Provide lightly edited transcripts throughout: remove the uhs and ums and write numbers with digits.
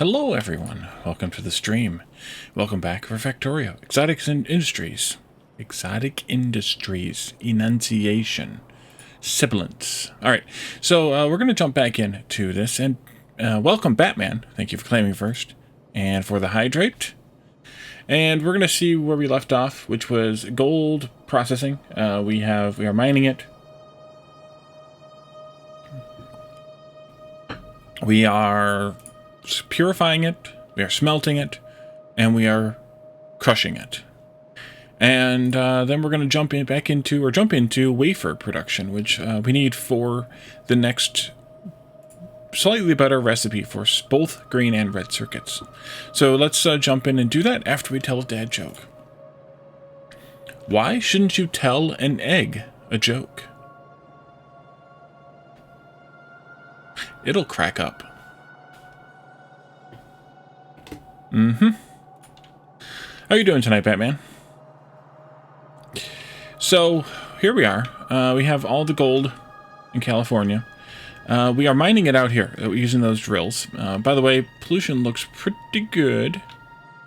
Hello everyone, welcome to the stream. Welcome back for Factorio Exotic Industries. Exotic Industries. Enunciation. Sibilance. Alright, so we're going to jump back into this, and welcome Batman. Thank you for claiming first. And for the hydrate. And we're going to see where we left off, which was gold processing. We are mining it. We are purifying it, we are smelting it, and we are crushing it. And then we're going to jump into wafer production, which we need for the next slightly better recipe for both green and red circuits. So let's jump in and do that after we tell a dad joke. Why shouldn't you tell an egg a joke? It'll crack up. How are you doing tonight, Batman? So, here we are. We have all the gold in California. We are mining it out here using those drills. By the way, pollution looks pretty good.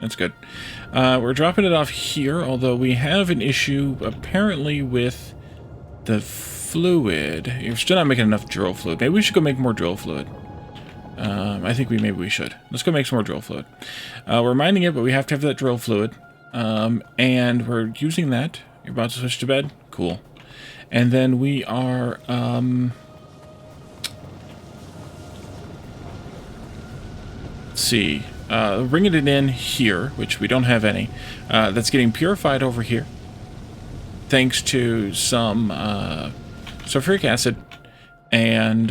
That's good. We're dropping it off here, although we have an issue apparently with the fluid. You're still not making enough drill fluid. Maybe we should go make more drill fluid. I think maybe we should. Let's go make some more drill fluid. We're mining it, but we have to have that drill fluid. And we're using that. You're about to switch to bed? Cool. And then we are, let's see. Bringing it in here, which we don't have any. That's getting purified over here. Thanks to some, sulfuric acid. And,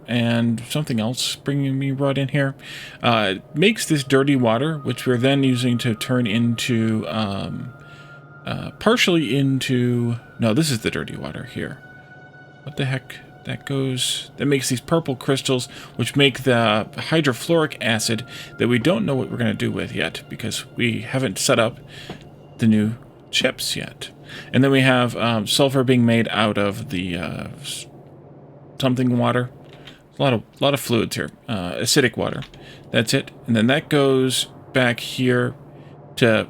and something else bringing me right in here. It makes this dirty water, which we're then using to turn into, partially into, no, this is the dirty water here. What the heck? That makes these purple crystals, which make the hydrofluoric acid that we don't know what we're going to do with yet, because we haven't set up the new chips yet. And then we have, sulfur being made out of the, something water. A lot of fluids here. Acidic water. That's it. And then that goes back here to,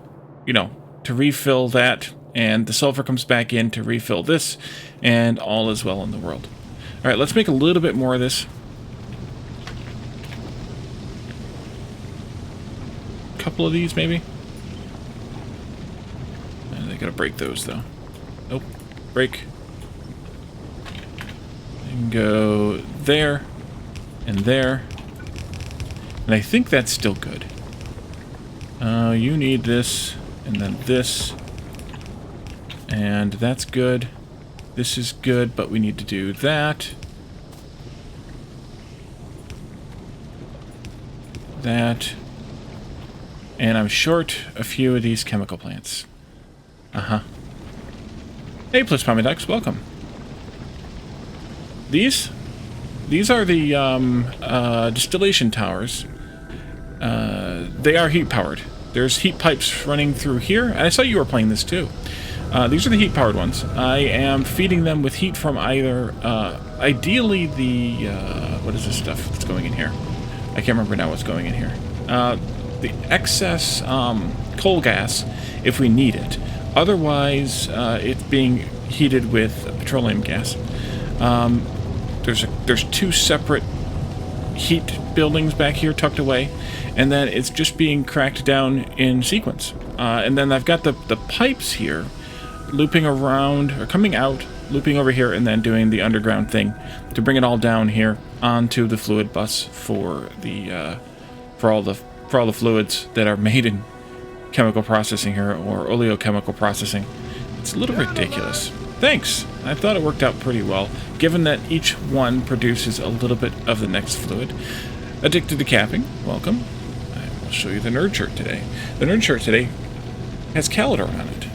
to refill that. And the sulfur comes back in to refill this. And all is well in the world. All right, let's make a little bit more of this. A couple of these, maybe. And they gotta break those, though. Nope. Break. Go there and there, and I think that's still good. You need this and then this, and that's good. This is good, but we need to do that, and I'm short a few of these chemical plants. Hey, Plus Pomidux, welcome. These are the distillation towers. They are heat powered. There's heat pipes running through here. I saw you were playing this too. These are the heat powered ones. I am feeding them with heat from either, ideally the, what is this stuff that's going in here? I can't remember now what's going in here. The excess coal gas, if we need it. Otherwise, it's being heated with petroleum gas. There's two separate heat buildings back here tucked away, and then it's just being cracked down in sequence. And then I've got the pipes here looping around, or coming out, looping over here, and then doing the underground thing to bring it all down here onto the fluid bus for the for all the fluids that are made in chemical processing here, or oleochemical processing. It's a little ridiculous. Thanks! I thought it worked out pretty well, given that each one produces a little bit of the next fluid. Addicted to capping, welcome. I will show you the nerd shirt today. The nerd shirt today has Calendar on it.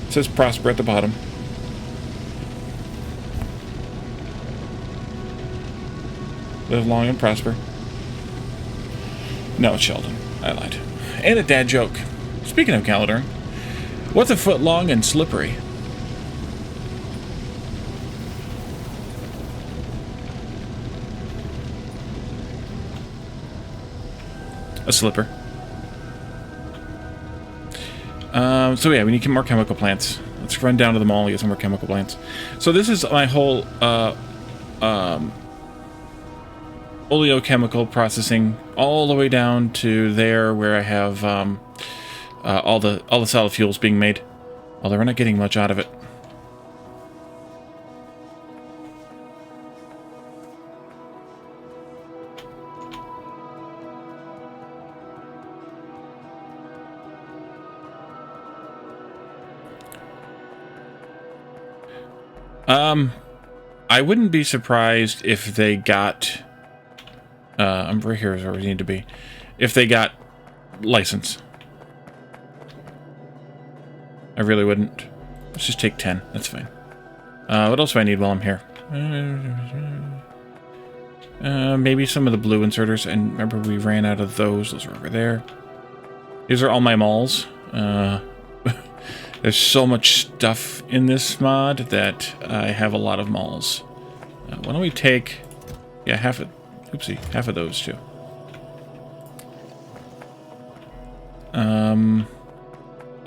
It says Prosper at the bottom. Live long and prosper. No, it's Sheldon. I lied. And a dad joke. Speaking of Calendar, what's a foot long and slippery? a slipper. So yeah, we need more chemical plants. Let's run down to the mall and get some more chemical plants. So this is my whole oleochemical processing all the way down to there where I have all the solid fuels being made. Although we're not getting much out of it. I wouldn't be surprised if they got, I'm right here is where we need to be, if they got license. I really wouldn't. Let's just take 10, that's fine. What else do I need while I'm here? Maybe some of the blue inserters, and remember we ran out of those are over there. These are all my malls. There's so much stuff in this mod that I have a lot of malls. Why don't we take, yeah, half of those too. I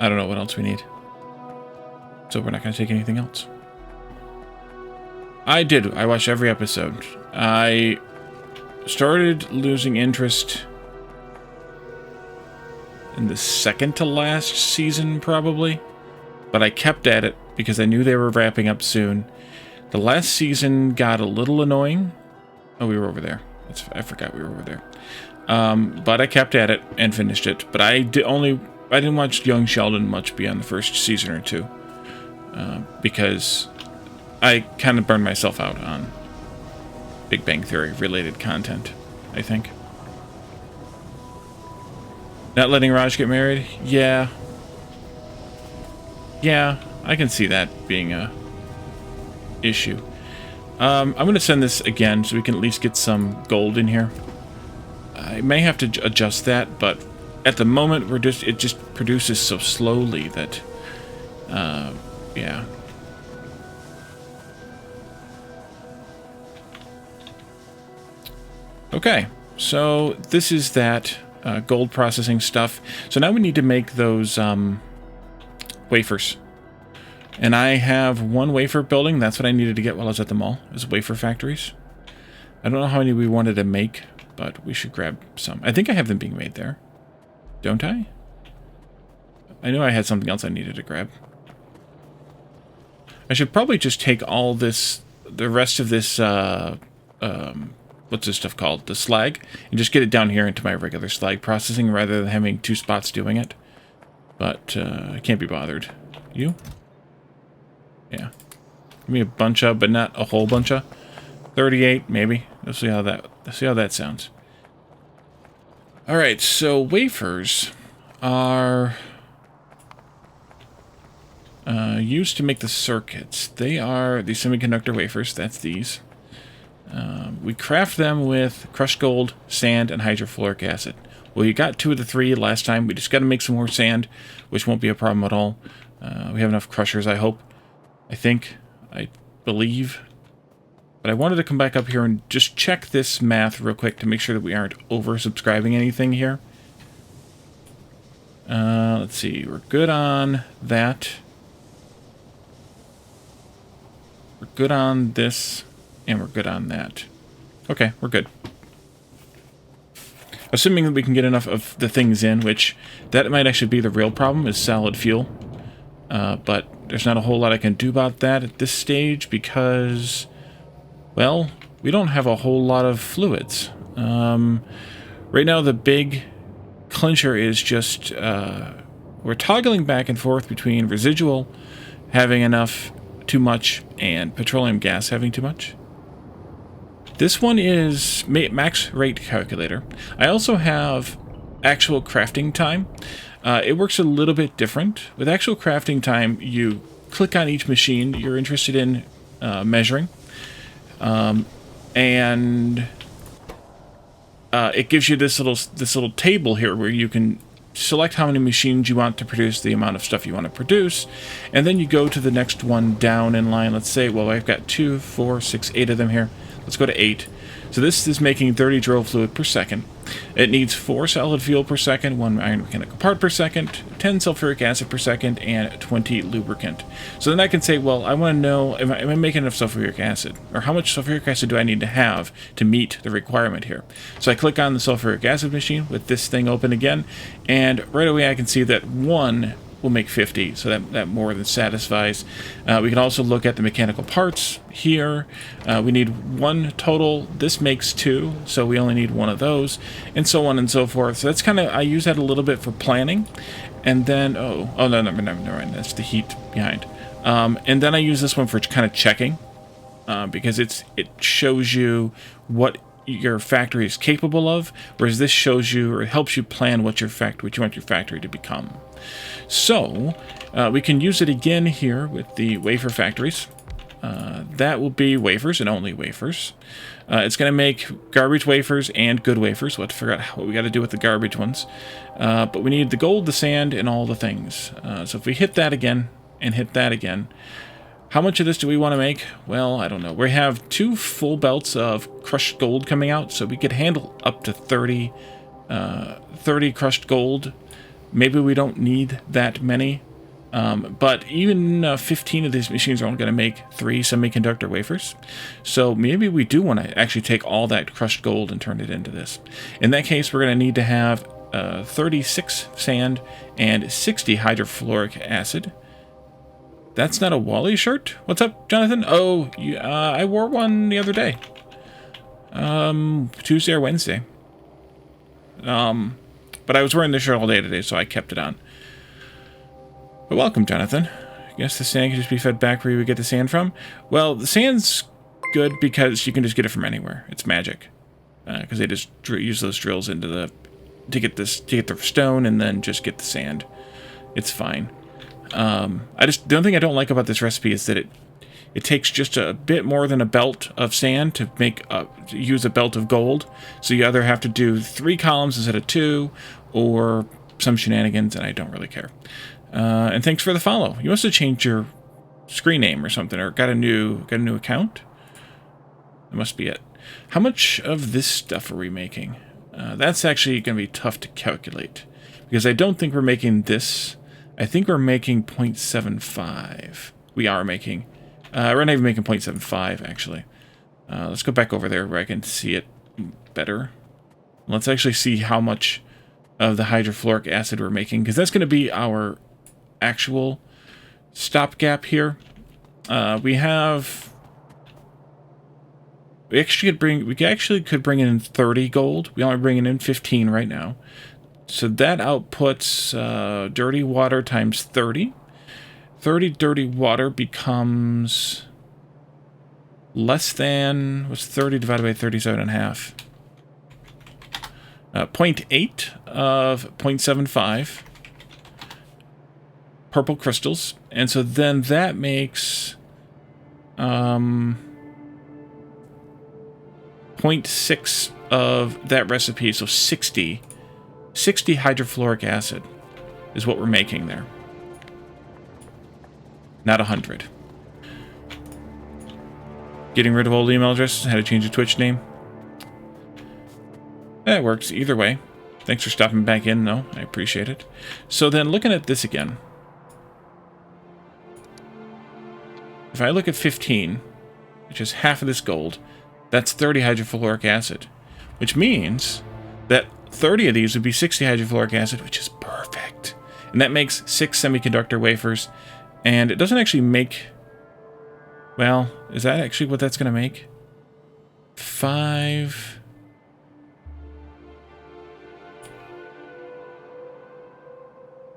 don't know what else we need. So we're not going to take anything else. I watched every episode. I started losing interest in the second to last season, probably. But I kept at it because I knew they were wrapping up soon. The last season got a little annoying. Oh, we were over there. I forgot we were over there. But I kept at it and finished it. But I didn't watch Young Sheldon much beyond the first season or two. Because I kind of burned myself out on Big Bang Theory related content, I think. Not letting Raj get married? Yeah. Yeah, I can see that being a issue. I'm going to send this again so we can at least get some gold in here. I may have to adjust that, but at the moment it just produces so slowly that yeah. Okay, so this is that gold processing stuff. So now we need to make those wafers. And I have one wafer building. That's what I needed to get while I was at the mall, is wafer factories. I don't know how many we wanted to make, but we should grab some. I think I have them being made there. Don't I? I knew I had something else I needed to grab. I should probably just take all this, the rest of this, what's this stuff called? The slag, and just get it down here into my regular slag processing rather than having two spots doing it. But I can't be bothered. You? Yeah. Give me a bunch of, but not a whole bunch of. 38, maybe. Let's see how that sounds. All right, so wafers are used to make the circuits. They are the semiconductor wafers. That's these. We craft them with crushed gold, sand, and hydrofluoric acid. Well, you got 2 of the 3 last time. We just got to make some more sand, which won't be a problem at all. We have enough crushers, I hope. I believe. But I wanted to come back up here and just check this math real quick to make sure that we aren't oversubscribing anything here. Let's see. We're good on that. We're good on this. And we're good on that. Okay, we're good. Assuming that we can get enough of the things in, which that might actually be the real problem, is solid fuel. But there's not a whole lot I can do about that at this stage because, well, we don't have a whole lot of fluids. Right now the big clincher is just, we're toggling back and forth between residual having enough, too much, and petroleum gas having too much. This one is max rate calculator. I also have actual crafting time. It works a little bit different. With actual crafting time, you click on each machine you're interested in measuring, and it gives you this little table here where you can select how many machines you want to produce, the amount of stuff you want to produce, and then you go to the next one down in line. Let's say, well, I've got 2, 4, 6, 8 of them here. Let's go to 8. So this is making 30 drill fluid per second. It needs 4 solid fuel per second, 1 iron mechanical part per second, 10 sulfuric acid per second, and 20 lubricant. So then I can say, well, I want to know, am I making enough sulfuric acid? Or how much sulfuric acid do I need to have to meet the requirement here? So I click on the sulfuric acid machine with this thing open again, and right away I can see that 1 will make 50, so that more than satisfies. We can also look at the mechanical parts here. We need 1 total. This makes 2, so we only need 1 of those, and so on and so forth. So that's kind of, I use that a little bit for planning. And then, no, never mind. That's the heat behind. And then I use this one for kind of checking, because it shows you what your factory is capable of, whereas this shows you, or helps you plan what you want your factory to become. So we can use it again here with the wafer factories. That will be wafers and only wafers. It's going to make garbage wafers and good wafers. We'll have to figure out what we got to do with the garbage ones. But we need the gold, the sand, and all the things. So if we hit that again and hit that again, how much of this do we want to make? Well, I don't know. We have 2 full belts of crushed gold coming out, so we could handle up to 30 crushed gold. Maybe we don't need that many, but even 15 of these machines are only going to make 3 semiconductor wafers. So maybe we do want to actually take all that crushed gold and turn it into this. In that case, we're going to need to have 36 sand and 60 hydrofluoric acid. That's not a Wally shirt? What's up, Jonathan? Oh, I wore one the other day. Tuesday or Wednesday. But I was wearing this shirt all day today, so I kept it on. But welcome, Jonathan. I guess the sand can just be fed back where you would get the sand from. Well, the sand's good because you can just get it from anywhere. It's magic. Because they just use those drills into to get the stone and then just get the sand. It's fine. The only thing I don't like about this recipe is that it takes just a bit more than a belt of sand to use a belt of gold. So you either have to do 3 columns instead of 2, or some shenanigans, and I don't really care. And thanks for the follow. You must have changed your screen name or something, or got a new account. That must be it. How much of this stuff are we making? That's actually going to be tough to calculate, because I don't think we're making this. I think we're making 0.75. We are making. We're not even making 0.75, actually. Let's go back over there where I can see it better. Let's actually see how much of the hydrofluoric acid we're making, because that's going to be our actual stopgap here. We actually could bring in 30 gold. We only bringing in 15 right now. So that outputs dirty water times 30. 30 dirty water becomes less than, what's 30 divided by 37.5? 0.8 of 0.75 purple crystals. And so then that makes 0.6 of that recipe, so 60 hydrofluoric acid is what we're making there. Not 100. Getting rid of old email addresses, how to change the Twitch name. That works either way. Thanks for stopping back in, though. I appreciate it. So then, looking at this again. If I look at 15, which is half of this gold, that's 30 hydrofluoric acid. Which means that 30 of these would be 60 hydrofluoric acid, which is perfect. And that makes 6 semiconductor wafers. And it doesn't actually make... Well, is that actually what that's going to make? 5...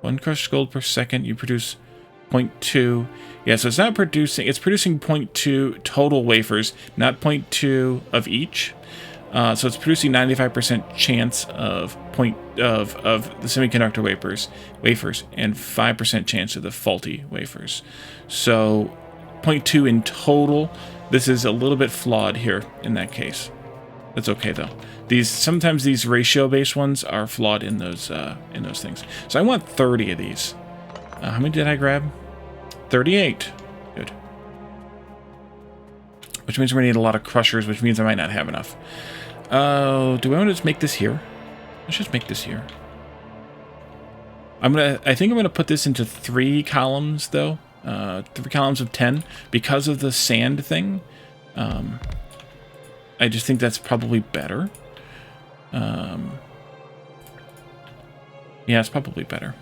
1 crushed gold per second, you produce 0.2. Yeah, so it's not producing, it's producing 0.2 total wafers, not 0.2 of each. So it's producing 95% chance of the semiconductor wafers and 5% chance of the faulty wafers. So 0.2 in total. This is a little bit flawed here in that case. That's okay though. Sometimes these ratio-based ones are flawed in those things. So I want 30 of these. How many did I grab? 38. Good. which means we're going to need a lot of crushers, which means I might not have enough. Do I want to just make this here? Let's just make this here. I think I'm gonna put this into 3 columns though. 3 columns of 10 because of the sand thing. I just think that's probably better. Yeah, it's probably better.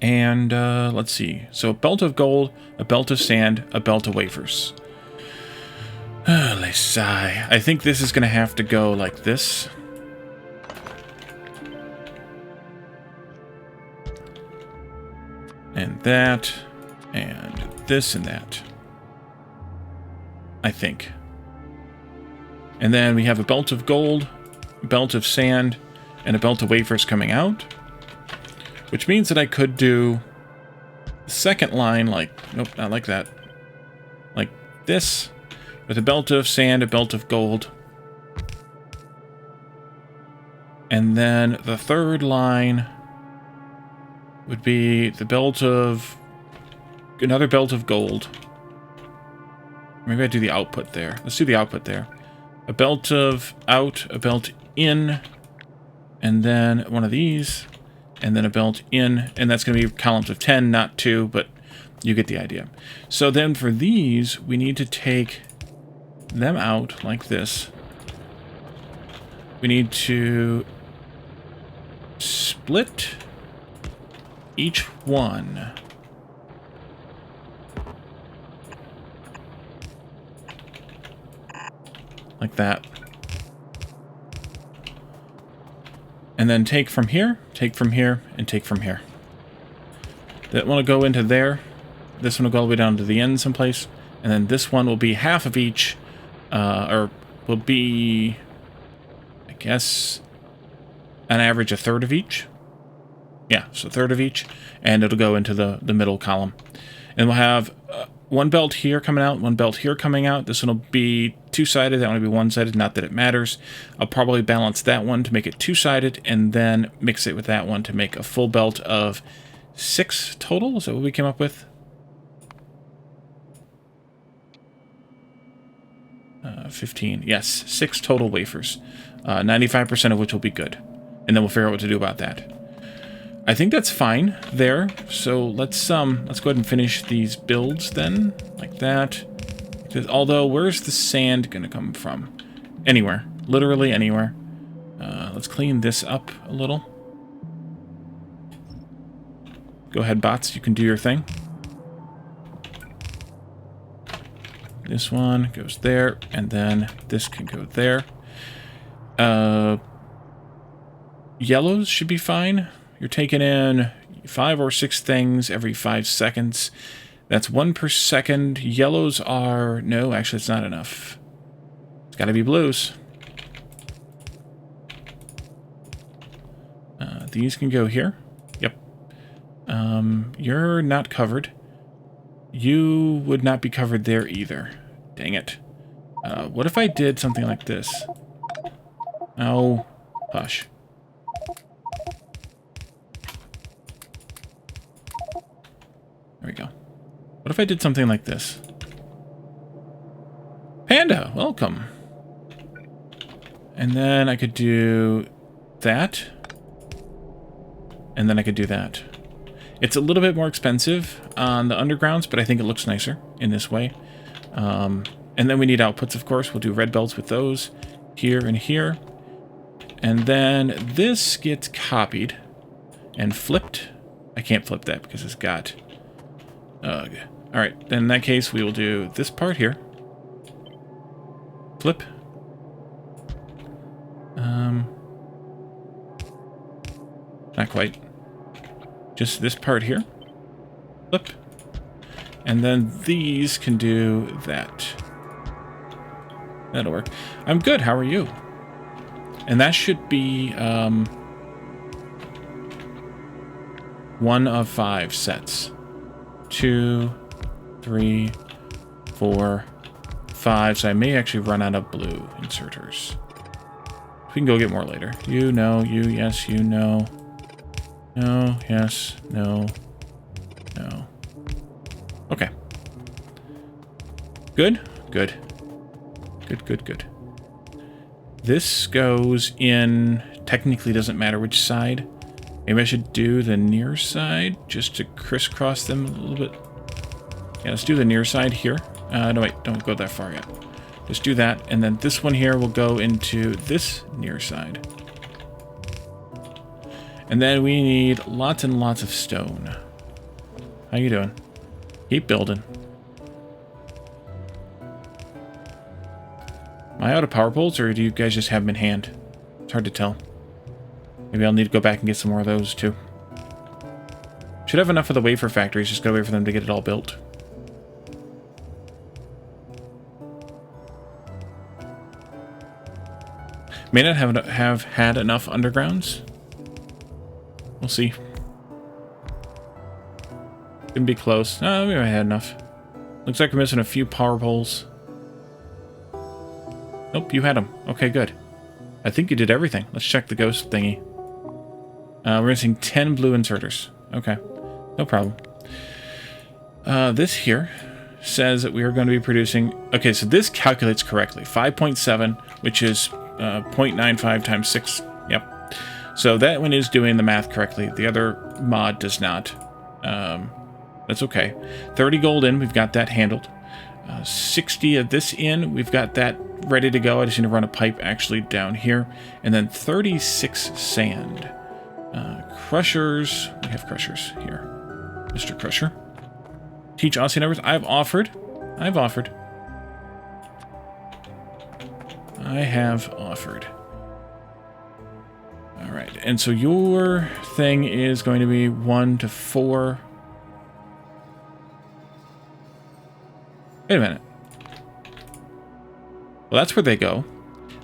And let's see. So a belt of gold, a belt of sand, a belt of wafers. Let's sigh. I think this is going to have to go like this. And that. And this and that. I think. And then we have a belt of gold, a belt of sand, and a belt of wafers coming out. Which means that I could do the second line like... Nope, not like that. Like this. With a belt of sand, a belt of gold. And then the third line would be the belt of... Another belt of gold. Maybe I do the output there. Let's do the output there. A belt of out, a belt in, and then one of these, and then a belt in, and that's going to be columns of 10, not 2, but you get the idea. So then for these, we need to take them out like this. We need to split each one. Like that. And then take from here, and take from here. That one will go into there. This one will go all the way down to the end someplace. And then this one will be half of each. Or will be, I guess, an average a third of each. Yeah, so a third of each. And it'll go into the middle column. And we'll have one belt here coming out, one belt here coming out. This one will be two-sided, that one will be one-sided, not that it matters. I'll probably balance that one to make it two-sided, and then mix it with that one to make a full belt of 6 total. Is that what we came up with? 15. Yes, 6 total wafers. 95% of which will be good. And then we'll figure out what to do about that. I think that's fine there. So let's go ahead and finish these builds then, like that. Although, where's the sand gonna come from? Anywhere, literally anywhere. Let's clean this up a little. Go ahead, bots. You can do your thing. This one goes there, and then this can go there. Yellows should be fine. You're taking in 5 or 6 things every 5 seconds. That's 1 per second. Yellows are... No, actually, it's not enough. It's got to be blues. These can go here. Yep. You're not covered. You would not be covered there either. Dang it. What if I did something like this? Oh, hush. There we go. What if I did something like this? Panda, welcome. And then I could do that. And then I could do that. It's a little bit more expensive on the undergrounds, but I think it looks nicer in this way. And then we need outputs, of course. We'll do red belts with those here and here. And then this gets copied and flipped. I can't flip that because it's got... Ugh. Alright, then in that case, we will do this part here. Flip. Not quite. Just this part here. Flip. And then these can do that. That'll work. I'm good. How are you? And that should be 1 of 5 sets. 2, 3, 4, 5. So I may actually run out of blue inserters. We can go get more later. You, no, you, yes, you, no. No, yes, no, Okay. Good? Good. Good, good, good. This goes in... Technically doesn't matter which side. Maybe I should do the near side just to crisscross them a little bit. Yeah, let's do the near side here. No, wait, don't go that far yet. Just do that, and then this one here will go into this near side. And then we need lots and lots of stone. How you doing? Keep building. Am I out of power poles, or do you guys just have them in hand? It's hard to tell. Maybe I'll need to go back and get some more of those, too. Should have enough of the wafer factories, just gotta wait for them to get it all built. May not have had enough undergrounds. We'll see. Gonna be close. No, maybe I had enough. Looks like we're missing a few power poles. Nope, you had them. Okay, good. I think you did everything. Let's check the ghost thingy. We're missing 10 blue inserters. Okay, no problem. This here says that we are going to be producing... Okay, so this calculates correctly. 5.7, which is 0.95 times 6. Yep. So that one is doing the math correctly. The other mod does not. That's okay. 30 gold in, we've got that handled. 60 of this in, we've got that ready to go. I just need to run a pipe actually down here. And then 36 sand. Crushers, we have crushers here. Mr. Crusher. Teach Aussie numbers. I've offered. I have offered. All right, and so your thing is going to be 1 to 4. Wait a minute. Well, that's where they go.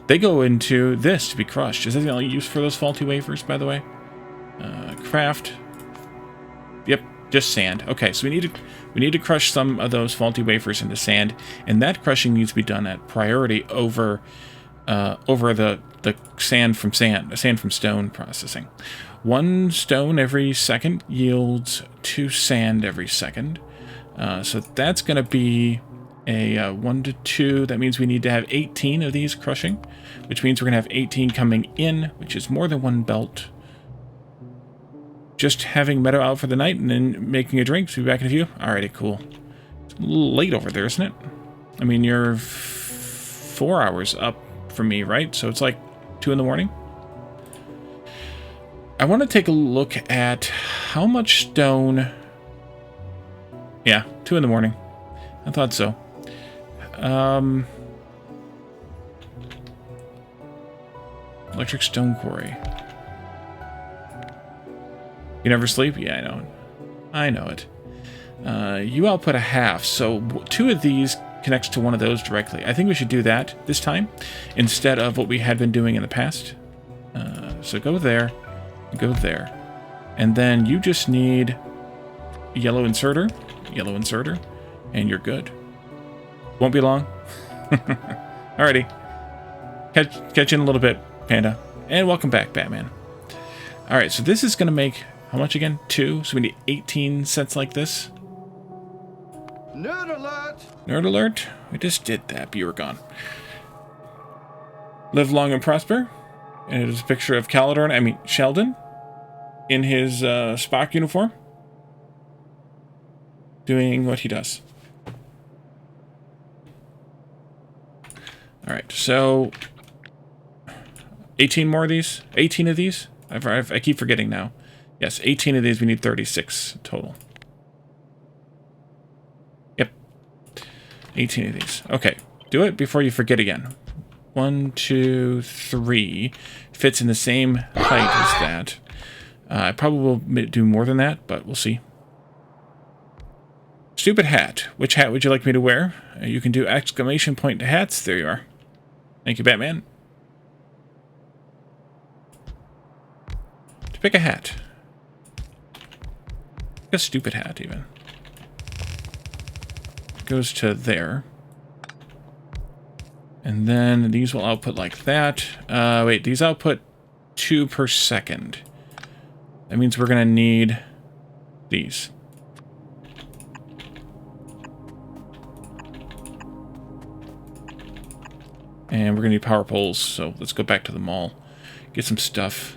They go into this to be crushed. Is that the only use for those faulty wafers, by the way? Craft. Yep, just sand. Okay, so we need to crush some of those faulty wafers into sand, and that crushing needs to be done at priority over the sand from stone processing. 1 stone every second yields 2 sand every second. So that's going to be a 1 to 2. That means we need to have 18 of these crushing, which means we're going to have 18 coming in, which is more than 1 belt. Just having Meadow out for the night and then making a drink. So be back in a few. Alrighty, cool. It's a little late over there, isn't it? I mean, you're 4 hours up from me, right? So it's like 2 in the morning. I want to take a look at how much stone... Yeah, 2 in the morning. I thought so. Electric stone quarry. You never sleep? Yeah, I know. I know it. You output a half, so 2 of these connects to one of those directly. I think we should do that this time instead of what we had been doing in the past. So go there, and then you just need yellow inserter, and you're good. Won't be long. Alrighty. Catch you in a little bit, Panda. And welcome back, Batman. Alright, so this is going to make, how much again? 2? So we need 18 sets like this. Nerd alert! Nerd alert? We just did that, but you were gone. Live long and prosper. And it is a picture of Sheldon, in his Spock uniform, doing what he does. Alright, so 18 more of these? 18 of these? I keep forgetting now. Yes, 18 of these. We need 36 total. Yep. 18 of these. Okay, do it before you forget again. 1, 2, 3. Fits in the same height as that. I probably will do more than that, but we'll see. Stupid hat. Which hat would you like me to wear? You can do exclamation point to hats. There you are. Thank you, Batman. To pick a hat. A stupid hat, even. Goes to there. And then these will output like that. Wait, these output 2 per second. That means we're going to need these. And we're going to need power poles, so let's go back to the mall. Get some stuff.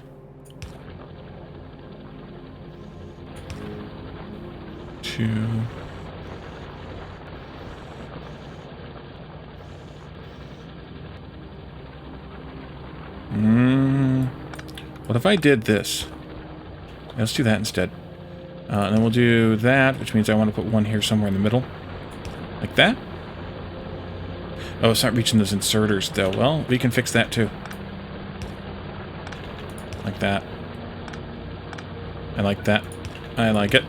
What if I did this? Let's do that instead. And then we'll do that, which means I want to put one here somewhere in the middle. Like that. Oh, it's not reaching those inserters, though. Well, we can fix that, too. Like that. I like that. I like it.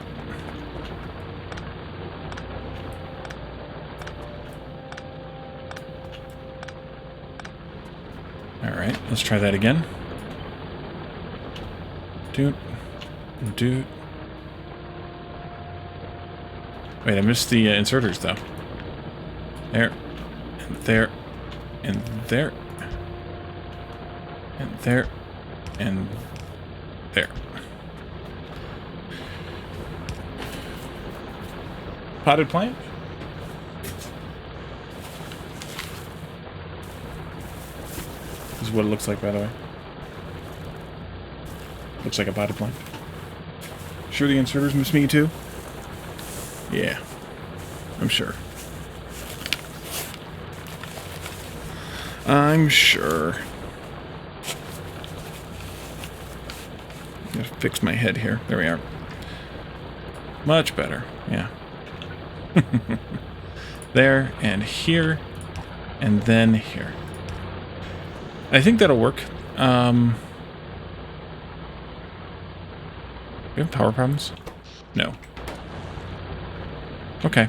Alright, let's try that again. Doot. Doot. Wait, I missed the inserters, though. There. And there. And there. And there. And there. Potted plant? This is what it looks like, by the way. Looks like a potted plant. Sure the inserters miss me too? Yeah. I'm sure. I'm sure. I'm gonna fix my head here. There we are. Much better. Yeah. There, and here, and then here. I think that'll work. We have power problems? No. Okay.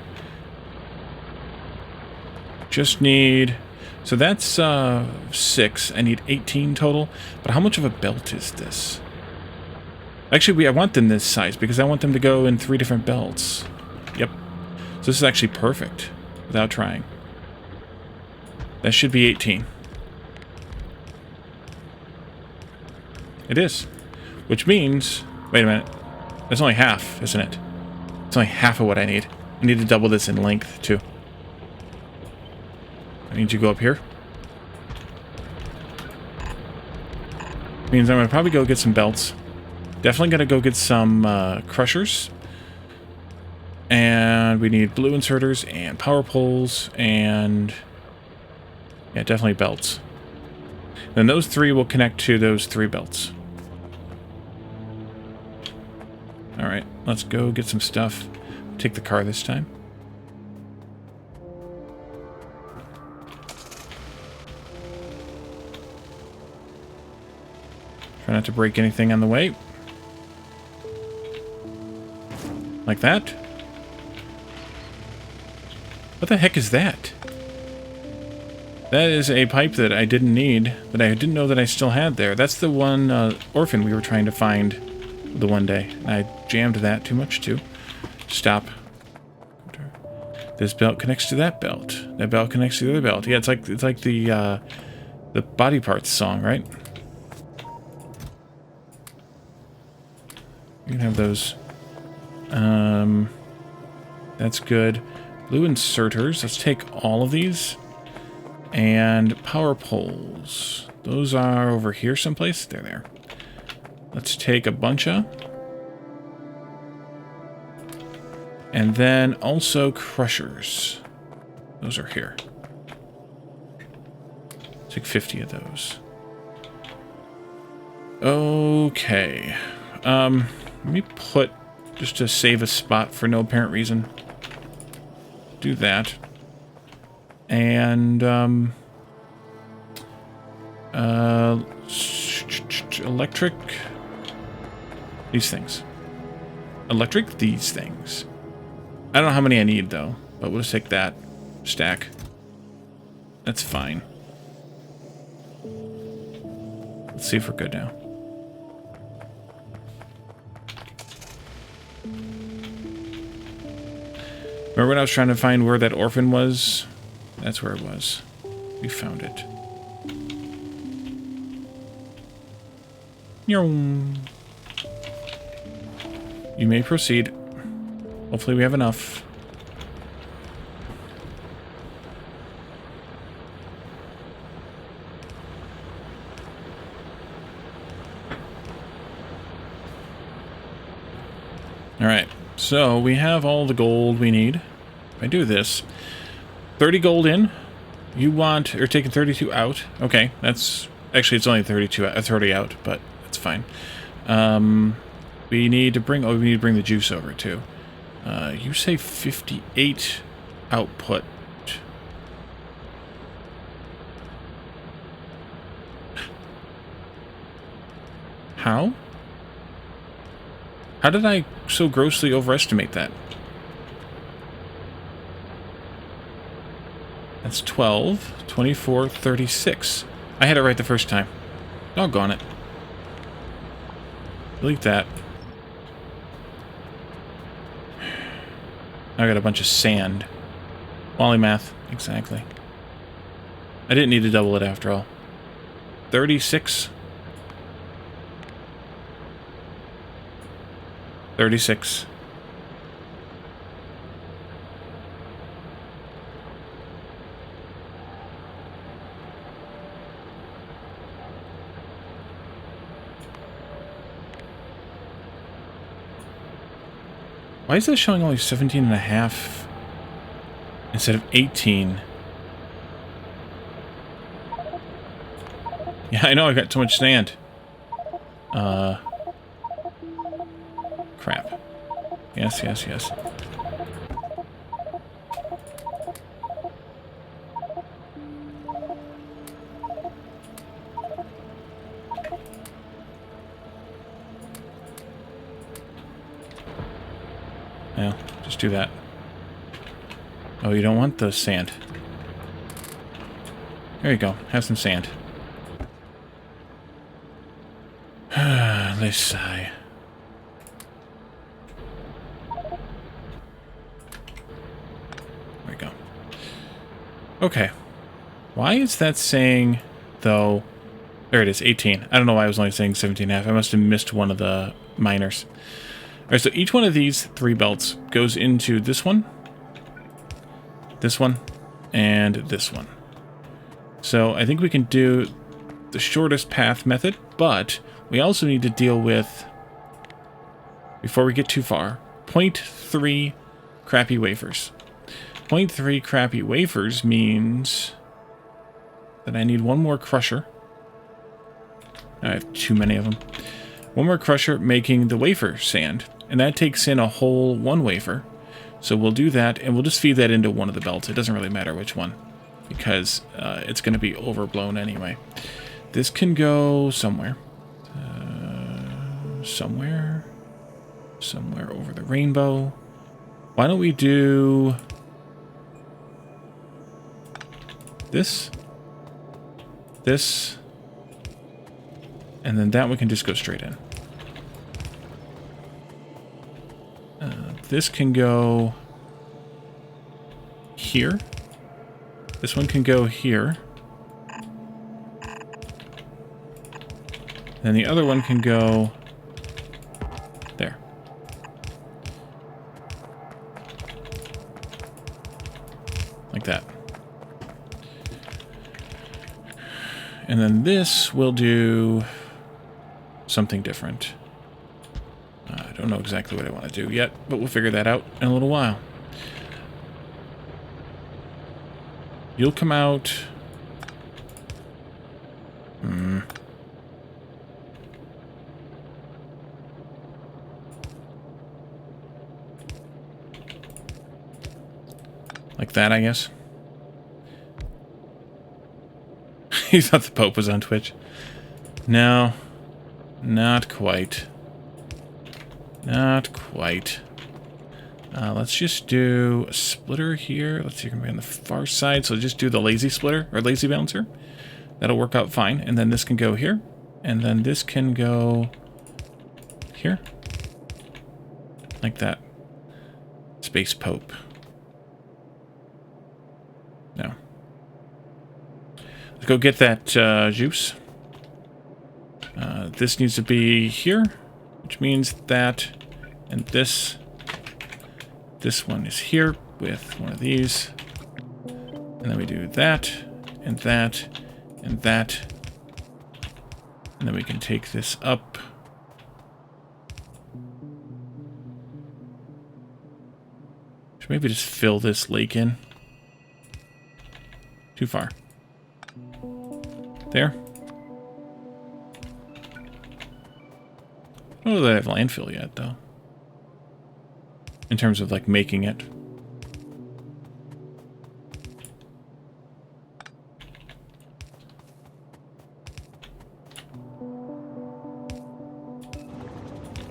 Just need... So that's 6. I need 18 total. But how much of a belt is this? Actually, I want them this size because I want them to go in 3 different belts. Yep. So this is actually perfect without trying. That should be 18. It is. Which means... Wait a minute. That's only half, isn't it? It's only half of what I need. I need to double this in length, too. I need you to go up here. Means I'm going to probably go get some belts. Definitely going to go get some crushers. And we need blue inserters and power poles and... Yeah, definitely belts. Then those 3 will connect to those 3 belts. Alright, let's go get some stuff. Take the car this time. Try not to break anything on the way. Like that. What the heck is that? That is a pipe that I didn't need, but I didn't know that I still had there. That's the one orphan we were trying to find the one day. I jammed that too much, too. Stop. This belt connects to that belt. That belt connects to the other belt. Yeah, it's like the body parts song, right? You can have those. That's good. Blue inserters. Let's take all of these. And power poles. Those are over here someplace. They're there. Let's take a bunch of. And then also crushers. Those are here. Take 50 of those. Okay. Let me put, just to save a spot for no apparent reason. Do that. And, electric. These things. Electric, these things. I don't know how many I need, though. But we'll just take that stack. That's fine. Let's see if we're good now. Remember when I was trying to find where that orphan was? That's where it was. We found it. You may proceed. Hopefully we have enough. Alright, so we have all the gold we need. If I do this, 30 gold in. You want, or taking 32 out. Okay, that's, actually it's only 30 out, but that's fine. We need to bring, we need to bring the juice over too. You say 58 output. How? How did I so grossly overestimate that? That's 12, 24, 36. I had it right the first time. Doggone it. Delete that. I got a bunch of sand. Wally math, exactly. I didn't need to double it after all. 36. 36. Why is this showing only 17 and a half instead of 18? Yeah, I know, I got too much sand. Crap. Yes, yes, yes. Yeah, just do that. Oh, you don't want the sand. There you go. Have some sand. Let's sigh. There we go. Okay. Why is that saying, though... There it is, 18. I don't know why I was only saying 17.5. I must have missed one of the minors. Alright, so each one of these 3 belts goes into this one, and this one. So I think we can do the shortest path method, but we also need to deal with, before we get too far, 0.3 crappy wafers. 0.3 crappy wafers means that I need one more crusher. I have too many of them. One more crusher making the wafer sand, and that takes in a whole 1 wafer. So we'll do that, and we'll just feed that into one of the belts. It doesn't really matter which one, because it's going to be overblown anyway. This can go somewhere. Somewhere over the rainbow. Why don't we do this, and then that one can just go straight in. This can go here. This one can go here. Then the other one can go there. Like that. And then this will do something different. I don't know exactly what I want to do yet, but we'll figure that out in a little while. You'll come out... Like that, I guess. You thought the Pope was on Twitch? No. Not quite. Not quite. Let's just do a splitter here. Let's see, you're going to be on the far side, so just do the lazy splitter, or lazy balancer. That'll work out fine. And then this can go here. And then this can go here. Like that. Space Pope. No. Let's go get that juice. This needs to be here, which means that, and this one is here with one of these. And then we do that, and that, and that. And then we can take this up. Should maybe just fill this lake in. Too far. There. I don't know that I have landfill yet, though. In terms of, like, making it.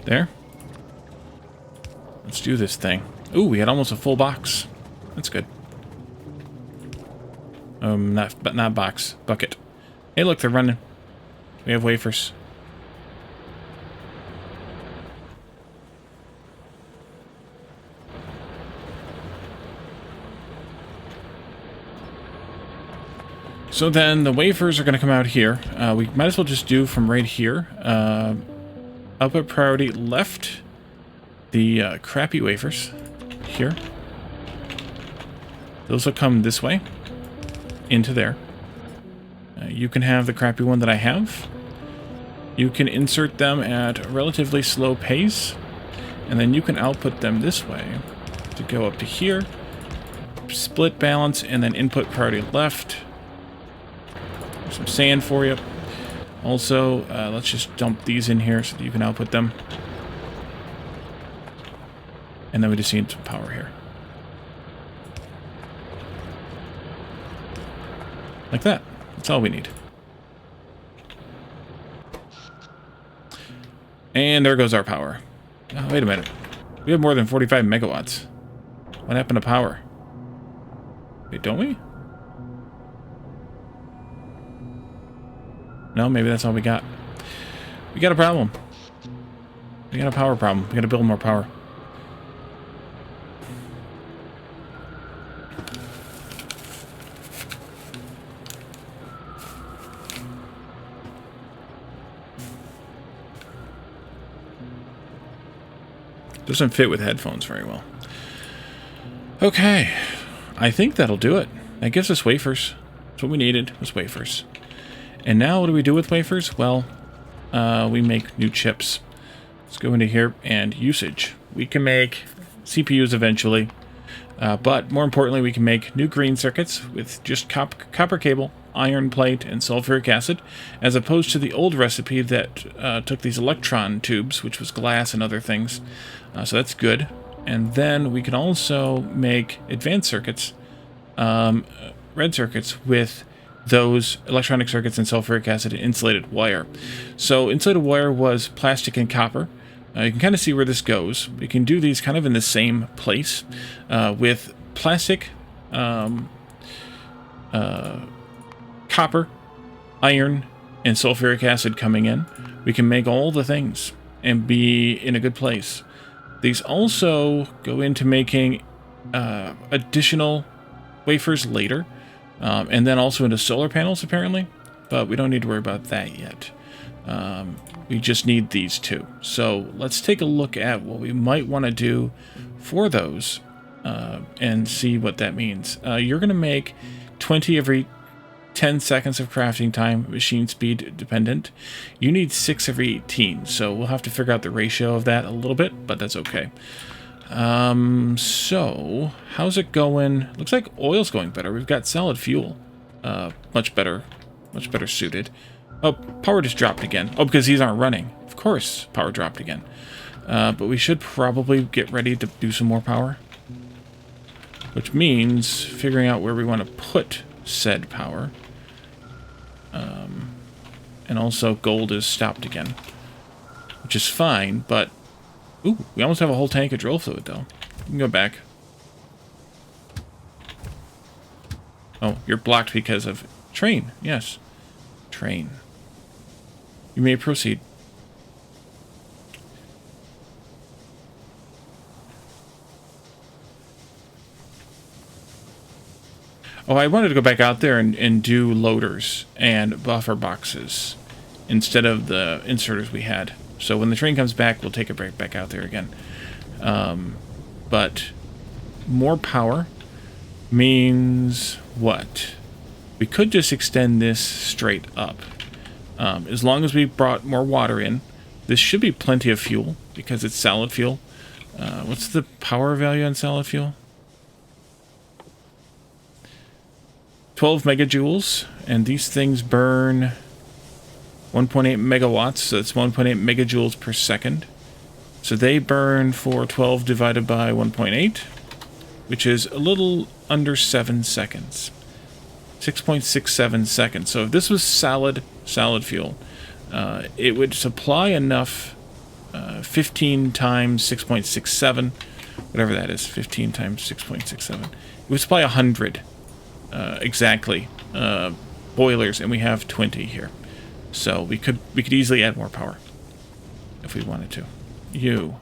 There. Let's do this thing. Ooh, we had almost a full box. That's good. Not box. Bucket. Hey, look, they're running. We have wafers. So then the wafers are going to come out here. We might as well just do from right here. Output priority left. The crappy wafers here. Those will come this way. Into there. You can have the crappy one that I have. You can insert them at a relatively slow pace. And then you can output them this way. To go up to here. Split balance and then input priority left. Some sand for you. Also, let's just dump these in here so that you can output them. And then we just need some power here. Like that. That's all we need. And there goes our power. Oh, wait a minute. We have more than 45 megawatts. What happened to power? Wait, don't we? No, maybe that's all we got. We got a problem. We got a power problem. We got to build more power. Doesn't fit with headphones very well. Okay. I think that'll do it. That gives us wafers. That's what we needed, was wafers. And now what do we do with wafers? Well, we make new chips. Let's go into here and usage. We can make CPUs eventually, but more importantly, we can make new green circuits with just copper cable, iron plate, and sulfuric acid, as opposed to the old recipe that took these electron tubes, which was glass and other things. So that's good. And then we can also make advanced circuits, red circuits, with those electronic circuits and sulfuric acid and insulated wire. So insulated wire was plastic and copper. You can kind of see where this goes. We can do these kind of in the same place with plastic, copper, iron, and sulfuric acid coming in. We can make all the things and be in a good place. These also go into making additional wafers later. And then also into solar panels, apparently. But we don't need to worry about that yet. We just need these two. So let's take a look at what we might want to do for those and see what that means. You're going to make 20 every 10 seconds of crafting time, machine speed dependent. You need 6 every 18. So we'll have to figure out the ratio of that a little bit, but that's okay. So how's it going? Looks like oil's going better. We've got solid fuel. Much better suited. Oh, power just dropped again. Oh, because these aren't running. Of course, power dropped again. But we should probably get ready to do some more power. Which means figuring out where we want to put said power. And also gold is stopped again. Which is fine, but ooh, we almost have a whole tank of drill fluid, though. We can go back. Oh, you're blocked because of train. Yes. Train. You may proceed. Oh, I wanted to go back out there and do loaders and buffer boxes instead of the inserters we had. So when the train comes back, we'll take it right back out there again. But more power means what? We could just extend this straight up. As long as we brought more water in, this should be plenty of fuel because it's solid fuel. What's the power value on solid fuel? 12 megajoules, and these things burn 1.8 megawatts, so it's 1.8 megajoules per second. So they burn for 12 divided by 1.8, which is a little under 7 seconds. 6.67 seconds. So if this was solid fuel, it would supply enough 15 times 6.67, whatever that is, 15 times 6.67. It would supply 100 exactly boilers, and we have 20 here. So we could easily add more power if we wanted to. You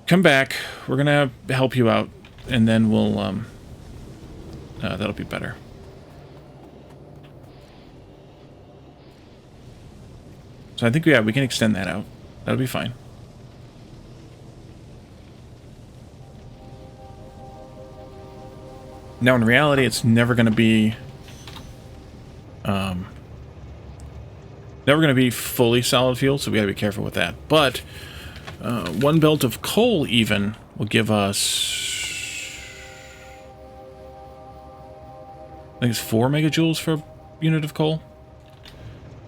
come back. We're gonna help you out, and then we'll that'll be better. So I think we can extend that out. That'll be fine. Now, in reality, it's never going to be fully solid fuel, so we got to be careful with that. But one belt of coal even will give us, I think it's 4 megajoules for a unit of coal.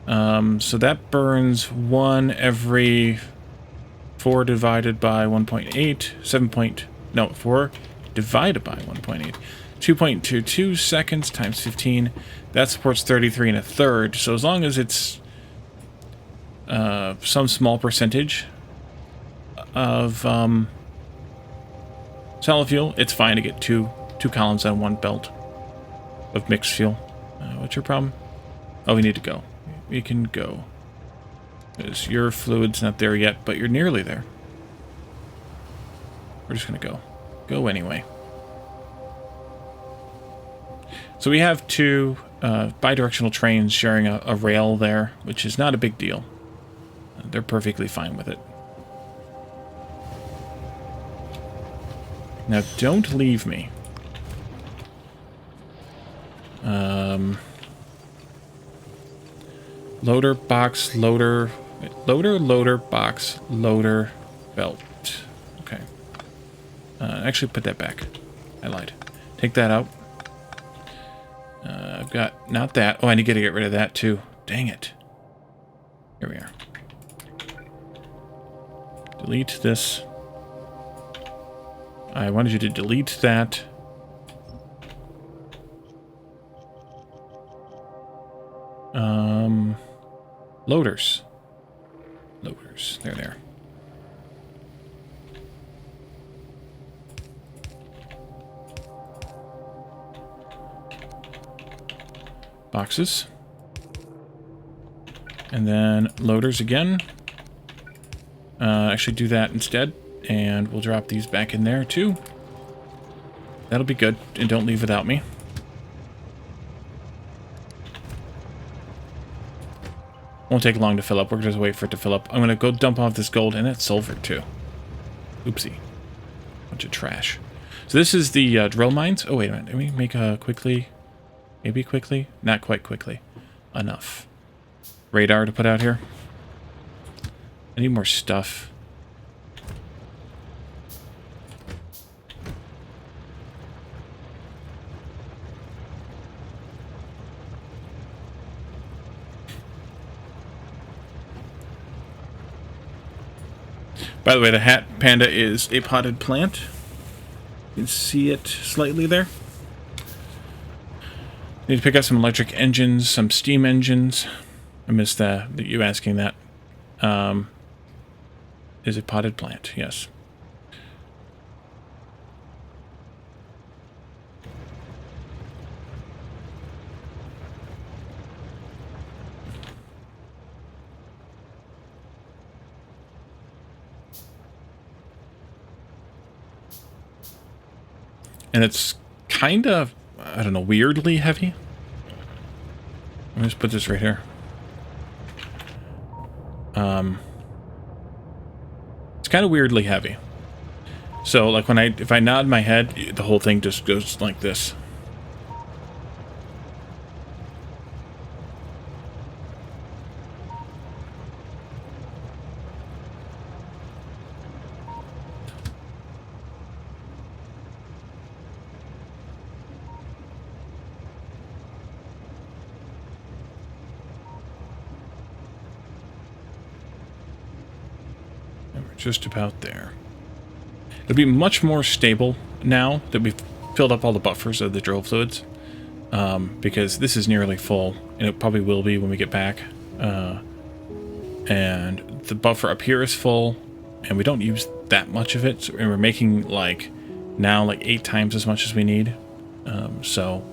So that burns 1 every 4 divided by 1.8, 4 divided by 1.8. 2.22 seconds times 15. That supports 33 1/3. So as long as it's some small percentage of solid fuel, it's fine to get two columns on one belt of mixed fuel. What's your problem? Oh, we need to go. We can go. Because your fluid's not there yet, but you're nearly there. We're just going to go. Go anyway. So we have 2 bidirectional trains sharing a rail there, which is not a big deal. They're perfectly fine with it. Now, don't leave me. Loader, box, loader, box, loader, belt. Okay. Actually, put that back. I lied. Take that out. I've got, not that. Oh, I need to get rid of that too. Dang it. Here we are. Delete this. I wanted you to delete that. Loaders. Loaders. There. Boxes. And then loaders again. Actually do that instead. And we'll drop these back in there too. That'll be good. And don't leave without me. Won't take long to fill up. We're just wait for it to fill up. I'm going to go dump off this gold, and it's silver too. Oopsie. Bunch of trash. So this is the drill mines. Oh, wait a minute. Let me make quickly. Maybe quickly? Not quite quickly. Enough. Radar to put out here. I need more stuff. By the way, the hat panda is a potted plant. You can see it slightly there. Need to pick up some electric engines, some steam engines. I missed you asking that. Is it potted plant? Yes. And it's kind of, I don't know, weirdly heavy. Let me just put this right here. It's kind of weirdly heavy. So, like, if I nod my head, the whole thing just goes like this. just about there. It'll be much more stable now that we've filled up all the buffers of the drill fluids, because this is nearly full, and it probably will be when we get back. And the buffer up here is full, and we don't use that much of it, and we're making like 8 times as much as we need. So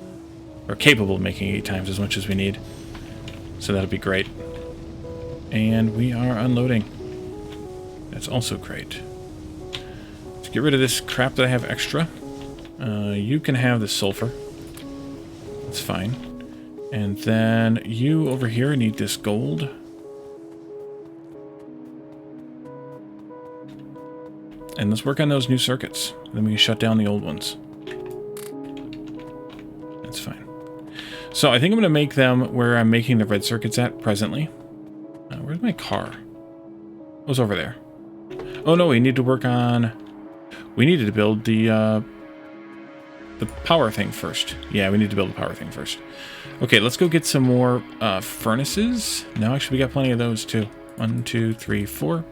we're capable of making 8 times as much as we need. So that'll be great. And we are unloading. That's also great. Let's get rid of this crap that I have extra. You can have the sulfur. That's fine. And then you over here need this gold. And let's work on those new circuits. Then we can shut down the old ones. That's fine. So I think I'm going to make them where I'm making the red circuits at presently. Where's my car? It was over there. Oh no, we need to work on... We needed to build the power thing first. Yeah, we need to build the power thing first. Okay, let's go get some more furnaces. No, actually we got plenty of those too. 1, 2, 3, 4.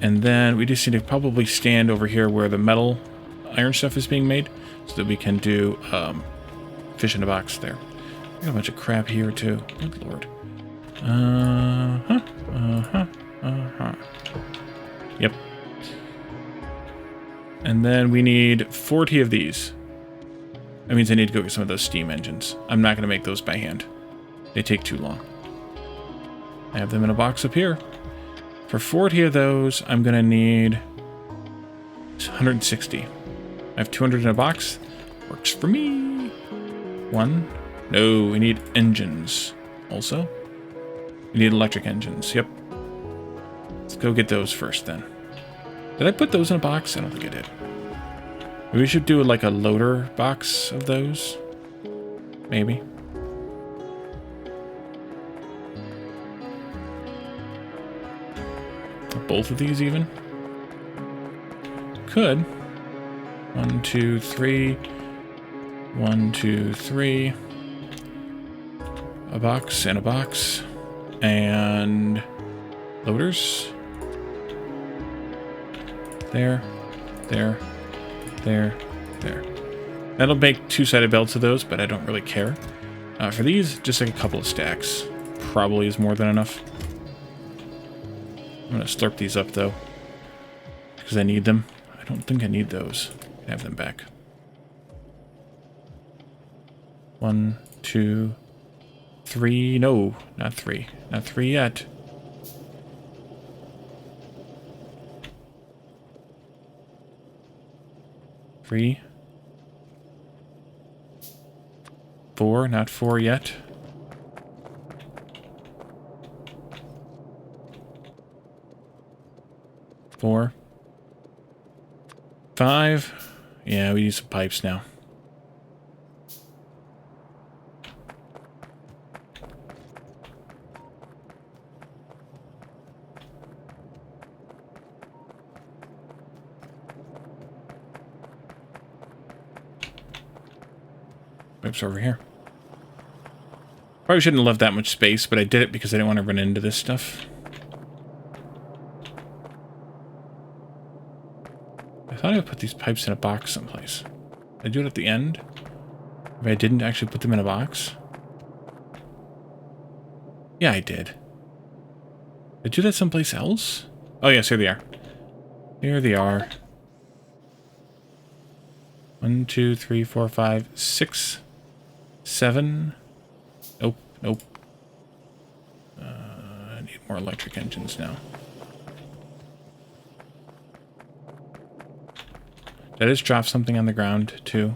And then we just need to probably stand over here where the metal iron stuff is being made so that we can do fish in a box there. We got a bunch of crap here too. Good lord. Yep. And then we need 40 of these. That means I need to go get some of those steam engines. I'm not going to make those by hand. They take too long. I have them in a box up here. For 40 of those, I'm going to need 160. I have 200 in a box. Works for me. 1. No, we need engines also. We need electric engines. Yep. Let's go get those first then. Did I put those in a box? I don't think I did. Maybe we should do like a loader box of those. Maybe. Both of these even? Could. 1, 2, 3. 1, 2, 3. A box and a box. And loaders. There. There. There. There. That'll make 2-sided belts of those, but I don't really care. For these, just like a couple of stacks. Probably is more than enough. I'm going to slurp these up, though, because I need them. I don't think I need those. I can have them back. 1, 2, 3. No, not 3. Not 3 yet. Three. 4, not 4 yet. 4. 5. Yeah, we use some pipes now. Pipes over here. Probably shouldn't have left that much space, but I did it because I didn't want to run into this stuff. I thought I would put these pipes in a box someplace. Did I do it at the end? Maybe I didn't actually put them in a box? Yeah, I did. Did I do that someplace else? Oh, yes, here they are. Here they are. 1, 2, 3, 4, 5, 6, 7. Nope, nope. I need more electric engines now. Did I just drop something on the ground, too?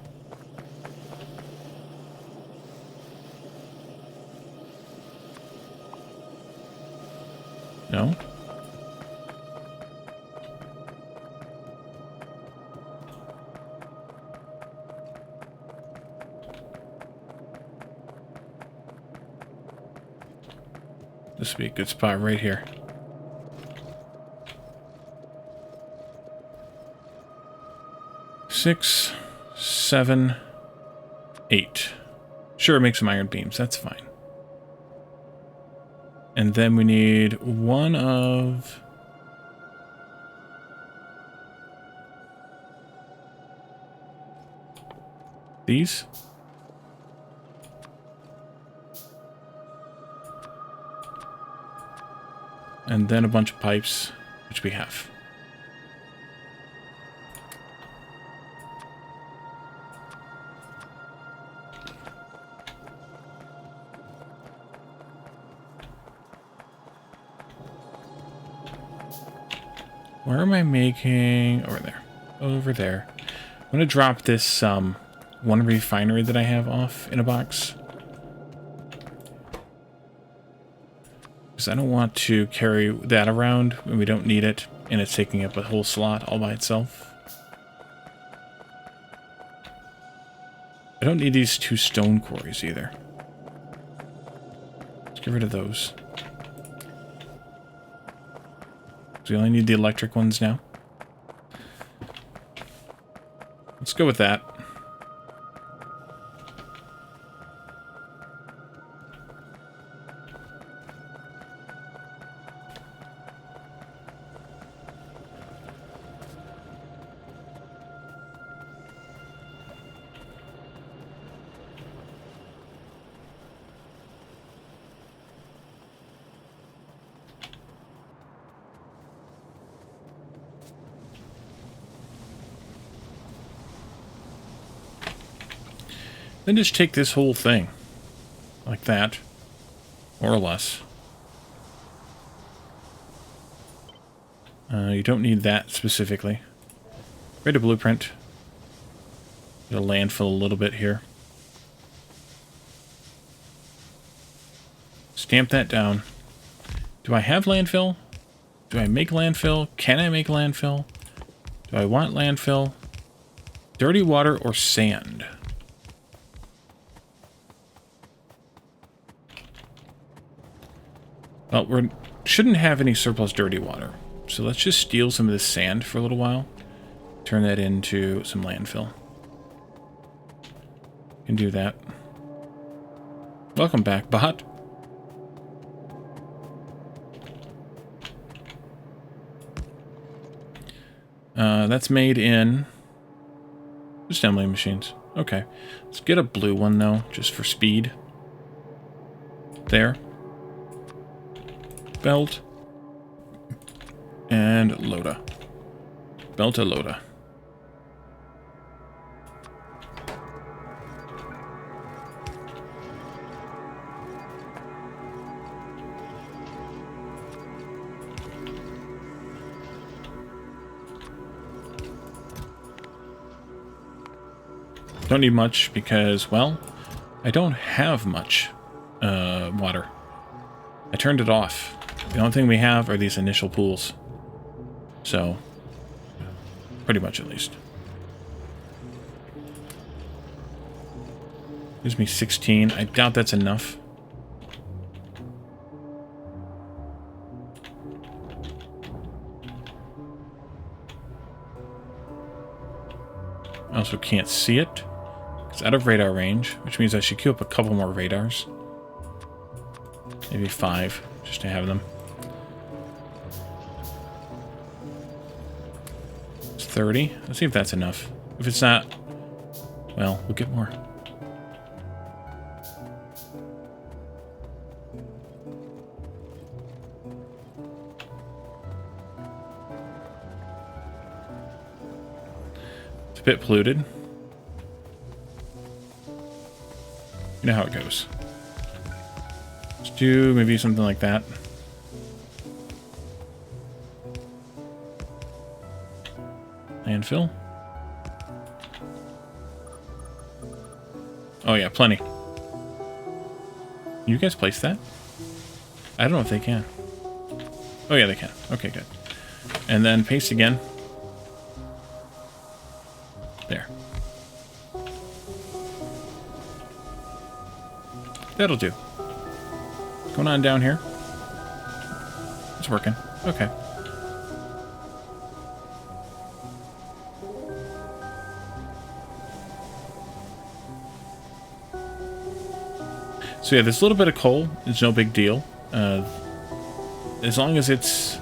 No? This would be a good spot right here. Six, 7, 8. Sure, make some iron beams. That's fine. And then we need one of These. And then a bunch of pipes, which we have. Where am I making... Over there. Over there. I'm going to drop this one refinery that I have off in a box. Because I don't want to carry that around when we don't need it, and it's taking up a whole slot all by itself. I don't need these 2 stone quarries either. Let's get rid of those. So we only need the electric ones now. Let's go with that. Then just take this whole thing, like that, more or less. You don't need that specifically. Create a blueprint. Get a landfill a little bit here. Stamp that down. Do I have landfill? Do I make landfill? Can I make landfill? Do I want landfill? Dirty water or sand? Well, we shouldn't have any surplus dirty water. So let's just steal some of this sand for a little while. Turn that into some landfill. Can do that. Welcome back, bot. That's made in assembly machines. Okay. Let's get a blue one, though, just for speed. There. Belt. And loader. Belt to loader. Don't need much because, well, I don't have much water. I turned it off. The only thing we have are these initial pools. So, pretty much at least. Gives me 16. I doubt that's enough. I also can't see it. It's out of radar range, which means I should queue up a couple more radars. Maybe 5, just to have them. It's 30. Let's see if that's enough. If it's not, well, we'll get more. It's a bit polluted. You know how it goes. Let's do maybe something like that. Landfill. Oh yeah, plenty. Can you guys place that? I don't know if they can. Oh yeah, they can. Okay, good. And then paste again. There. That'll do. What's going on down here? It's working. Okay. So yeah, this little bit of coal is no big deal. As long as it's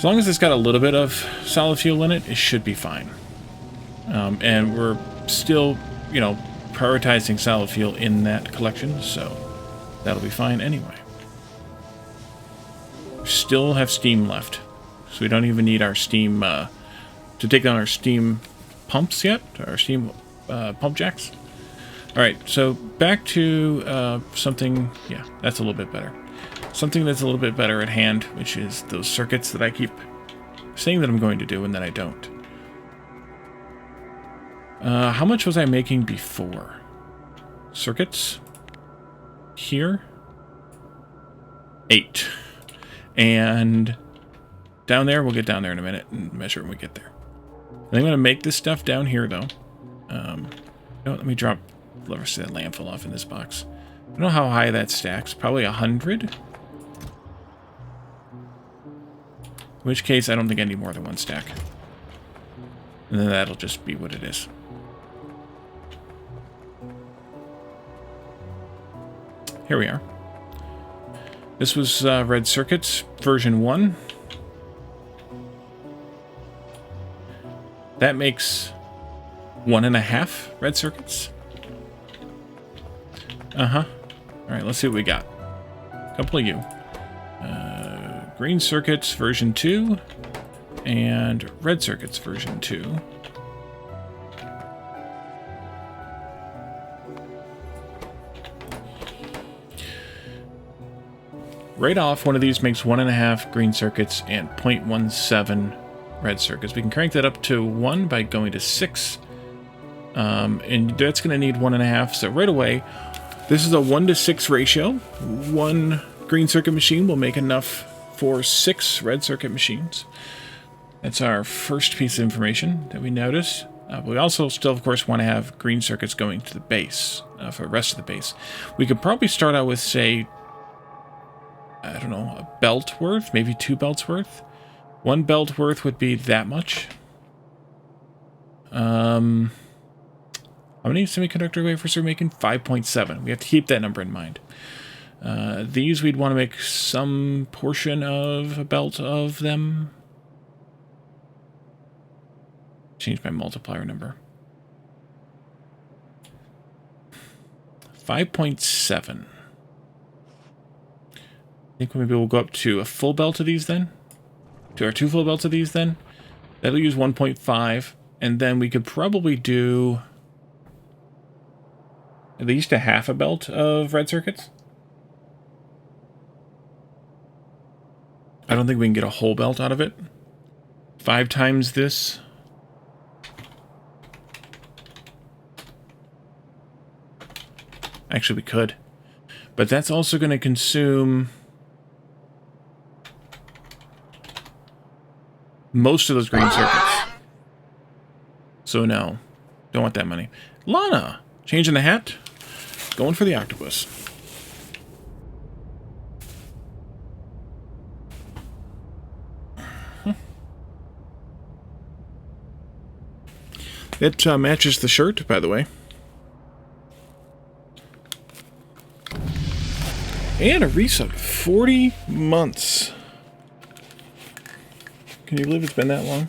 got a little bit of solid fuel in it, it should be fine. And we're still, you know, prioritizing solid fuel in that collection, so that'll be fine anyway. We still have steam left, so we don't even need our steam to take down our steam pumps yet, our steam pump jacks. Alright, so back to something, yeah, that's a little bit better. Something that's a little bit better at hand, which is those circuits that I keep saying that I'm going to do and then I don't. How much was I making before? Circuits? Here? 8. And down there, we'll get down there in a minute and measure when we get there. And I'm going to make this stuff down here, though. Let me drop the rest of that landfill off in this box. I don't know how high that stacks. Probably 100. In which case, I don't think I need more than one stack. And then that'll just be what it is. Here we are. This was Red Circuits version 1. That makes 1.5 red circuits. Alright, let's see what we got. A couple of you. Green Circuits version 2 and Red Circuits version 2. Right off, one of these makes 1.5 green circuits and 0.17 red circuits. We can crank that up to 1 by going to 6. And that's going to need 1.5. So right away, this is a 1-to-6 ratio. 1 green circuit machine will make enough for 6 red circuit machines. That's our first piece of information that we notice. We also still, of course, want to have green circuits going to the base, for the rest of the base. We could probably start out with, say, I don't know, a belt worth, maybe 2 belts worth. 1 belt worth would be that much. How many semiconductor wafers are we making? 5.7. We have to keep that number in mind. These we'd want to make some portion of a belt of them. Change my multiplier number. 5.7. I think maybe we'll go up to a full belt of these then. To our 2 full belts of these then. That'll use 1.5. And then we could probably do at least a half a belt of red circuits. I don't think we can get a whole belt out of it. 5 times this. Actually, we could. But that's also going to consume most of those green circuits. So no, don't want that money. Lana, changing the hat, going for the octopus. It matches the shirt, by the way. And a resub, 40 months. Can you believe it's been that long?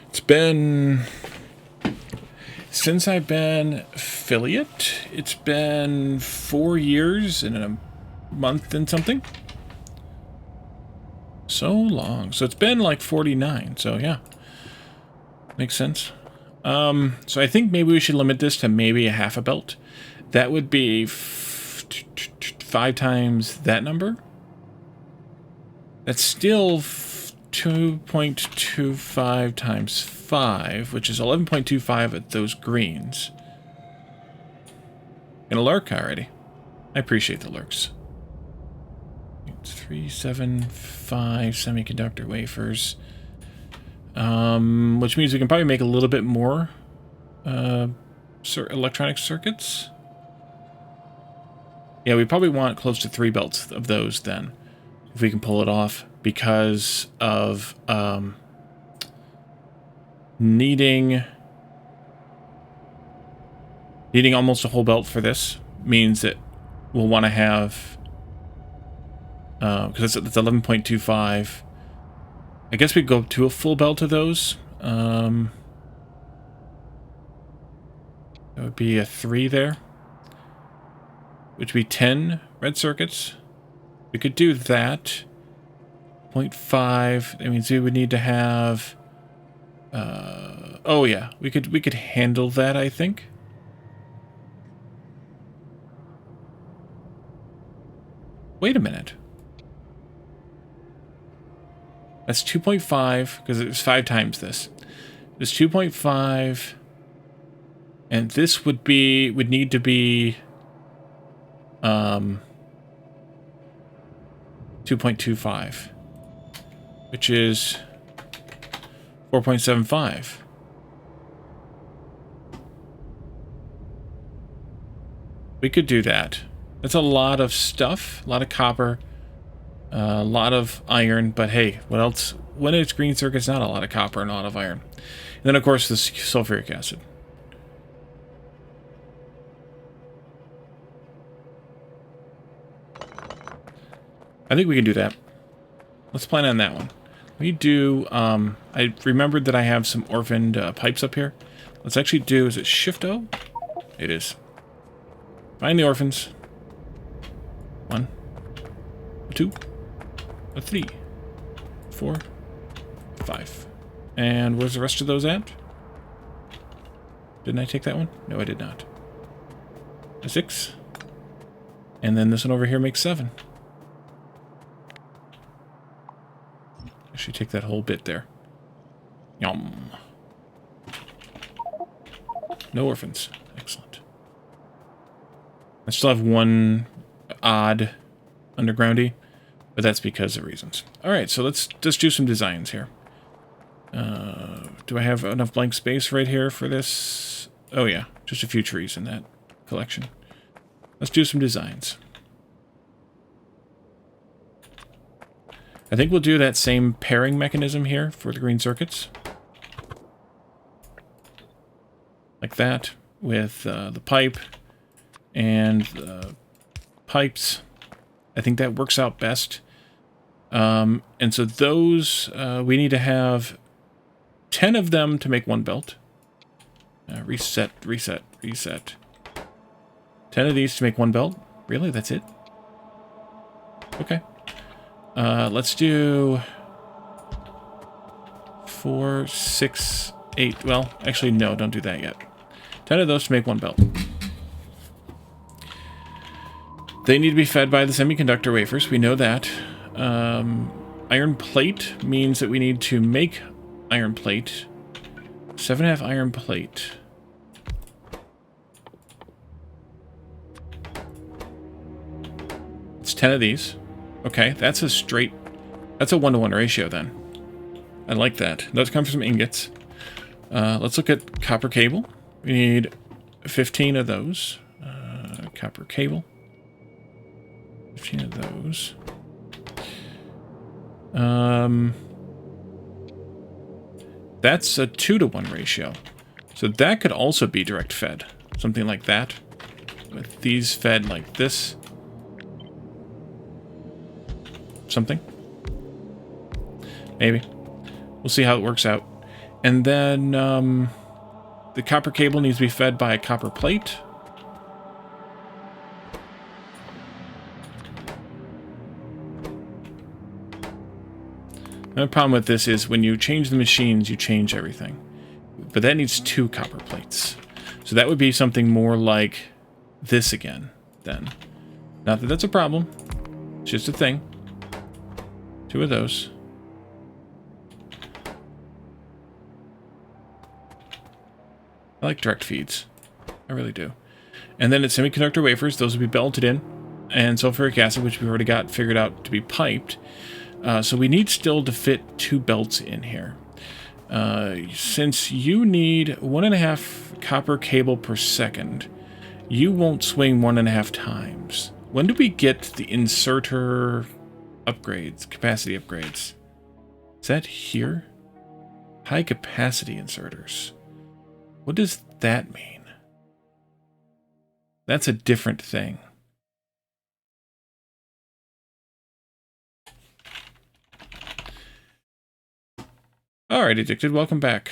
It's been, since I've been affiliate, it's been 4 years and a month and something. So long. So it's been like 49. So yeah, makes sense. So I think maybe we should limit this to maybe a half a belt. That would be 5 times that number. That's still 2.25 times 5, which is 11.25 at those greens. And a lurk already. I appreciate the lurks. 375 semiconductor wafers. Which means we can probably make a little bit more electronic circuits. Yeah, we probably want close to 3 belts of those then, if we can pull it off, because of needing almost a whole belt for this means that we'll want to have, because it's 11.25 I guess we go to a full belt of those. That would be a 3 there, which would be 10 red circuits. We could do that. 0.5. That means we would need to have. Oh yeah, we could handle that, I think. Wait a minute. That's 2.5 because it was 5 times this. It's 2.5, and this would need to be 2.25, which is 4.75. We could do that. That's a lot of stuff, a lot of copper, a lot of iron, but hey, what else? When it's green circuits, not a lot of copper and a lot of iron. And then, of course, this sulfuric acid. I think we can do that. Let's plan on that one. We do, I remembered that I have some orphaned pipes up here. Let's actually do, is it Shift-O? It is. Find the orphans. 1, 2, 3, 4, 5. And where's the rest of those at? Didn't I take that one? No, I did not. 6. And then this one over here makes 7. Actually, take that whole bit there. Yum. No orphans. Excellent. I still have one odd undergroundy, but that's because of reasons. All right, so let's just do some designs here. Do I have enough blank space right here for this? Oh yeah, just a few trees in that collection. Let's do some designs. I think we'll do that same pairing mechanism here for the green circuits. Like that, with the pipe and the pipes. I think that works out best. And so those, we need to have 10 of them to make one belt. Reset, reset, reset. 10 of these to make one belt. Really? That's it? Okay. Let's do 4, 6, 8. Well, actually, no, don't do that yet. 10 of those to make one belt. They need to be fed by the semiconductor wafers. We know that. Iron plate means that we need to make iron plate. 7.5 iron plate. It's 10 of these. Okay, that's a straight... That's a 1-to-1 ratio then. I like that. Those come from ingots. Let's look at copper cable. We need 15 of those. Copper cable. 15 of those. That's a 2-to-1 ratio. So that could also be direct fed. Something like that. With these fed like this. Something. Maybe. We'll see how it works out. And then the copper cable needs to be fed by a copper plate. The problem with this is when you change the machines, you change everything. But that needs 2 copper plates. So that would be something more like this again, then. Not that that's a problem. It's just a thing. 2 of those. I like direct feeds. I really do. And then it's semiconductor wafers. Those will be belted in. And sulfuric acid, which we've already got figured out to be piped. So we need still to fit 2 belts in here. Since you need 1.5 copper cable per second, you won't swing 1.5 times. When do we get the inserter upgrades, capacity upgrades? Is that here? High capacity inserters. What does that mean? That's a different thing. right, Addicted, welcome back.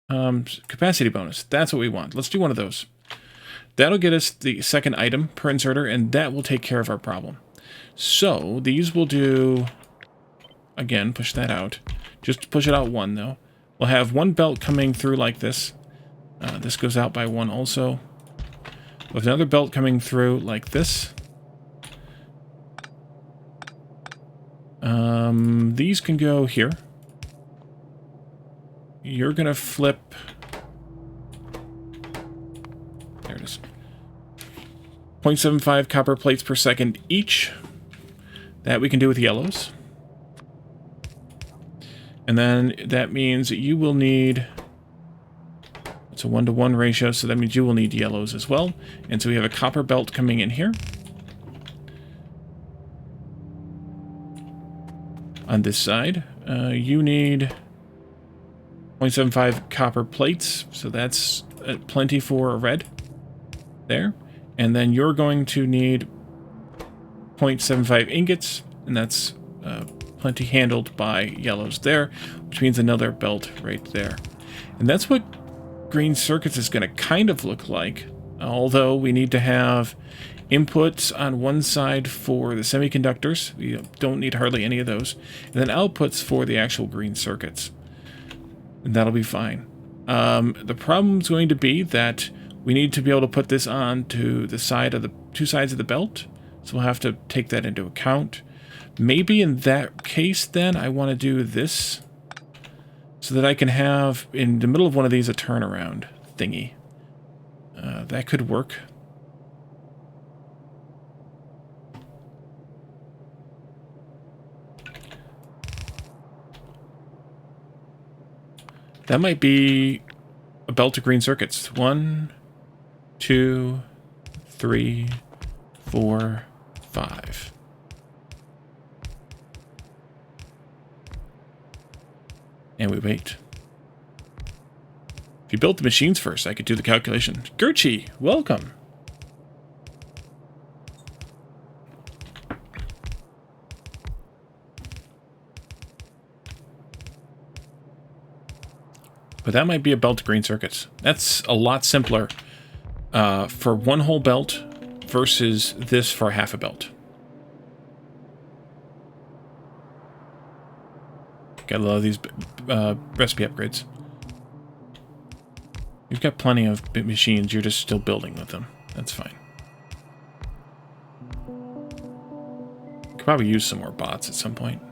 Capacity bonus. That's what we want. Let's do one of those. That'll get us the second item per inserter, and that will take care of our problem. So these will do, again, push that out. Just push it out one, though. We'll have one belt coming through like this. This goes out by one also. We'll have another belt coming through like this. These can go here. You're going to flip... There it is. 0.75 copper plates per second each. That we can do with yellows. And then that means that you will need... It's a 1-to-1 ratio, so that means you will need yellows as well. And so we have a copper belt coming in here. On this side, you need 0.75 copper plates, so that's plenty for a red there. And then you're going to need 0.75 ingots, and that's plenty handled by yellows there, which means another belt right there. And that's what green circuits is going to kind of look like, although we need to have inputs on one side for the semiconductors. You don't need hardly any of those. And then outputs for the actual green circuits. And that'll be fine. The problem is going to be that we need to be able to put this on to the side of the two sides of the belt. So we'll have to take that into account. Maybe in that case, then, I want to do this so that I can have, in the middle of one of these, a turnaround thingy. That could work. That might be a belt of green circuits. 1, 2, 3, 4, 5. And we wait. If you built the machines first, I could do the calculation. Gertchie, welcome. But that might be a belt of green circuits. That's a lot simpler for one whole belt versus this for half a belt. Got a lot of these recipe upgrades. You've got plenty of machines, you're just still building with them. That's fine. Could probably use some more bots at some point.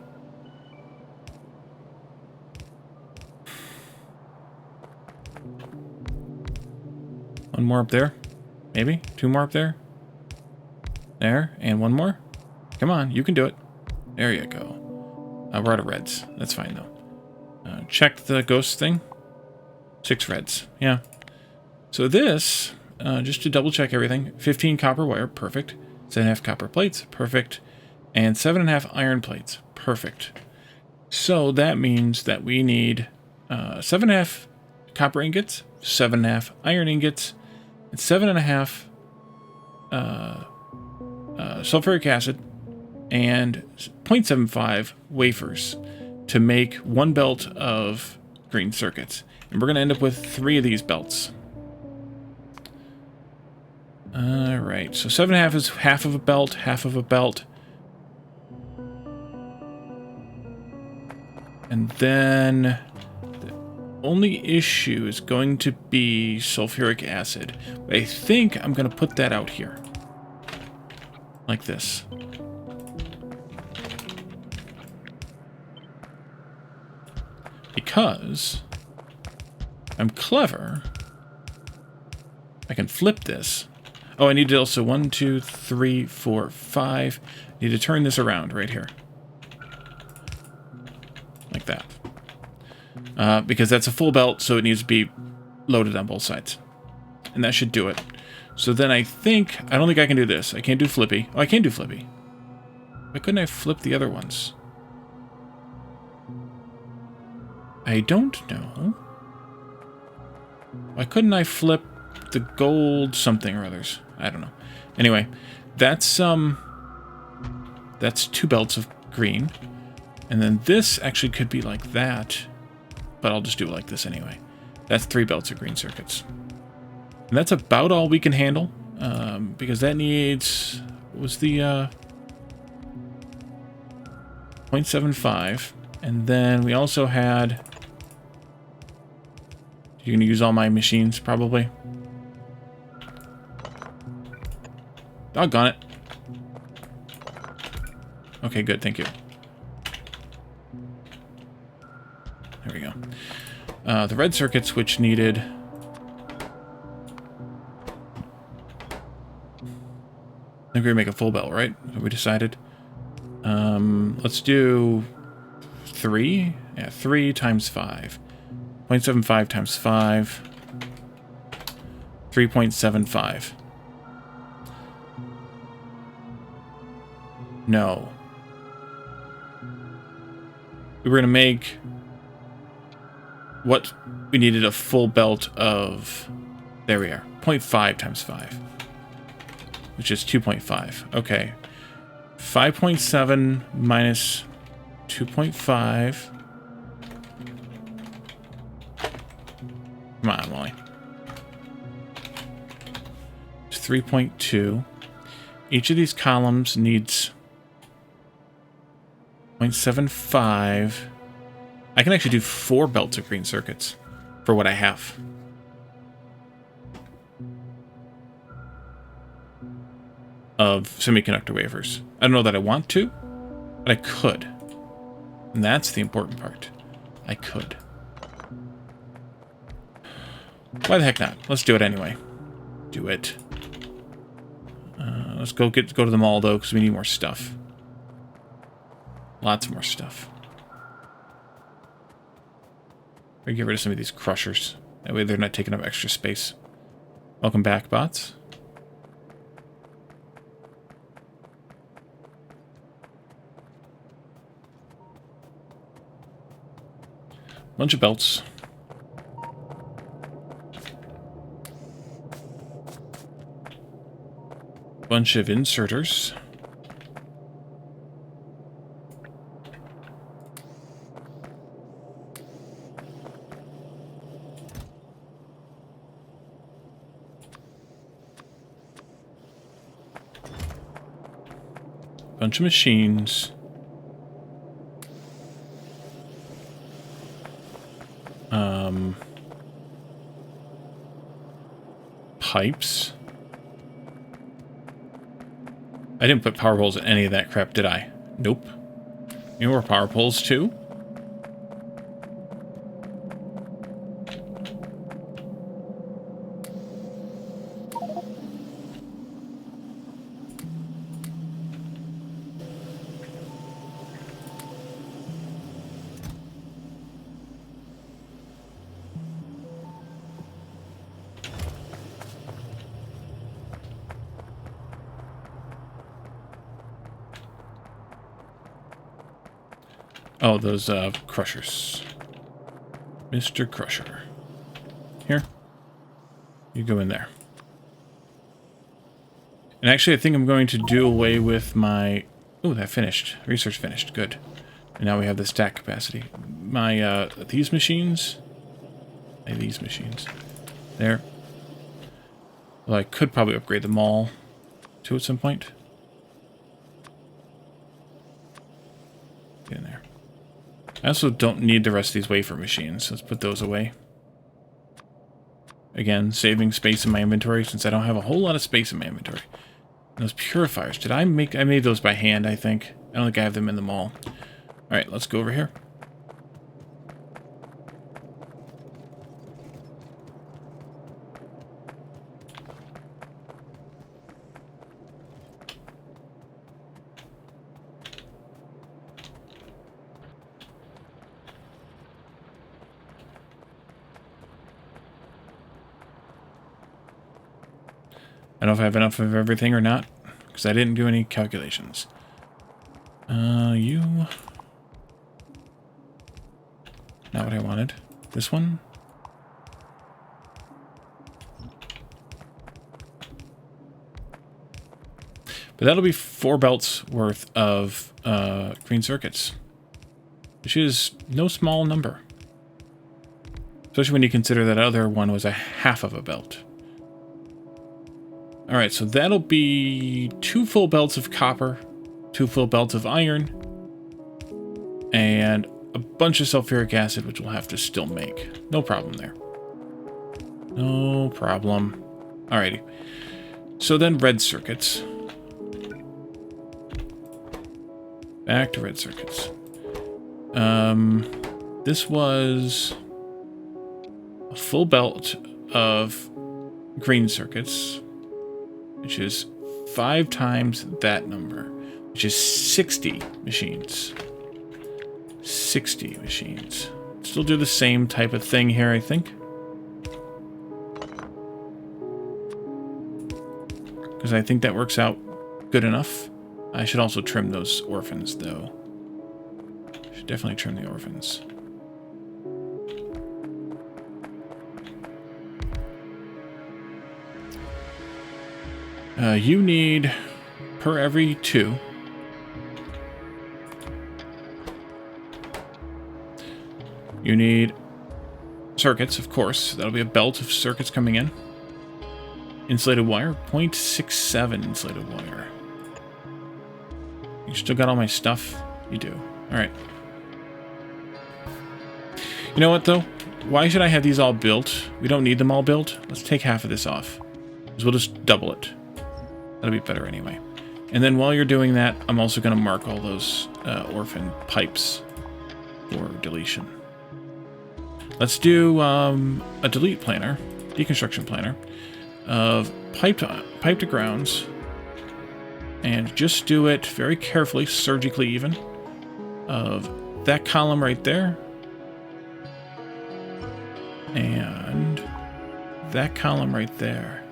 One more up there. Maybe. 2 more up there. There. And 1 more. Come on, you can do it. There you go. We're out of reds. That's fine, though. Check the ghost thing. 6 reds. Yeah. So this, just to double check everything, 15 copper wire. Perfect. 7.5 copper plates. Perfect. And 7.5 iron plates. Perfect. So that means that we need 7.5 copper ingots, 7.5 iron ingots, and 7.5 sulfuric acid, and 0.75 wafers to make 1 belt of green circuits. And we're going to end up with 3 of these belts. Alright, so 7.5 is half of a belt, half of a belt. And then the only issue is going to be sulfuric acid. But I think I'm going to put that out here. Like this. Because I'm clever, I can flip this. Oh, I need to also 1, 2, 3, 4, 5. I need to turn this around right here. Like that. Because that's a full belt, so it needs to be loaded on both sides. And that should do it. So then I don't think I can do this. I can't do flippy. Oh, I can do flippy. Why couldn't I flip the other ones? I don't know. Why couldn't I flip the gold something or others? I don't know. Anyway, that's 2 belts of green. And then this actually could be like that. but I'll just do it like this anyway. That's 3 belts of green circuits. And that's about all we can handle, because that needs... What was the... 0.75. And then we also had... You're going to use all my machines, probably. Doggone it. Okay, good, thank you. There we go. The red circuits, which needed... I think we're going to make a full belt, right? That's what we decided. Let's do 3. Yeah, 3 times 5. 0.75 times 5. 3.75. No. We were going to make what we needed a full belt of... There we are. 0.5 times 5. Which is 2.5. Okay. 5.7 minus 2.5. Come on, Wally. It's 3.2. Each of these columns needs 0.75. I can actually do 4 belts of green circuits for what I have. Of semiconductor wafers. I don't know that I want to, but I could. And that's the important part. I could. Why the heck not? Let's do it anyway. Do it. Let's go to the mall, though, because we need more stuff. Lots more stuff. We get rid of some of these crushers. That way they're not taking up extra space. Welcome back, bots. Bunch of belts. Bunch of inserters. Bunch of machines. Pipes. I didn't put power poles in any of that crap, did I? Nope. You know where power poles too? Oh, those crushers. Mr. Crusher. Here. You go in there. And actually, I think I'm going to do away with my... Oh, that finished. Research finished. Good. And now we have the stack capacity. My, these machines... These machines. There. Well, I could probably upgrade them all to at some point. Get in there. I also don't need the rest of these wafer machines. Let's put those away. Again, saving space in my inventory since I don't have a whole lot of space in my inventory. And those purifiers. Did I make... I made those by hand, I think. I don't think I have them in the mall. Alright, let's go over here. I don't know if I have enough of everything or not, because I didn't do any calculations. You... Not what I wanted. This one? But that'll be 4 belts worth of green circuits, which is no small number. Especially when you consider that other one was a half of a belt. Alright, so that'll be 2 full belts of copper, 2 full belts of iron, and a bunch of sulfuric acid, which we'll have to still make. No problem there. No problem. Alrighty. So then red circuits. Back to red circuits. This was a full belt of green circuits, which is 5 times that number, which is 60 machines. 60 machines. Still do the same type of thing here, I think. Because I think that works out good enough. I should also trim those orphans, though. Should definitely trim the orphans. You need, per every 2, you need circuits, of course. That'll be a belt of circuits coming in. Insulated wire, 0.67 insulated wire. You still got all my stuff? You do. Alright. You know what, though? Why should I have these all built? We don't need them all built. Let's take half of this off. Because we'll just double it. That'll be better anyway. And then while you're doing that, I'm also going to mark all those orphan pipes for deletion. Let's do a delete planner, deconstruction planner, of pipe to grounds, and just do it very carefully, surgically even, of that column right there, and that column right there.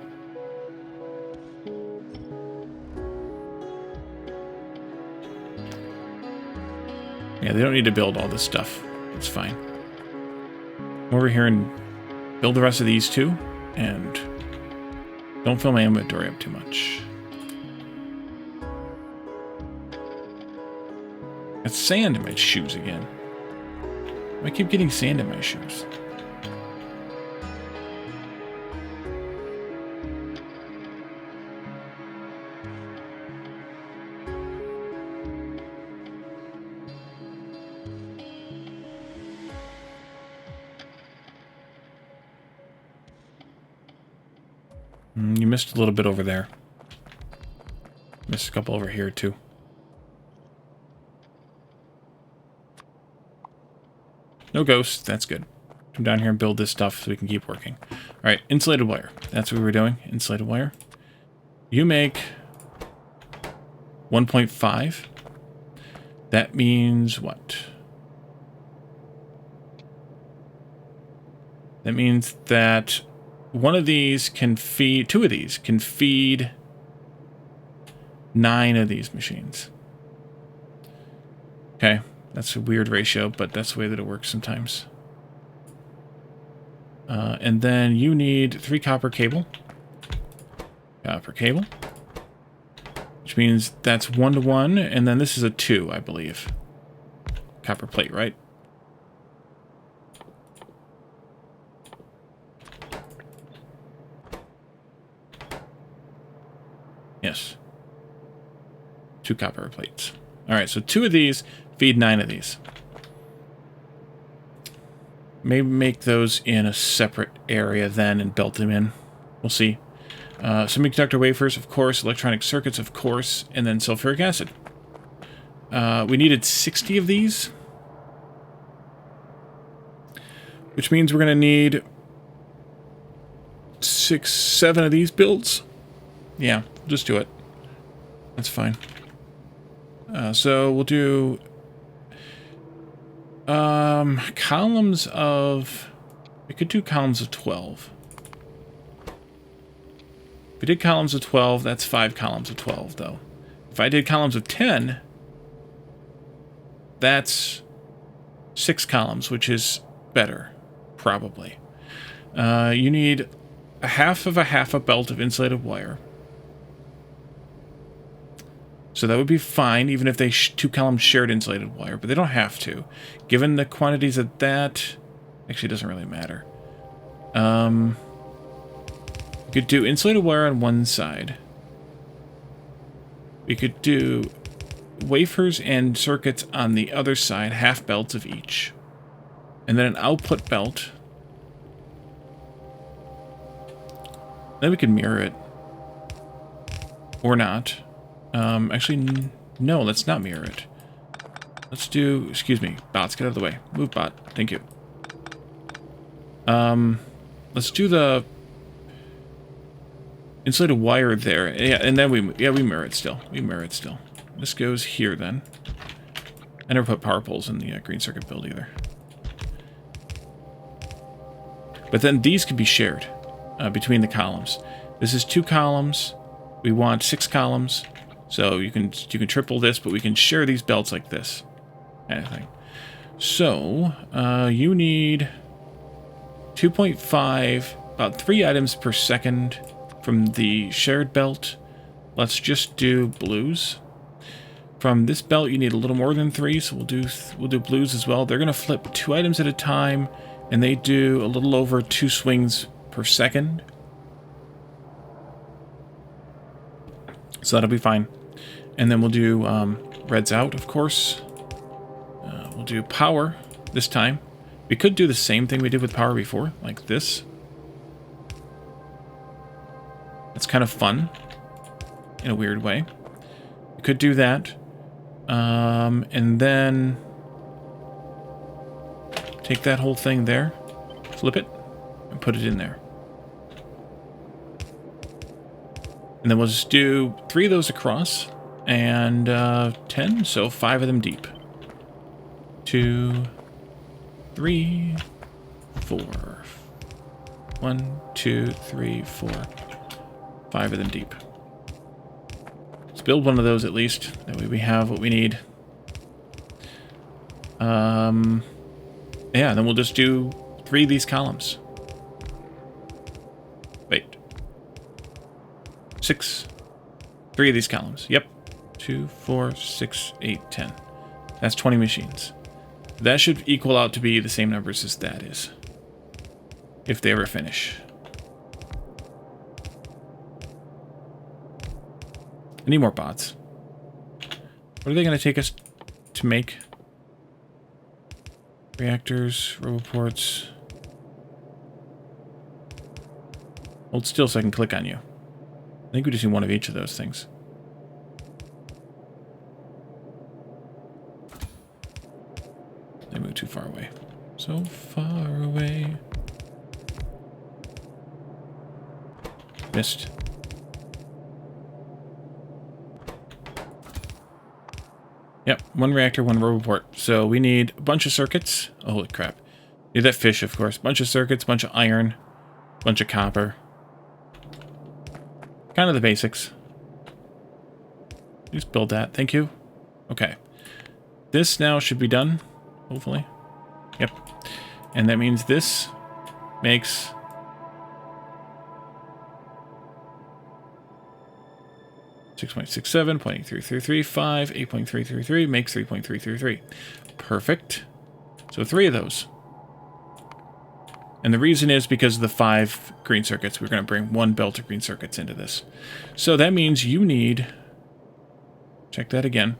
Yeah, they don't need to build all this stuff. It's fine. Come over here and build the rest of these too, and don't fill my inventory up too much. Got sand in my shoes again. I keep getting sand in my shoes. You missed a little bit over there. Missed a couple over here, too. No ghosts. That's good. Come down here and build this stuff so we can keep working. Alright, insulated wire. That's what we were doing. Insulated wire. You make 1.5. That means what? That means that one of these can feed, 2 of these can feed 9 of these machines. Okay, that's a weird ratio, but that's the way that it works sometimes. And then you need 3 copper cable. Copper cable. Which means that's 1 to 1, and then this is a 2, I believe. Copper plate, right? Yes. 2 copper plates. Alright, so 2 of these feed 9 of these. Maybe make those in a separate area then and belt them in. We'll see. Semiconductor wafers, of course. Electronic circuits, of course. And then sulfuric acid. We needed 60 of these. Which means we're going to need 6, 7 of these builds. Yeah, just do it. That's fine. So we'll do columns of... We could do columns of 12. If we did columns of 12, that's 5 columns of 12, though. If I did columns of 10, that's 6 columns, which is better, probably. You need a half a belt of insulated wire. So that would be fine, even if they 2 columns shared insulated wire, but they don't have to. Given the quantities of that, actually it doesn't really matter. We could do insulated wire on one side. We could do wafers and circuits on the other side, half belts of each. And then an output belt. Then we can mirror it. Or not. Actually, no, let's not mirror it. Let's do, excuse me, bots, get out of the way. Move, bot. Thank you. Let's do the insulated wire there. Yeah, and then we mirror it still. We mirror it still. This goes here then. I never put power poles in the green circuit build either. But then these can be shared between the columns. This is 2 columns. We want 6 columns. So you can triple this, but we can share these belts like this. Kind of thing. So you need 2.5, about 3 items per second from the shared belt. Let's just do blues. From this belt, you need a little more than 3, so we'll do blues as well. They're going to flip 2 items at a time, and they do a little over 2 swings per second. So that'll be fine. And then we'll do reds out, of course. We'll do power this time. We could do the same thing we did with power before, like this. It's kind of fun in a weird way. We could do that. And then take that whole thing there, flip it, and put it in there. And then we'll just do 3 of those across, and 10, so 5 of them deep. 2, 3, 4. 1, 2, 3, 4. 5 of them deep. Let's build one of those at least. That way we have what we need. Yeah, then we'll just do 3 of these columns. Wait. 6. 3 of these columns. Yep. 2, 4, 6, 8, 10. That's 20 machines. That should equal out to be the same numbers as that is. If they ever finish. I need more bots. What are they going to take us to make? Reactors, roboports. Hold still so I can click on you. I think we just need one of each of those things. They move too far away. So far away. Missed. Yep, 1 reactor, 1 roboport. So we need a bunch of circuits. Oh, holy crap. Need that fish, of course. Bunch of circuits, bunch of iron, bunch of copper. Kind of the basics. Just build that. Thank you. Okay. This now should be done, hopefully. Yep. And that means this makes... .67, 0.8333, 8.333 makes 3.333. Perfect. So 3 of those. And the reason is because of the 5 green circuits. We're going to bring 1 belt of green circuits into this. So that means you need... Check that again.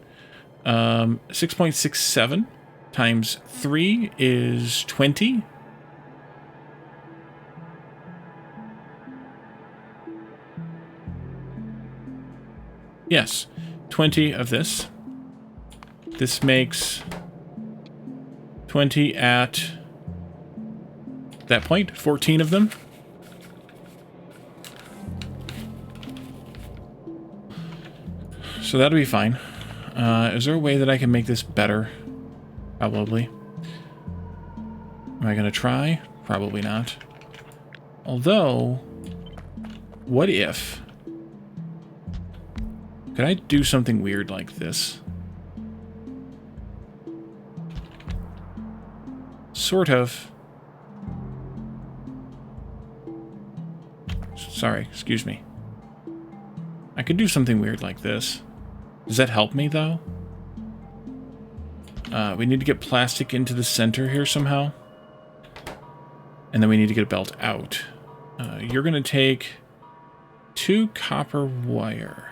6.67 times 3 is 20. Yes, 20 of this. This makes 20 at that point, 14 of them. So that'll be fine. Is there a way that I can make this better? Probably. Am I going to try? Probably not. Although, what if... Could I do something weird like this? Sort of. Sorry, excuse me. I could do something weird like this. Does that help me, though? We need to get plastic into the center here somehow. And then we need to get a belt out. You're going to take 2 copper wire.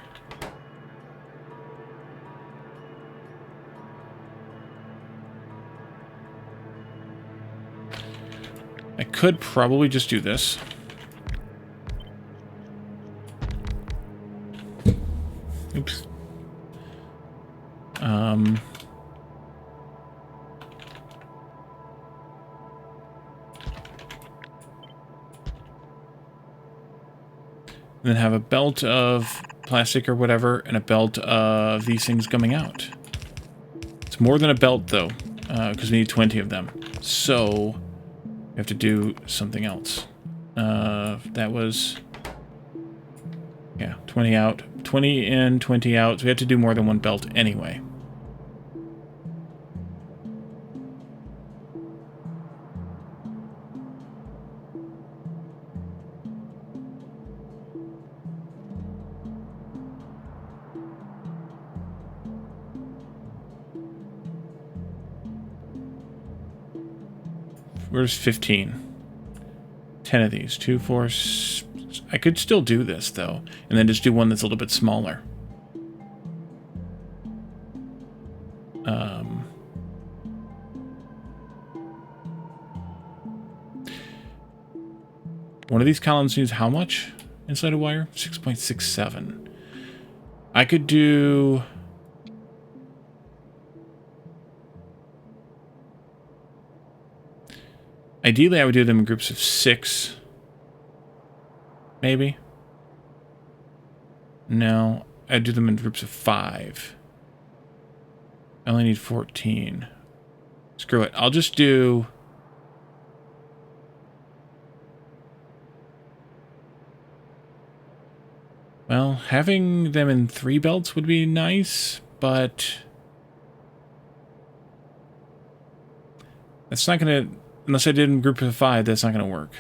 I could probably just do this. Oops. And then have a belt of plastic or whatever, and a belt of these things coming out. It's more than a belt, though, because we need 20 of them. So we have to do something else. That was... yeah, 20 out. 20 in, 20 out. So we have to do more than one belt anyway. Where's 15? 10 of these. 2, 4... I could still do this, though, and then just do one that's a little bit smaller. One of these columns needs how much inside a wire? 6.67. I could do... ideally, I would do them in groups of 6. Maybe. No, I'd do them in groups of 5. I only need 14. Screw it. I'll just do... well, having them in 3 belts would be nice, but... that's not going to... unless I did in group of 5, that's not going to work.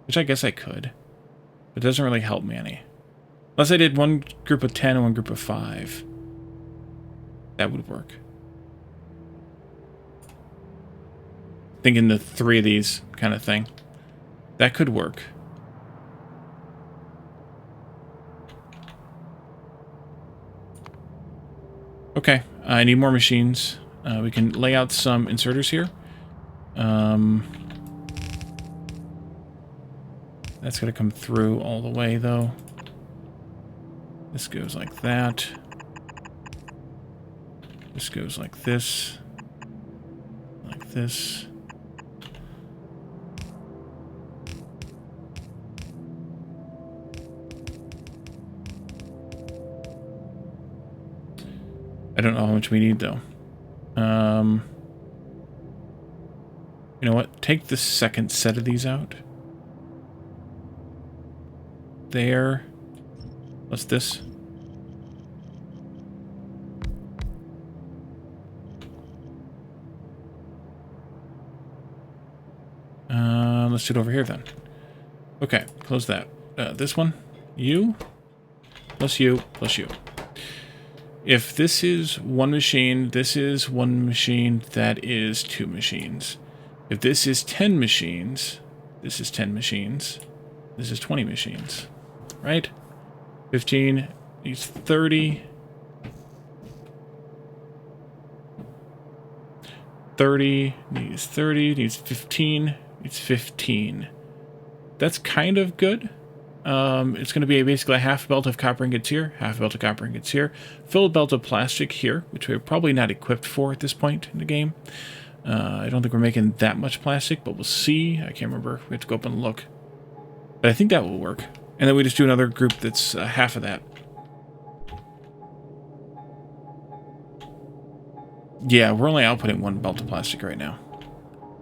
Which I guess I could. But it doesn't really help me any. Unless I did one group of 10 and one group of 5. That would work. Thinking the 3 of these kind of thing. That could work. Okay, I need more machines. We can lay out some inserters here. That's going to come through all the way, though. This goes like that. This goes like this. Like this. I don't know how much we need, though. You know what? Take the second set of these out. There. What's this? Let's do it over here, then. Okay, close that. This one. You. Plus you. Plus you. If this is one machine, this is one machine, that is 2 machines. If this is 10 machines, this is 10 machines. This is 20 machines. Right? 15 needs 30. 30 needs 30, needs 15, needs 15. That's kind of good. It's going to be basically a half belt of copper ingots here, half belt of copper ingots here, full belt of plastic here, which we're probably not equipped for at this point in the game. I don't think we're making that much plastic, but we'll see. I can't remember. We have to go up and look. But I think that will work. And then we just do another group that's half of that. Yeah, we're only outputting 1 belt of plastic right now.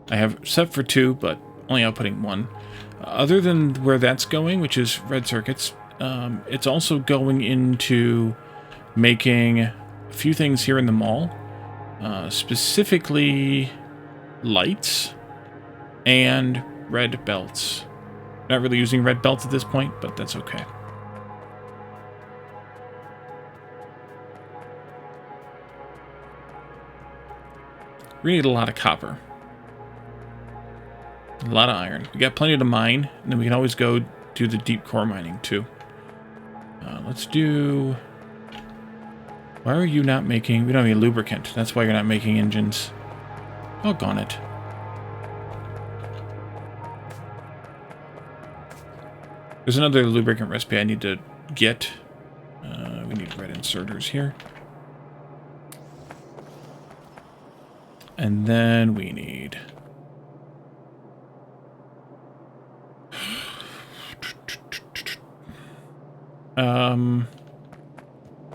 I have set for 2, but only outputting 1. Other than where that's going, which is red circuits, it's also going into making a few things here in the mall. Specifically lights and red belts. Not really using red belts at this point, but that's okay. We need a lot of copper. A lot of iron. We got plenty to mine, and then we can always go do the deep core mining too. Let's do... Why are you not making... We don't have any lubricant. That's why you're not making engines. Doggone it. There's another lubricant recipe I need to get. We need red inserters here. And then we need...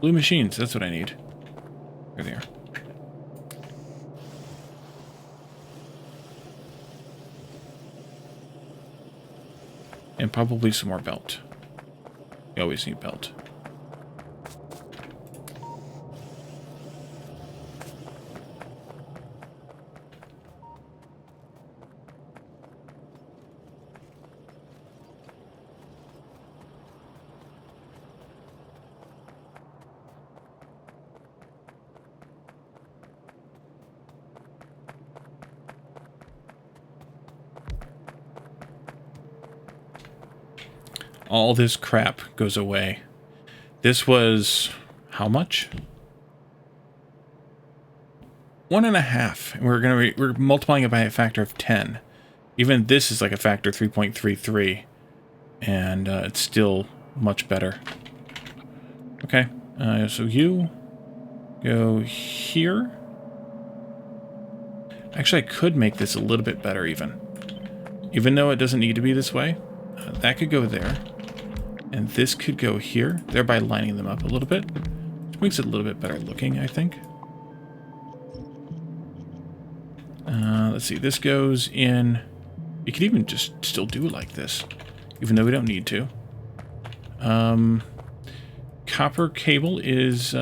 blue machines, that's what I need. There they are. And probably some more belt. We always need belt. All this crap goes away. This was how much? 1.5. And we're multiplying it by a factor of 10. Even this is like a factor 3.33, and it's still much better. Okay, so you go here. Actually, I could make this a little bit better even though it doesn't need to be this way. That could go there. And this could go here, thereby lining them up a little bit. Which makes it a little bit better looking, I think. Let's see, this goes in... You could even just still do it like this, even though we don't need to. Copper cable is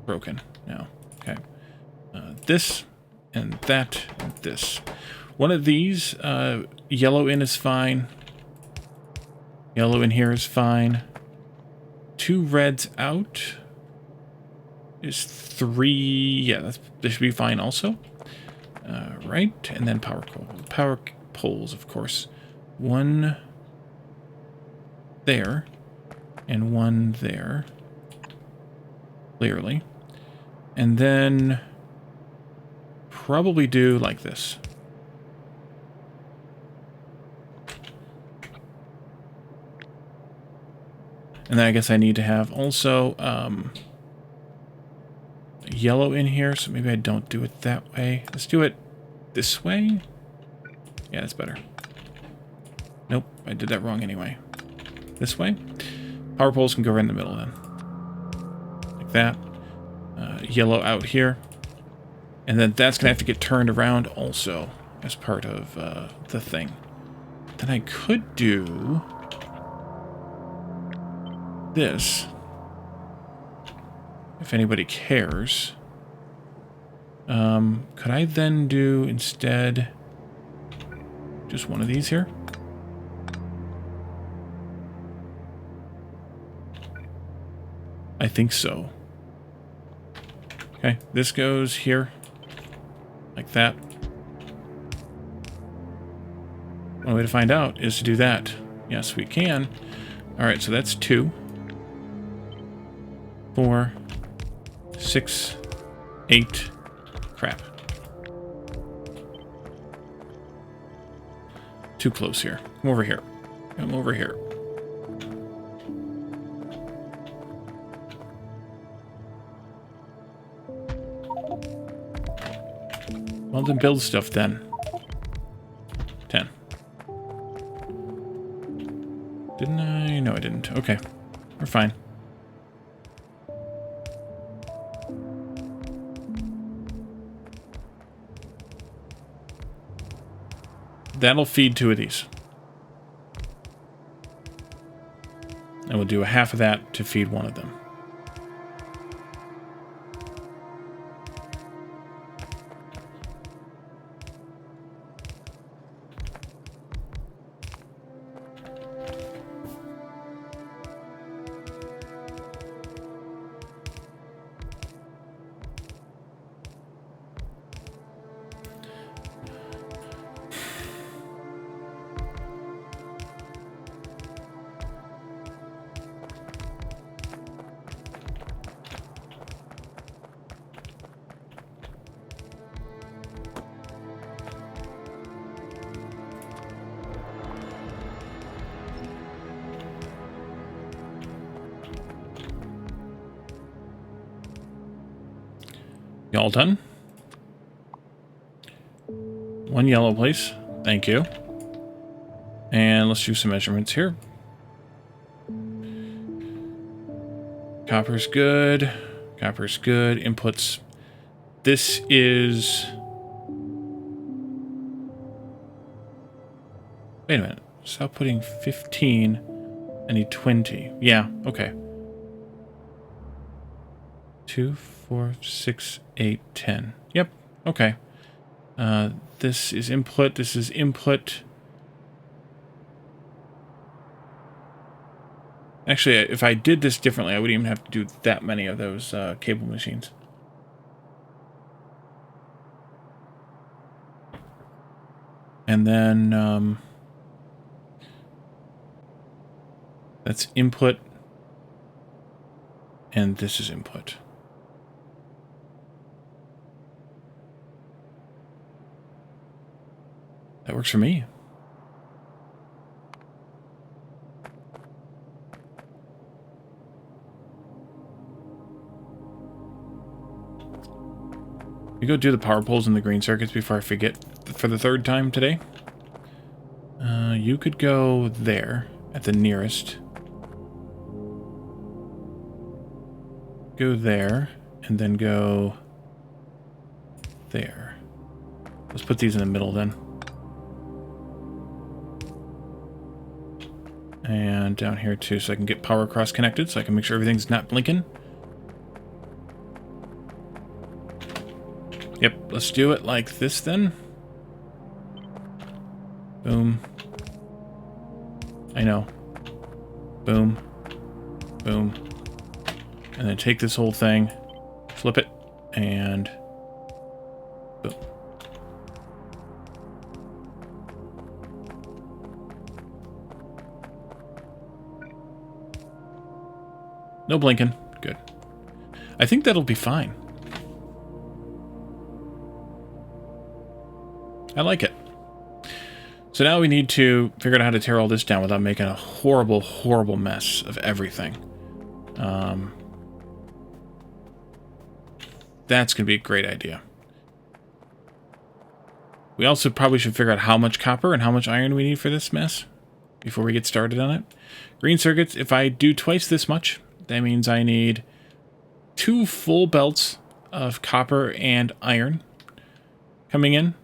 broken now. Okay. This, and that, and this. One of these, yellow in is fine. Yellow in here is fine. 2 reds out is 3. Yeah, this should be fine also. Right, and then power poles, of course. 1 there, and 1 there. Clearly. And then probably do like this. And then I guess I need to have also yellow in here, so maybe I don't do it that way. Let's do it this way. Yeah, that's better. Nope, I did that wrong anyway. This way. Power poles can go right in the middle then. Like that. Yellow out here. And then that's going to have to get turned around also as part of the thing. Then I could do... this, if anybody cares. Could I then do instead just one of these here? I think so. Okay, this goes here like that. One way to find out is to do that. Yes, we can. All right, so that's 2. 4, 6, 8. Crap. Too close here. Come over here. Come over here. Well, then build stuff then. 10. Didn't I? No, I didn't. Okay. We're fine. That'll feed 2 of these. And we'll do a half of that to feed 1 of them. Y'all done? One yellow, please. Thank you. And let's do some measurements here. Copper's good. Copper's good. Inputs. This is... Wait a minute. Stop putting 15. I need 20. Yeah, okay. 2, 4, 6, 8, 10. Yep, okay. This is input. This is input. Actually, if I did this differently, I wouldn't even have to do that many of those cable machines. And then that's input, and this is input. That works for me. We go do the power poles and the green circuits before I forget for the third time today. You could go there at the nearest. Go there, and then go there. Let's put these in the middle then. And down here too, so I can get power cross connected, so I can make sure everything's not blinking. Yep, let's do it like this then. Boom. I know. Boom. Boom. And then take this whole thing, flip it, and boom. No blinking. Good. I think that'll be fine. I like it. So now we need to figure out how to tear all this down without making a horrible, horrible mess of everything. That's going to be a great idea. We also probably should figure out how much copper and how much iron we need for this mess before we get started on it. Green circuits, if I do twice this much, that means I need 2 full belts of copper and iron coming in.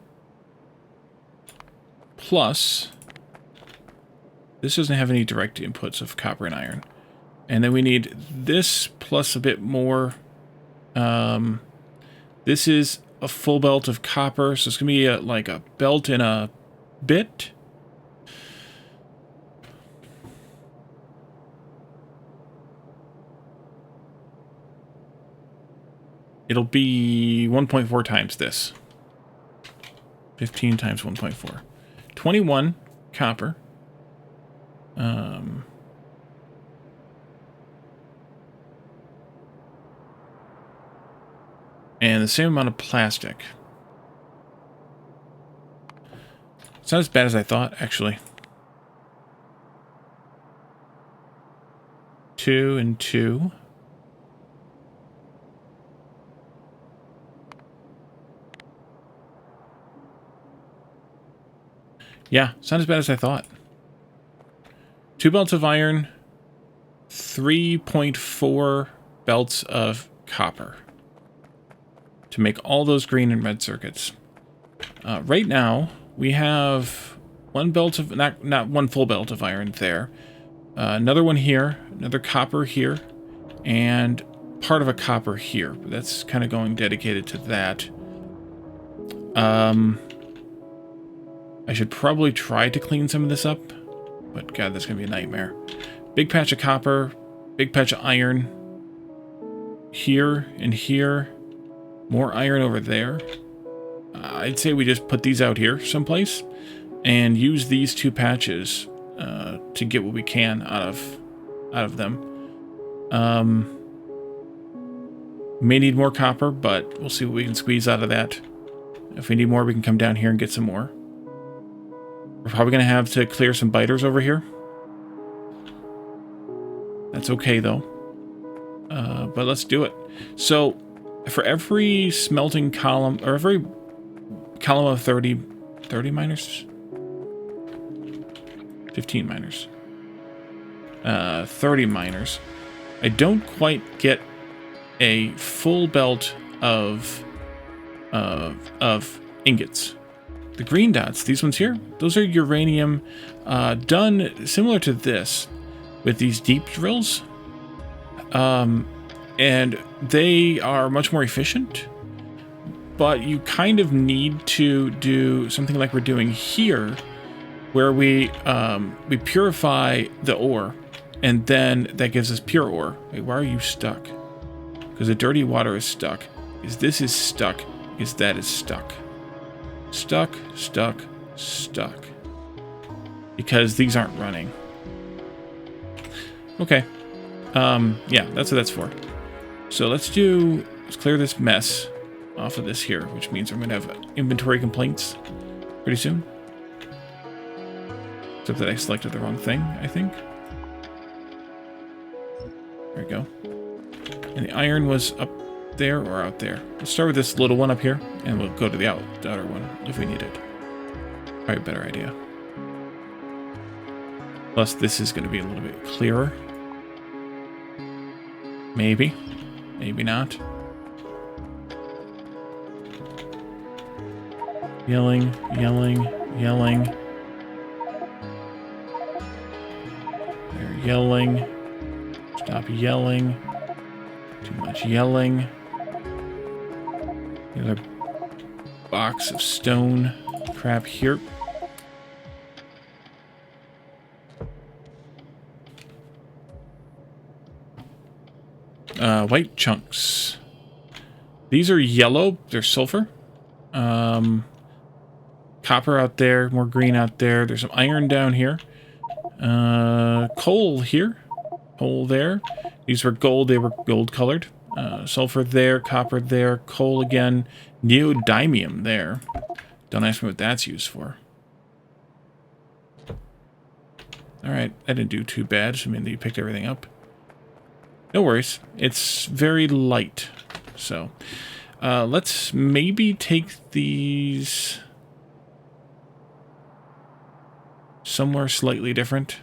Plus, this doesn't have any direct inputs of copper and iron. And then we need this plus a bit more. This is a full belt of copper, so it's going to be like a belt and a bit. It'll be 1.4 times this. 15 times 1.4. 21 copper. And the same amount of plastic. It's not as bad as I thought, actually. 2 and 2. Yeah, it's not as bad as I thought. 2 belts of iron, 3.4 belts of copper to make all those green and red circuits. Right now, we have 1 belt of, not 1 full belt of iron there, another one here, another copper here, and part of a copper here. That's kind of going dedicated to that. I should probably try to clean some of this up, but God, that's going to be a nightmare. Big patch of copper, big patch of iron here and here, more iron over there. I'd say we just put these out here someplace and use these 2 patches to get what we can out of them. May need more copper, but we'll see what we can squeeze out of that. If we need more, we can come down here and get some more. We're probably going to have to clear some biters over here. That's okay, though. But let's do it. So, for every smelting column, or every column of 30 miners? 15 miners. 30 miners. I don't quite get a full belt of ingots. The green dots, these ones here, those are uranium done similar to this with these deep drills. And they are much more efficient, but you kind of need to do something like we're doing here, where we purify the ore, and then that gives us pure ore. Wait, why are you stuck? Because the dirty water is stuck. Because this is stuck. Because that is stuck. Stuck, stuck, stuck. Because these aren't running. Okay. Yeah, that's what that's for. So let's clear this mess off of this here, which means I'm going to have inventory complaints pretty soon. Except that I selected the wrong thing, I think. There we go. And the iron was up there or out there. Let's start with this little one up here, and we'll go to the outer one if we need it. Probably a better idea. Plus, this is going to be a little bit clearer. Maybe. Maybe not. Yelling, yelling, yelling. They're yelling. Stop yelling. Too much yelling. Another box of stone crap here. White chunks. These are yellow. They're sulfur. Copper out there. More green out there. There's some iron down here. Coal here. Coal there. These were gold. They were gold colored. Sulfur there. Copper there. Coal again. Neodymium there. Don't ask me what that's used for. Alright. I didn't do too bad. I mean, you picked everything up. No worries. It's very light. So, let's maybe take these somewhere slightly different.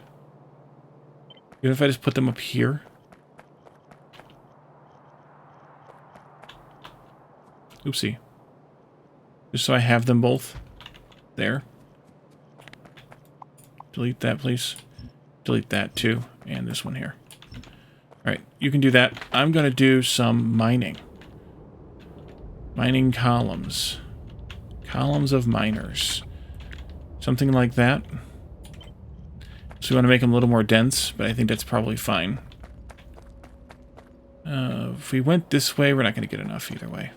Even if I just put them up here. Oopsie. Just so I have them both there. Delete that, please. Delete that, too. And this one here. Alright, you can do that. I'm going to do some mining. Mining columns. Columns of miners. Something like that. So we want to make them a little more dense, but I think that's probably fine. If we went this way, we're not going to get enough either way.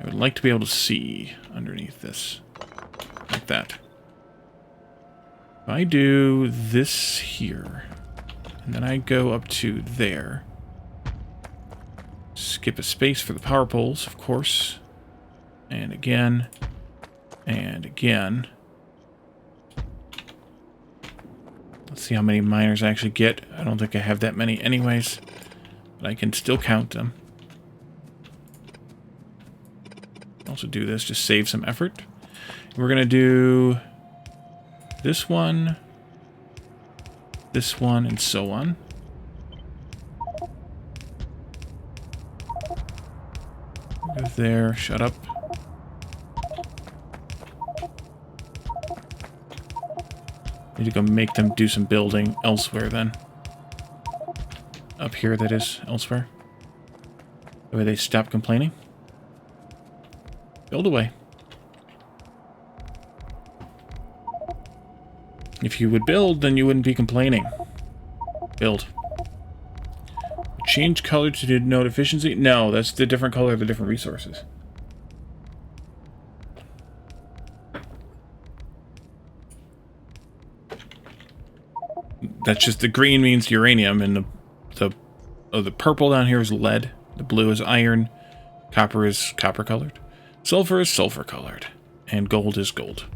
I would like to be able to see underneath this. Like that. If I do this here, and then I go up to there. Skip a space for the power poles, of course. And again. And again. Let's see how many miners I actually get. I don't think I have that many anyways. But I can still count them. Also do this, just save some effort. We're going to do this one, and so on. Go there, shut up. Need to go make them do some building elsewhere then. Up here, that is, elsewhere. That way they stop complaining. Build away. If you would build, then you wouldn't be complaining. Build. Change color to denote efficiency? No, that's the different color of the different resources. That's just the green means uranium, and the purple down here is lead. The blue is iron. Copper is copper colored. Sulfur is sulfur colored, and gold is gold.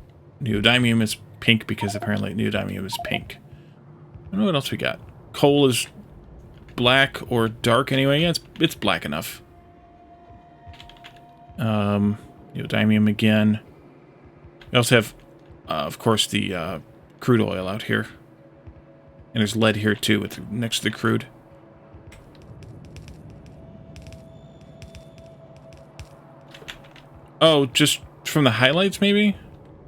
Neodymium is pink because apparently neodymium is pink. I don't know what else we got. Coal is black or dark anyway. Yeah, it's black enough. Neodymium again. We also have, of course, the crude oil out here. And there's lead here too, next to the crude. Oh, just from the highlights, maybe?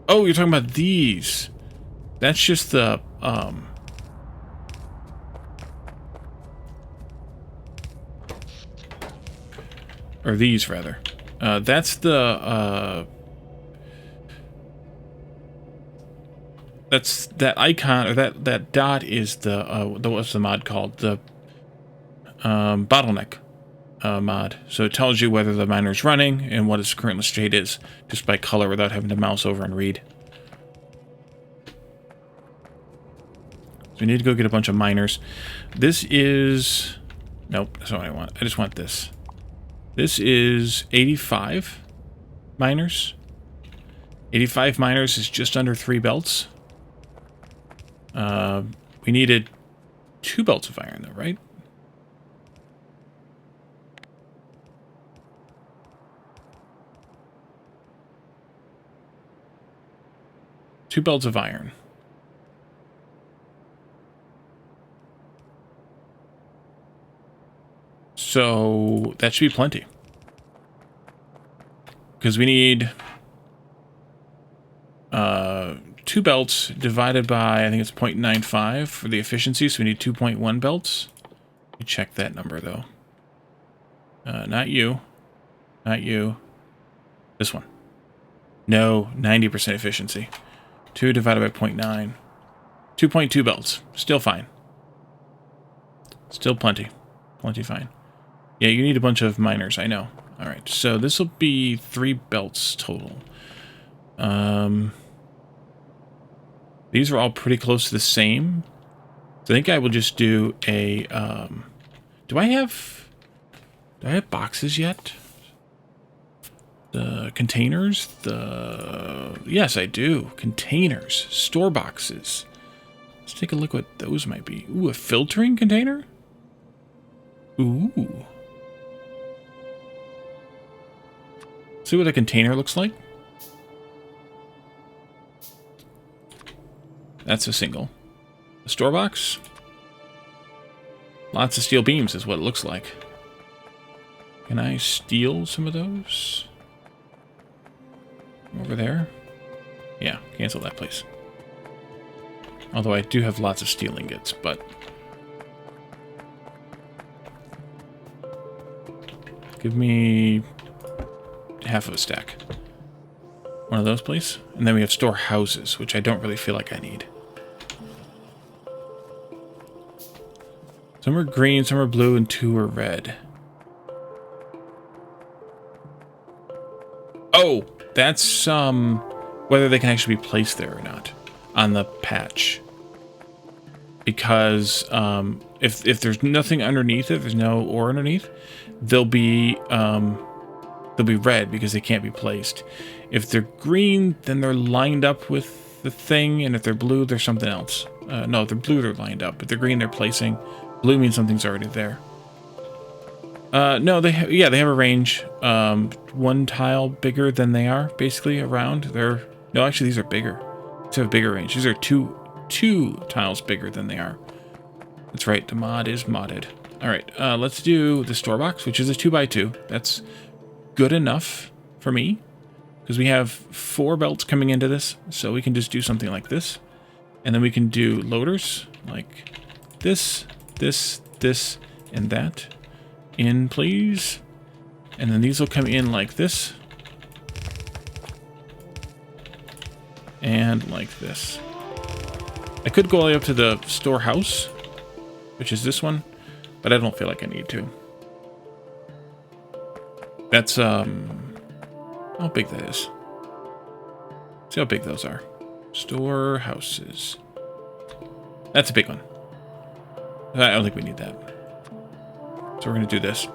Oh, you're talking about these. That's just the, or these, rather. That's the, that's that icon, or that dot is the what's the mod called? The, bottleneck. Mod. So it tells you whether the miner is running and what its current state is, just by color without having to mouse over and read. So we need to go get a bunch of miners. This is... Nope, that's not what I want. I just want this. This is 85 miners. 85 miners is just under 3 belts. We needed 2 belts of iron, though, right? Two belts of iron. So that should be plenty. Because we need 2 belts divided by, I think it's 0.95 for the efficiency, so we need 2.1 belts. Let me check that number, though. Not you. Not you. This one. No, 90% efficiency. 2 divided by 0.9. 2.2 belts. Still fine. Still plenty. Plenty fine. Yeah, you need a bunch of miners, I know. Alright, so this will be 3 belts total. These are all pretty close to the same. So I think I will just do a... Do I have boxes yet? The containers? Yes, I do. Containers. Store boxes. Let's take a look what those might be. Ooh, a filtering container? Ooh. See what a container looks like? That's a single. A store box? Lots of steel beams is what it looks like. Can I steal some of those? Over there? Yeah, cancel that, please. Although I do have lots of steel ingots, but... Give me half of a stack. One of those, please. And then we have store houses, which I don't really feel like I need. Some are green, some are blue, and 2 are red. Oh! That's, whether they can actually be placed there or not on the patch. Because, if there's nothing underneath it, there's no ore underneath, they'll be red because they can't be placed. If they're green, then they're lined up with the thing, and if they're blue, there's something else. No, if they're blue, they're lined up. If they're green, they're placing. Blue means something's already there. No, they have a range. 1 tile bigger than they are, basically, around. No, actually, these are bigger. These have a bigger range. These are two tiles bigger than they are. That's right, the mod is modded. Alright, let's do the store box, which is a 2x2. That's good enough for me, because we have 4 belts coming into this, so we can just do something like this. And then we can do loaders, like this, this, this, and that. In, please. And then these will come in like this. And like this. I could go all the way up to the storehouse, which is this one, but I don't feel like I need to. That's, how big that is. See how big those are. Storehouses. That's a big one. I don't think we need that. So we're going to do this.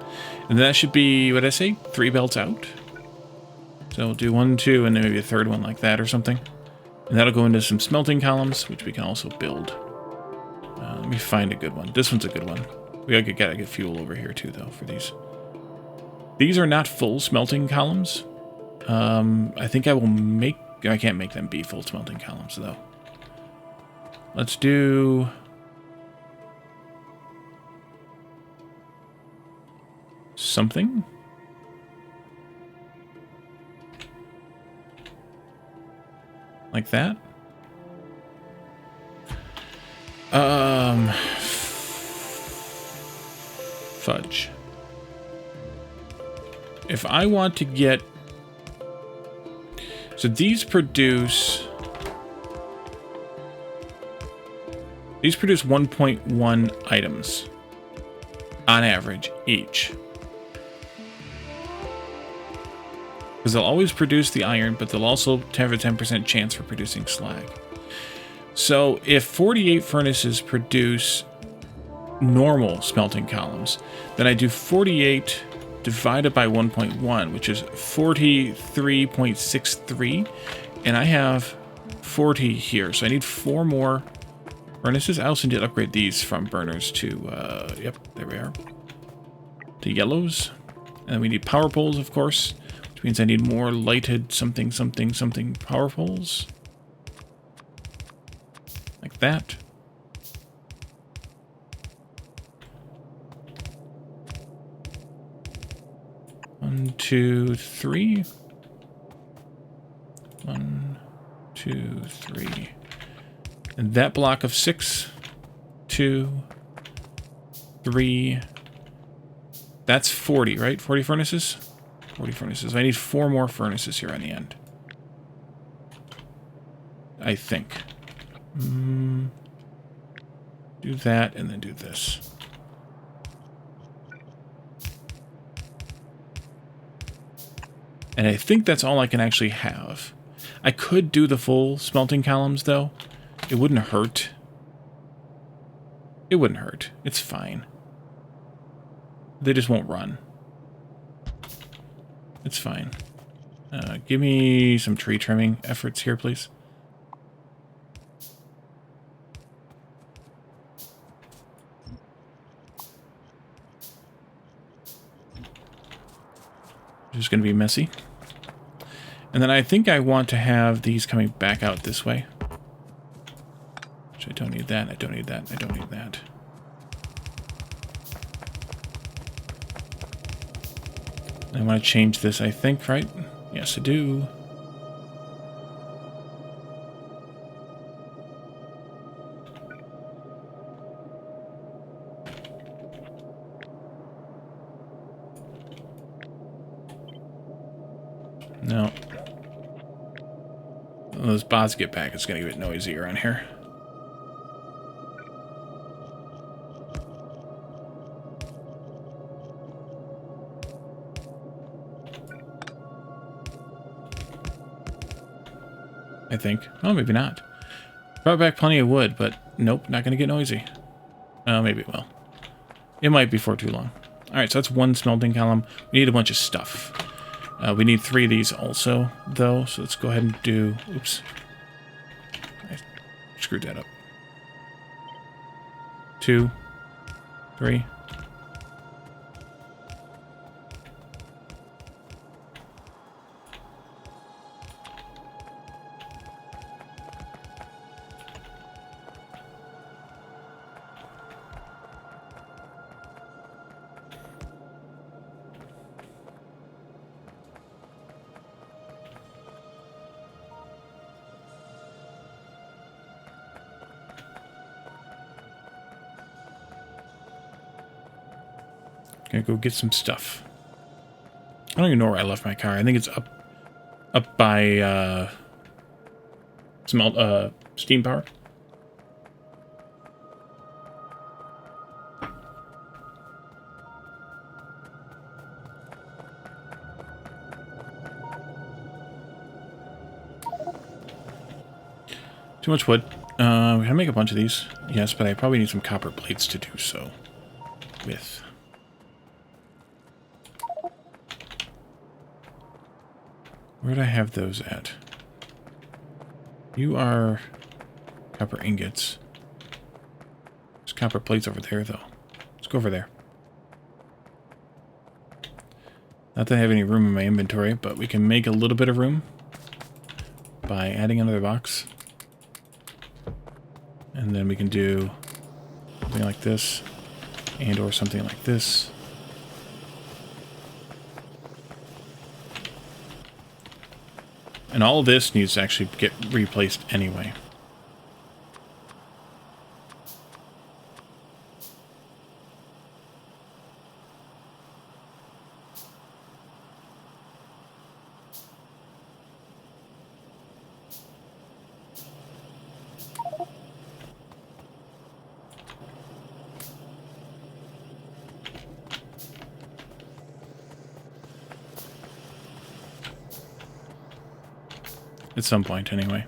And that should be, what did I say? 3 belts out. So we'll do 1, 2, and then maybe a third one like that or something. And that'll go into some smelting columns, which we can also build. Let me find a good one. This one's a good one. We gotta get fuel over here too, though, for these. These are not full smelting columns. I think I will make... I can't make them be full smelting columns, though. Let's do... something. Like that. Fudge. If I want to get... So these produce... These produce 1.1 items on average each. Because they'll always produce the iron, but they'll also have a 10% chance for producing slag. So if 48 furnaces produce normal smelting columns, then I do 48 divided by 1.1, which is 43.63, and I have 40 here. So I need 4 more furnaces. I also need to upgrade these from burners to, yep, there we are, to yellows. And we need power poles, of course, which means I need more lighted something power poles. Like that. One, two, three. 1, 2, 3. And that block of 6, 2, 3. That's 40, right? 40 furnaces? 40 furnaces. I need 4 more furnaces here on the end. I think. Do that and then do this. And I think that's all I can actually have. I could do the full smelting columns, though. It wouldn't hurt. It wouldn't hurt. It's fine. They just won't run. It's fine. Give me some tree trimming efforts here, please. Just going to be messy. And then I think I want to have these coming back out this way. Which I don't need that, I don't need that, I don't need that. I want to change this, I think, right? Yes, I do. No. When those bots get back, it's going to get noisy around here. I think. Oh, maybe not. Brought back plenty of wood, but nope, not going to get noisy. Maybe it will. It might before too long. Alright, so that's 1 smelting column. We need a bunch of stuff. We need 3 of these also, though, so let's go ahead and do... Oops. I screwed that up. 2, 3. Gonna go get some stuff. I don't even know where I left my car. I think it's up by steam power. Too much wood. We can make a bunch of these. Yes, but I probably need some copper plates to do so with. Where'd I have those at? You are copper ingots. There's copper plates over there, though. Let's go over there. Not that I have any room in my inventory, but we can make a little bit of room by adding another box. And then we can do something like this, and or something like this. And all of this needs to actually get replaced anyway. At some point, anyway.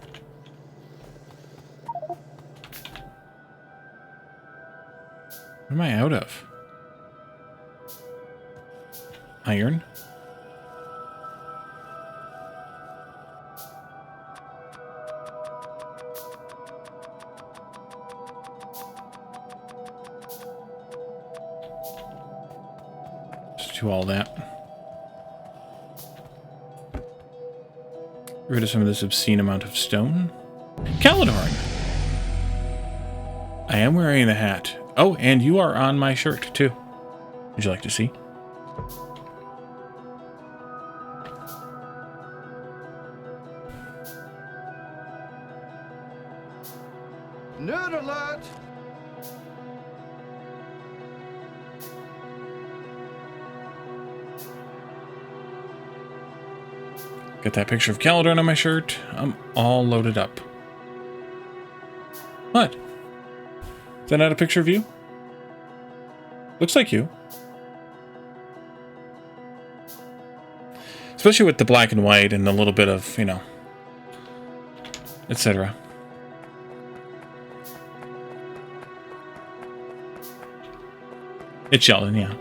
What am I out of? Iron? Just do all that. Get rid of some of this obscene amount of stone. Caledorn! I am wearing the hat. Oh, and you are on my shirt, too. Would you like to see? Nerd alert! Got that picture of Caledorn on my shirt. I'm all loaded up. What? Is that not a picture of you? Looks like you. Especially with the black and white and a little bit of, you know, etc. It's Sheldon, yeah.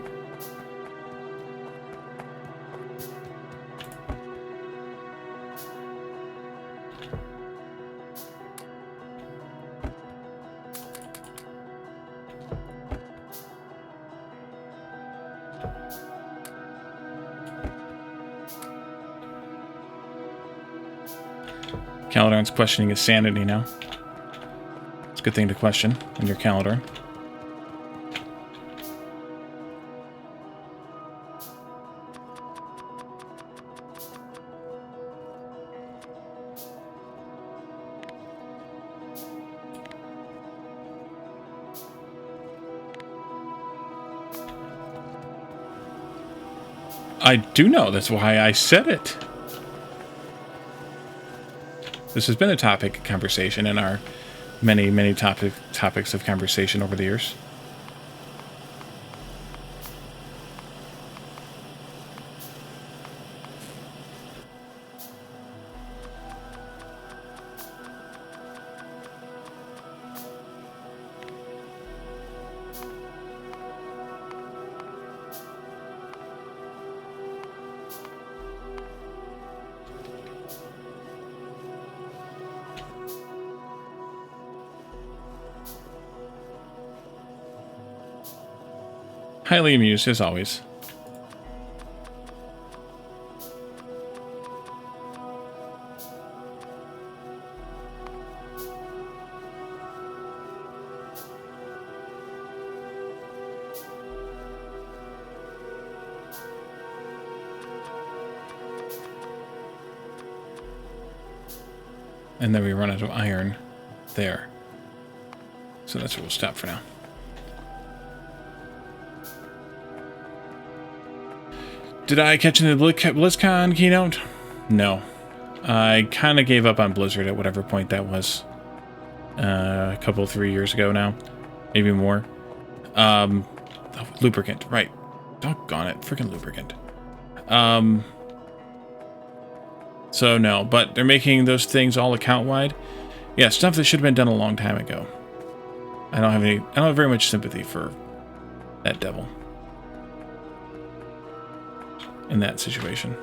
Caledorn's questioning his sanity now. It's a good thing to question when you're Caledorn. I do know, that's why I said it. This has been a topic of conversation in our many topics of conversation over the years. Highly amused, as always. And then we run out of iron there. So that's where we'll stop for now. Did I catch in the BlizzCon keynote? No. I kind of gave up on Blizzard at whatever point that was. A couple, 3 years ago now. Maybe more. Oh, lubricant, right. Doggone it. Freaking lubricant. So no, but they're making those things all account-wide. Yeah, stuff that should have been done a long time ago. I don't have very much sympathy for that devil in that situation.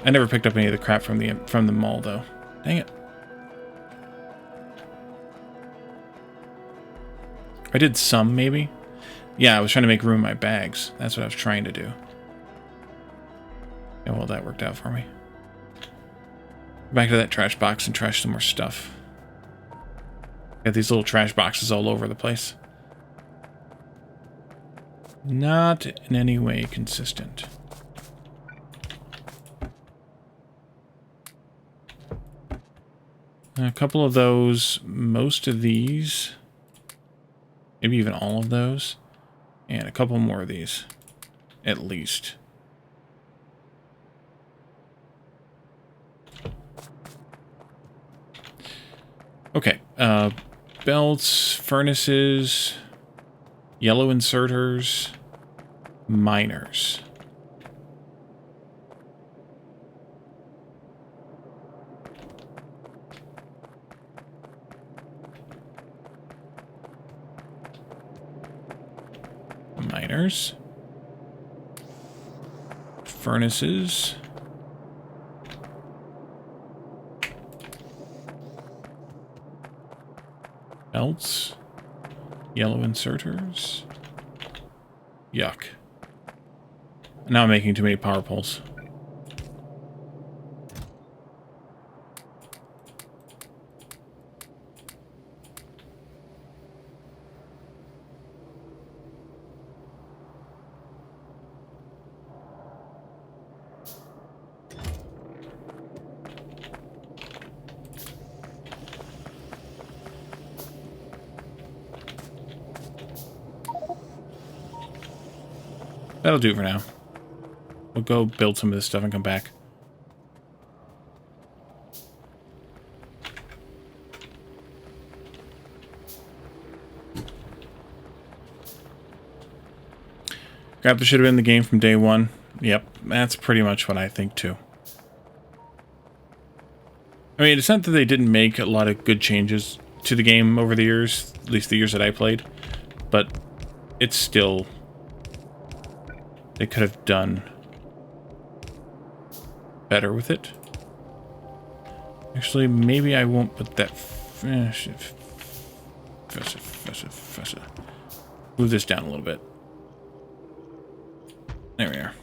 I never picked up any of the crap from the mall though. Dang it. I did some, maybe? Yeah, I was trying to make room in my bags. That's what I was trying to do. Yeah, well, that worked out for me. Back to that trash box and trash some more stuff. Got these little trash boxes all over the place. Not in any way consistent. A couple of those, most of these, maybe even all of those, and a couple more of these, at least. Okay, belts, furnaces, yellow inserters, miners. Miners. Furnaces. Belts. Yellow inserters. Yuck. Now I'm making too many power poles. That'll do it for now. We'll go build some of this stuff and come back. Grapple should have been in the game from day one. Yep, that's pretty much what I think too. I mean, it's not that they didn't make a lot of good changes to the game over the years, at least the years that I played, but it's still... They could have done better with it. Actually, maybe I won't put that... Move this down a little bit. There we are.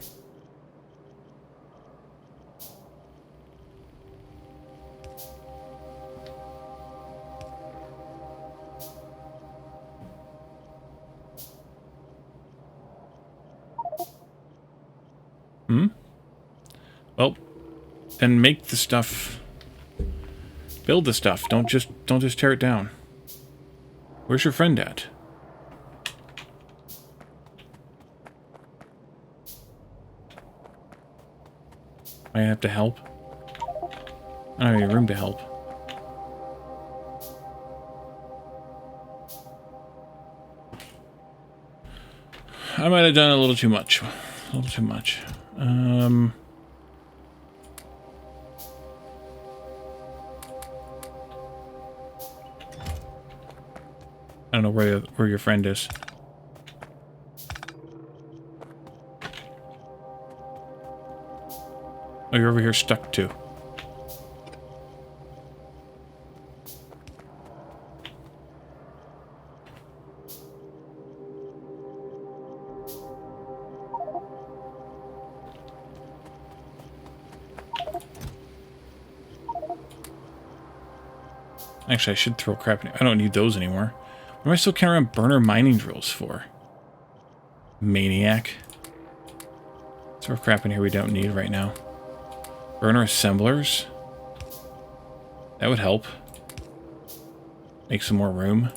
Well, then make the stuff. Build the stuff. Don't just tear it down. Where's your friend at? I have to help. I don't have any room to help. I might have done a little too much. A little too much. I don't know where your friend is. Oh, you're over here stuck too. Actually, I should throw crap in here. I don't need those anymore. What am I still carrying around burner mining drills for? Maniac. Throw crap in here we don't need right now. Burner assemblers. That would help. Make some more room.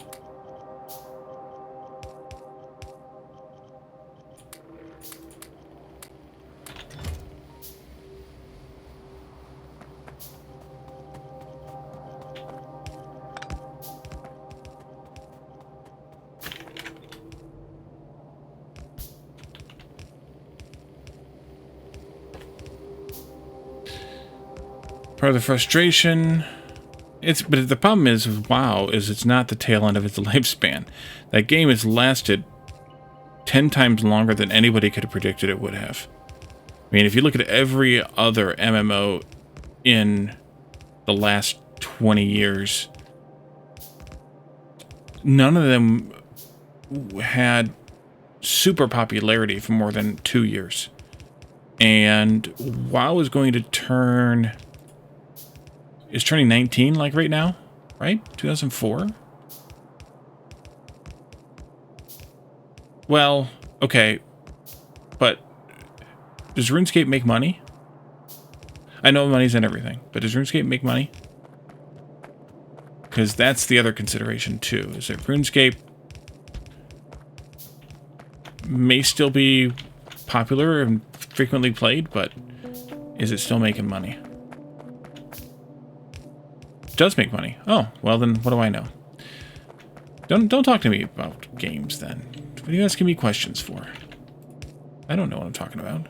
Part of the frustration, but the problem is WoW is it's not the tail end of its lifespan. That game has lasted 10 times longer than anybody could have predicted it would have. I mean, if you look at every other MMO in the last 20 years. None of them had super popularity for more than 2 years. And WoW is going to turn... is turning 19, like, right now? Right? 2004? Well, okay. But does RuneScape make money? I know money's in everything, but does RuneScape make money? Because that's the other consideration, too, is that RuneScape may still be popular and frequently played, but is it still making money? It does make money. Oh, well then, what do I know? Don't talk to me about games, then. What are you asking me questions for? I don't know what I'm talking about.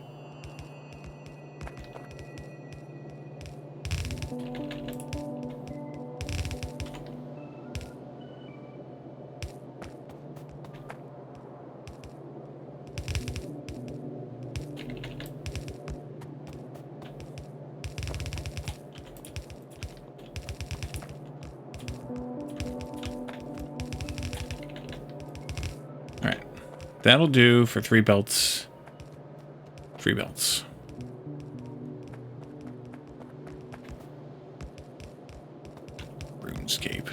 That'll do for 3 belts. 3 belts. RuneScape.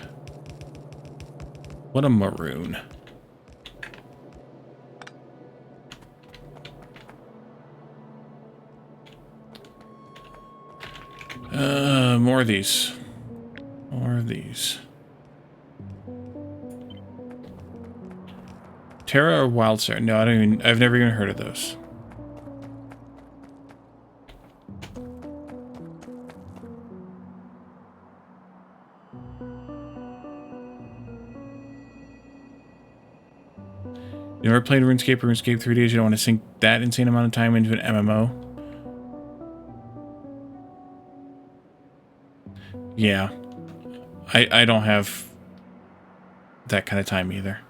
What a maroon. More of these. More of these. Terra or Wildstar? No, I've never even heard of those. You never played RuneScape or RuneScape 3Ds? You don't want to sink that insane amount of time into an MMO? Yeah. I don't have that kind of time either.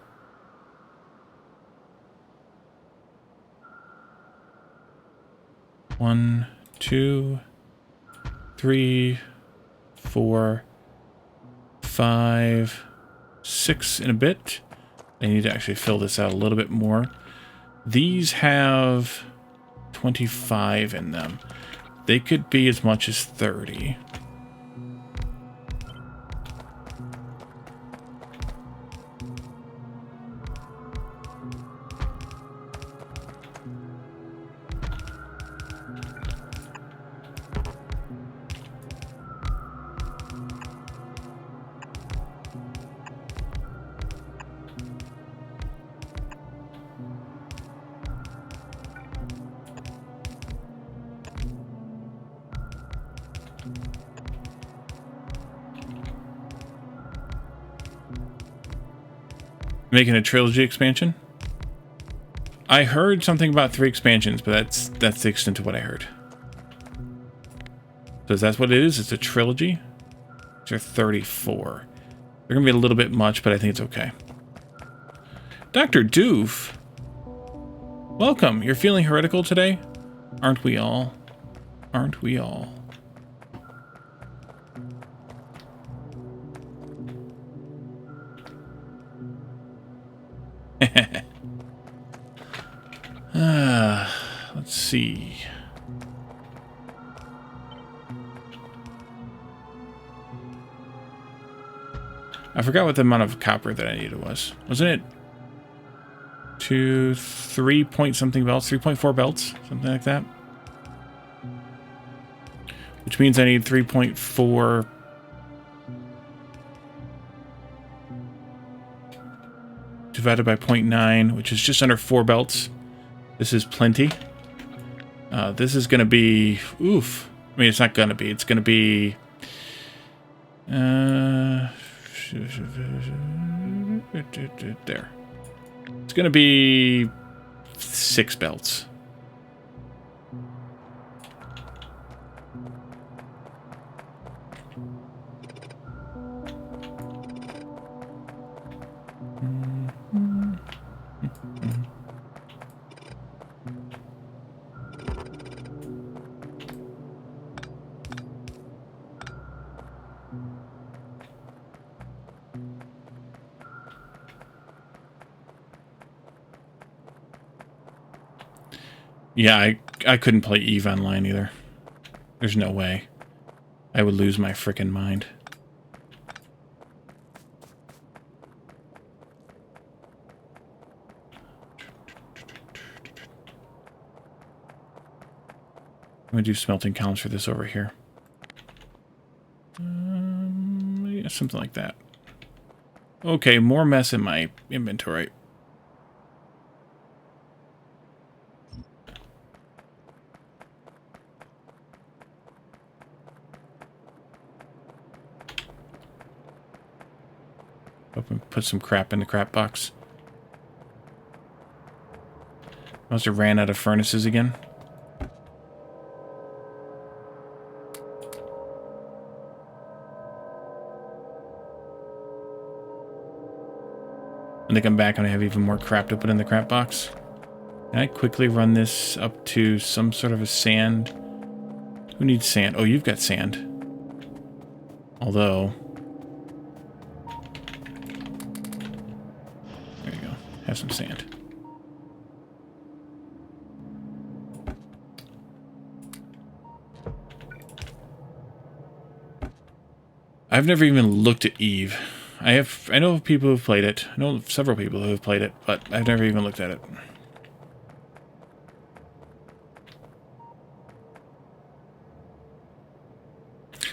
One, 2, 3, 4, 5, 6 in a bit. I need to actually fill this out a little bit more. These have 25 in them. They could be as much as 30. Making a trilogy expansion? I heard something about 3 expansions, but that's the extent of what I heard. So that's what it is? It's a trilogy? These are 34. They're gonna be a little bit much, but I think it's okay. Dr. Doof! Welcome! You're feeling heretical today? Aren't we all? Aren't we all? Let's see. I forgot what the amount of copper that I needed was. Wasn't it 3 point something belts? 3.4 belts? Something like that? Which means I need 3.4... divided by 0.9, which is just under 4 belts. This is plenty. This is going to be... oof. I mean, it's not going to be. It's going to be... there. It's going to be 6 belts. Yeah, I couldn't play EVE online either. There's no way. I would lose my frickin' mind. I'm gonna do smelting columns for this over here. Yeah, something like that. Okay, more mess in my inventory. Open, put some crap in the crap box. Must have ran out of furnaces again. When they come back, I'm gonna have even more crap to put in the crap box. Can I quickly run this up to some sort of a sand? Who needs sand? Oh, you've got sand. Although... there you go. Have some sand. I've never even looked at EVE. I know of people who've played it. I know of several people who have played it, but I've never even looked at it.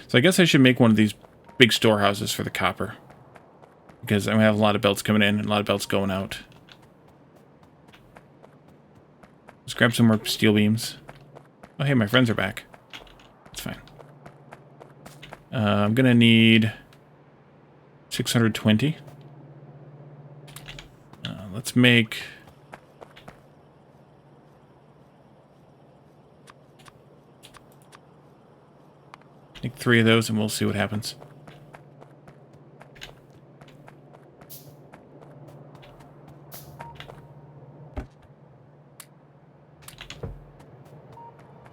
So I guess I should make one of these big storehouses for the copper. Because I'm going to have a lot of belts coming in and a lot of belts going out. Let's grab some more steel beams. Oh, hey, my friends are back. That's fine. I'm going to need 620. Let's make... make 3 of those and we'll see what happens.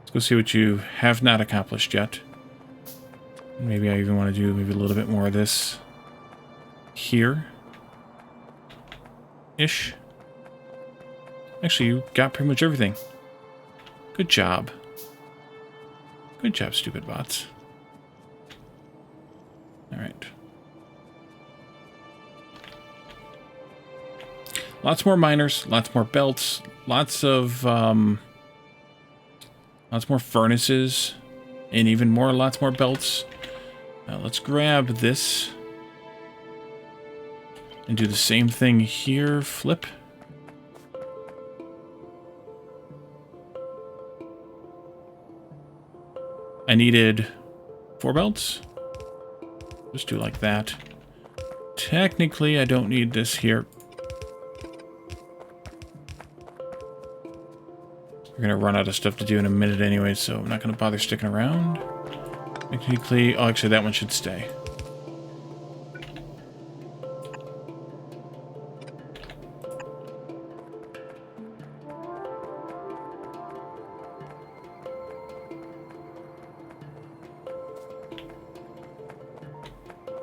Let's go see what you have not accomplished yet. Maybe I even want to do maybe a little bit more of this here. Ish. Actually, you got pretty much everything. Good job. Good job, stupid bots. Alright. Lots more miners, lots more belts, lots of, lots more furnaces, and even more, lots more belts. Now let's grab this and do the same thing here. Flip. I needed 4 belts. Just do like that. Technically, I don't need this here. We're going to run out of stuff to do in a minute anyway, so I'm not going to bother sticking around. Technically, oh, actually, that one should stay.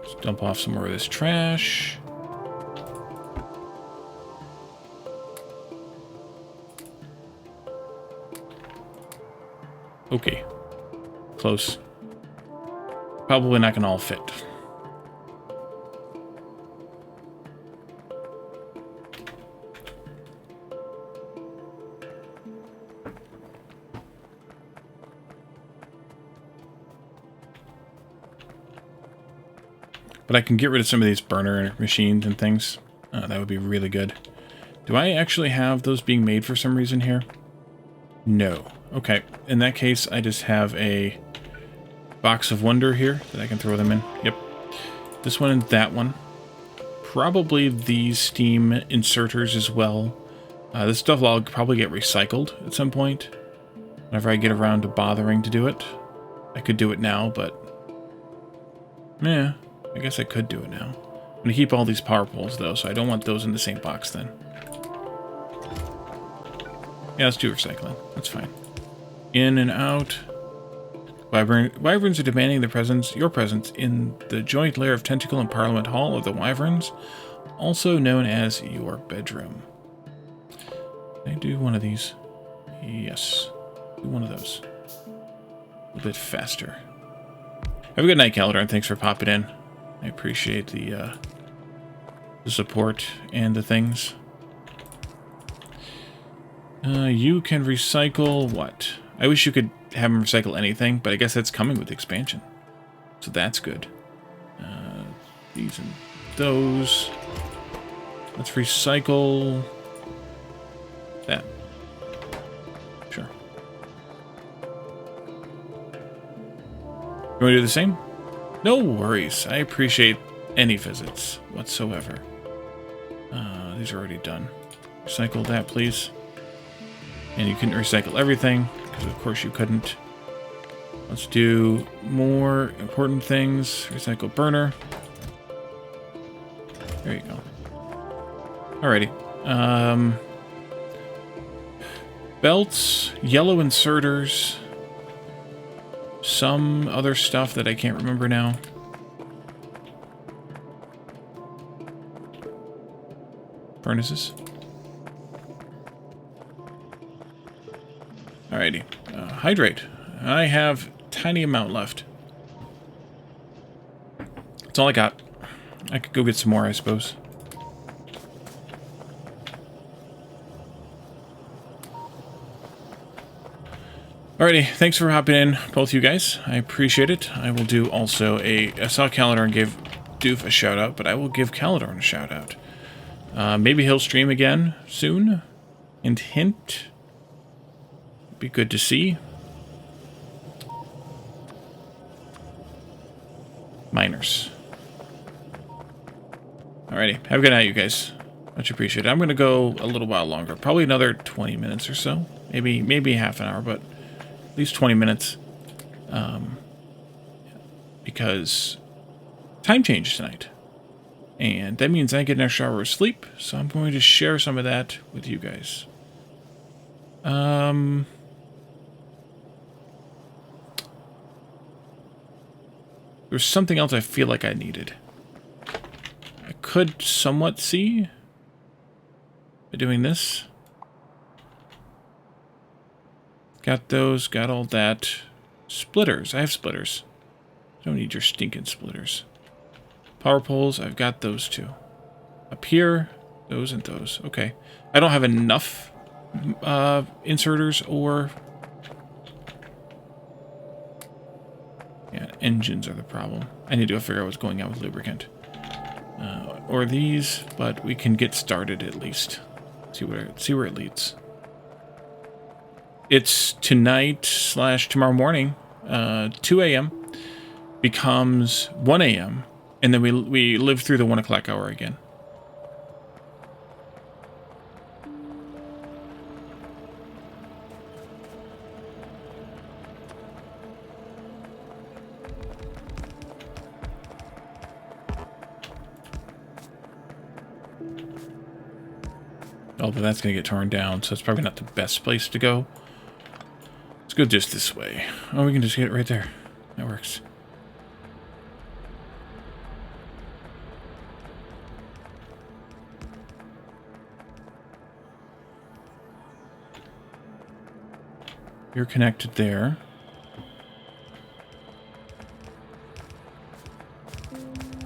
Let's dump off some more of this trash. Okay. Close. Probably not gonna all fit. But I can get rid of some of these burner machines and things. That would be really good. Do I actually have those being made for some reason here? No. Okay. In that case, I just have a box of wonder here that I can throw them in. Yep. This one and that one. Probably these steam inserters as well. This stuff will probably get recycled at some point. Whenever I get around to bothering to do it. I could do it now, but... yeah, I guess I could do it now. I'm going to keep all these power poles, though, so I don't want those in the same box then. Yeah, let's do recycling. That's fine. In and out. Wyverns are demanding your presence in the joint lair of Tentacle and Parliament Hall of the Wyverns, also known as your bedroom. Can I do one of these? Yes. Do one of those. A bit faster. Have a good night, Calidor, and thanks for popping in. I appreciate the support and the things. You can recycle what? I wish you could have them recycle anything, but I guess that's coming with the expansion. So that's good. These and those. Let's recycle that. Sure. You want to do the same? No worries. I appreciate any visits whatsoever. These are already done. Recycle that, please. And you couldn't recycle everything, because of course you couldn't. Let's do more important things. Recycle burner. There you go. Alrighty. Belts, yellow inserters, some other stuff that I can't remember now. Furnaces. Alrighty. Hydrate. I have a tiny amount left. That's all I got. I could go get some more, I suppose. Alrighty, thanks for hopping in, both you guys. I appreciate it. I will do also I saw Calidor and gave Doof a shout out, but I will give Calidor a shout out. Maybe he'll stream again soon. And hint. Be good to see. Miners. Alrighty, have a good night, you guys. Much appreciated. I'm going to go a little while longer. Probably another 20 minutes or so. Maybe half an hour, but at least 20 minutes. Because time changed tonight. And that means I get an extra hour of sleep, so I'm going to share some of that with you guys. There's something else I feel like I needed. I could somewhat see by doing this. Got those, got all that. Splitters, I have splitters. Don't need your stinking splitters. Power poles, I've got those too. Up here, those and those. Okay. I don't have enough inserters or... Yeah, engines are the problem. I need to figure out what's going on with lubricant. Or these, but we can get started at least. See where it leads. It's tonight / tomorrow morning, 2 a.m. becomes 1 a.m. and then we live through the 1 o'clock hour again. Oh, but that's going to get torn down, so it's probably not the best place to go. Let's go just this way. Oh, we can just get it right there. That works. You're connected there.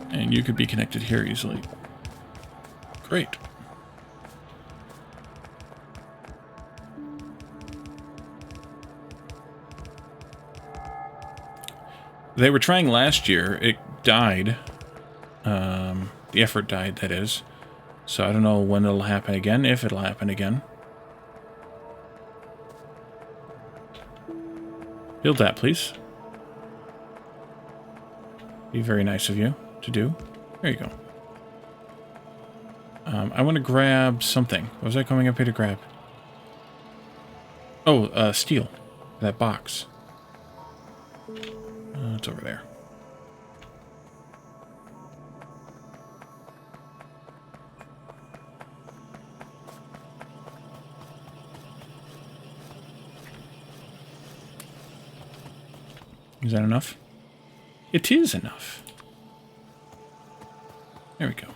And you could be connected here easily. Great. They were trying last year. It died. The effort died, that is. So I don't know when it'll happen again, if it'll happen again. Build that, please. Be very nice of you to do. There you go. I want to grab something. What was I coming up here to grab? Oh, steel. That box. It's over there. Is that enough? It is enough. There we go.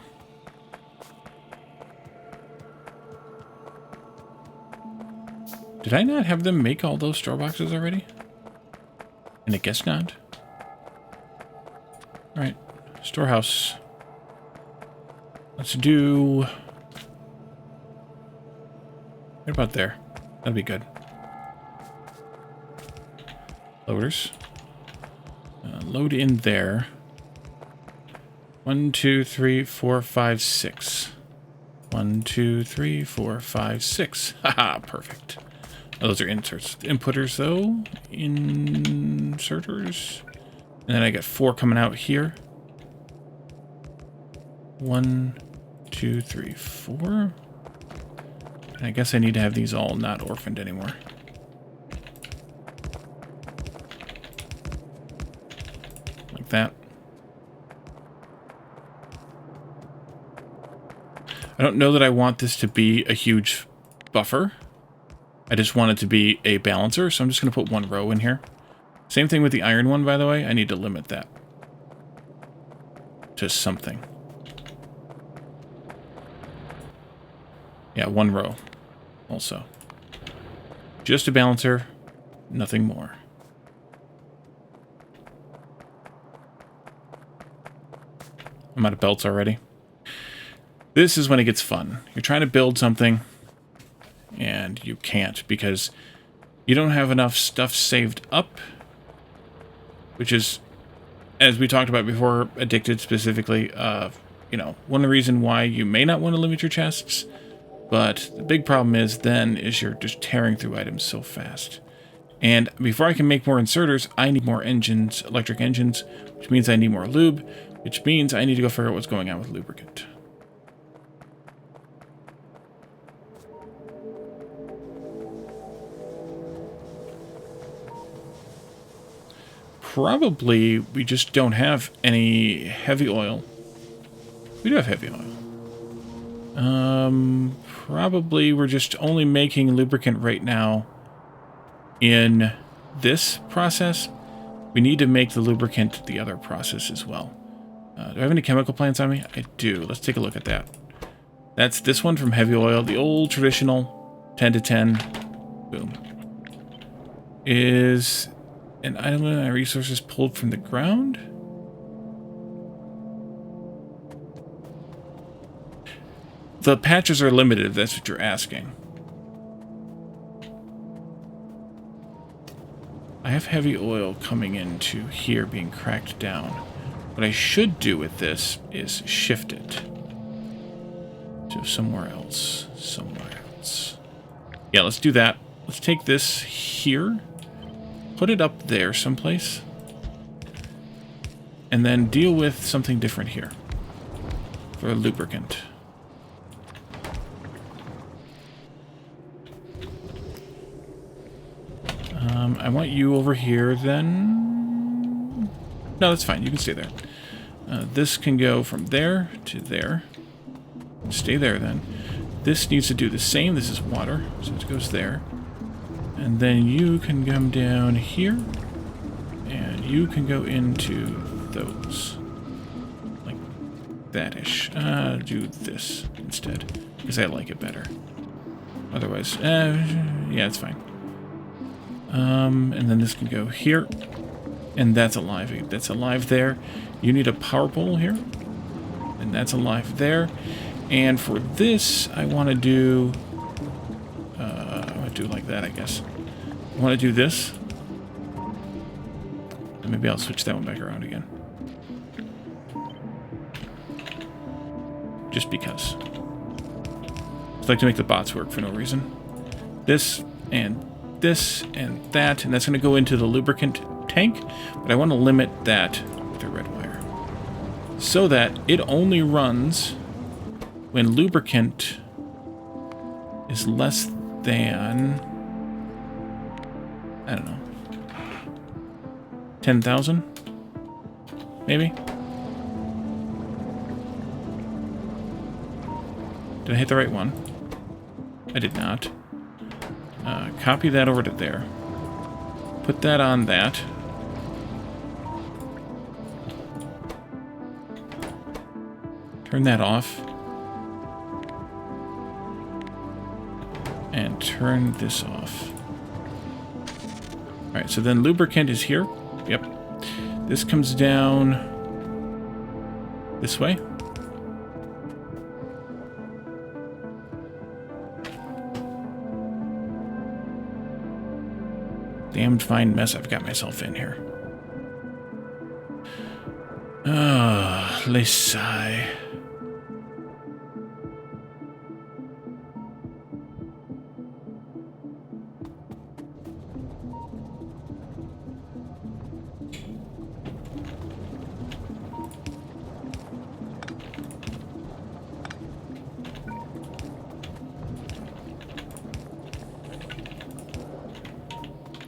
Did I not have them make all those store boxes already? And I guess not. Alright, storehouse. Let's do... Right about there. That'd be good. Loaders. Load in there. 1, 2, 3, 4, 5, 6. 1, 2, 3, 4, 5, 6. Haha, perfect. Oh, those are inserts. Inputters, though. Inserters. And then I got 4 coming out here. 1, 2, 3, 4. And I guess I need to have these all not orphaned anymore. Like that. I don't know that I want this to be a huge buffer. I just want it to be a balancer, so I'm just going to put 1 row in here. Same thing with the iron one, by the way. I need to limit that to something. Yeah, 1 row also. Just a balancer, nothing more. I'm out of belts already. This is when it gets fun. You're trying to build something, and you can't because you don't have enough stuff saved up, which is, as we talked about before, addicted specifically, you know, one reason why you may not want to limit your chests, but the big problem is then is you're just tearing through items so fast. And before I can make more inserters, I need more engines, electric engines, which means I need more lube, which means I need to go figure out what's going on with lubricant. Probably we just don't have any heavy oil. We do have heavy oil. Probably we're just only making lubricant right now in this process. We need to make the lubricant the other process as well. Do I have any chemical plants on me? I do. Let's take a look at that. That's this one from heavy oil, the old traditional 10 to 10. Boom. Is an item and resources pulled from the ground? The patches are limited, if that's what you're asking. I have heavy oil coming into here being cracked down. What I should do with this is shift it to somewhere else. Somewhere else. Yeah, let's do that. Let's take this here. Put it up there someplace. And then deal with something different here. For a lubricant. I want you over here then. No, that's fine. You can stay there. This can go from there to there. Stay there then. This needs to do the same. This is water, so it goes there. And then you can come down here. And you can go into those. Like that-ish. Do this instead. Because I like it better. Otherwise, yeah, it's fine. And then this can go here. And that's alive. That's alive there. You need a power pole here. And that's alive there. And for this, I want to do... I want to do like that, I guess. I want to do this. And maybe I'll switch that one back around again. Just because. I'd like to make the bots work for no reason. This and that, and that's going to go into the lubricant tank, but I want to limit that with a red wire so that it only runs when lubricant is less than, I don't know, 10,000 maybe. Did I hit the right one? I did not. Copy that over to there. Put that on that. Turn that off. And turn this off. Alright, so then lubricant is here. Yep. This comes down this way. Damned fine mess I've got myself in here. Ah, les sigh.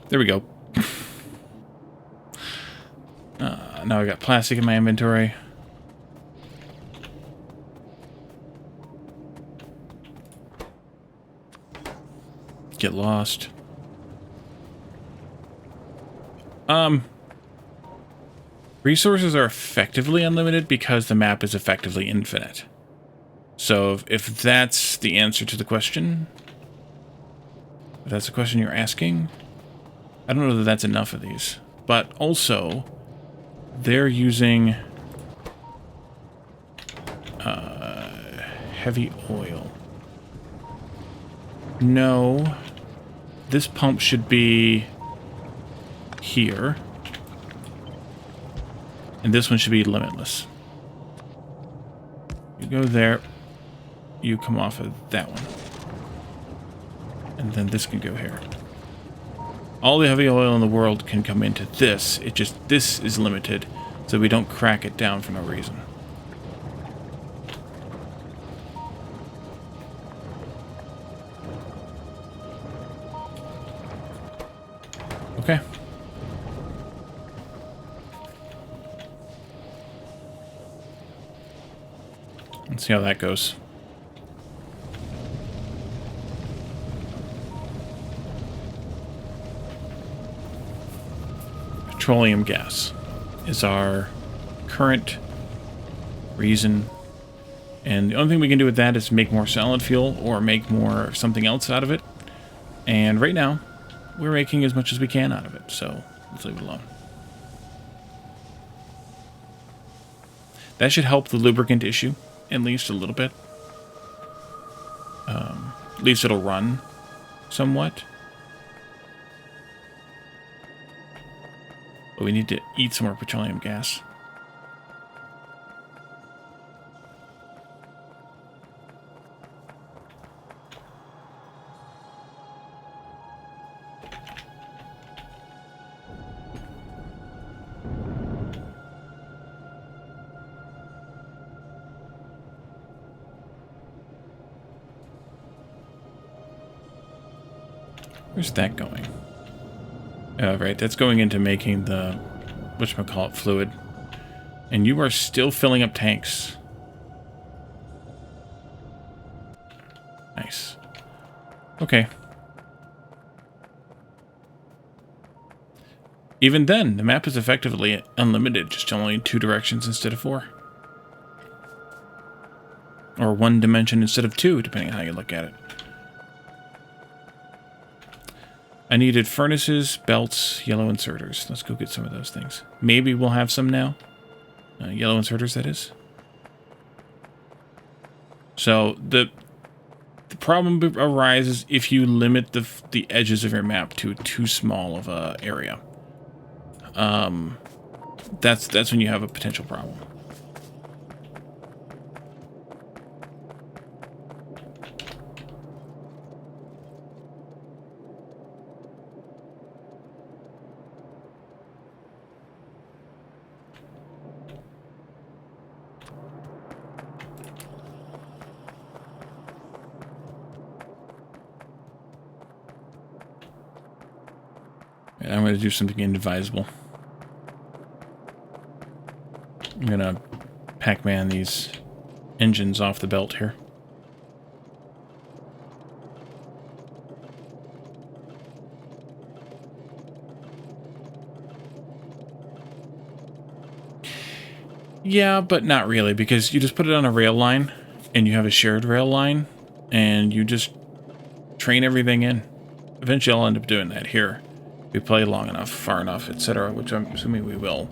There we go. Now I got plastic in my inventory. Get lost. Resources are effectively unlimited because the map is effectively infinite. So if that's the answer to the question, if that's the question you're asking, I don't know that that's enough of these. But also, they're using heavy oil. No. This pump should be here. And this one should be limitless. You go there. You come off of that one. And then this can go here. All the heavy oil in the world can come into this. It just, this is limited, so we don't crack it down for no reason. Okay. Let's see how that goes. Petroleum gas is our current reason, and the only thing we can do with that is make more solid fuel or make more something else out of it. And right now we're making as much as we can out of it, so let's leave it alone. That should help the lubricant issue at least a little bit. At least it'll run somewhat. But we need to eat some more petroleum gas. Where's that going? Oh, right, that's going into making the whatchamacallit fluid. And you are still filling up tanks. Nice. Okay. Even then, the map is effectively unlimited, just only in 2 directions instead of 4. Or 1 dimension instead of 2, depending on how you look at it. I needed furnaces, belts, yellow inserters. Let's go get some of those things. Maybe we'll have some now. Yellow inserters, that is. So the problem arises if you limit the edges of your map to too small of a area. That's when you have a potential problem. I'm going to do something inadvisable. I'm going to Pac-Man these engines off the belt here. Yeah, but not really, because you just put it on a rail line, and you have a shared rail line, and you just train everything in. Eventually I'll end up doing that here. We play long enough, far enough, etc., which I'm assuming we will.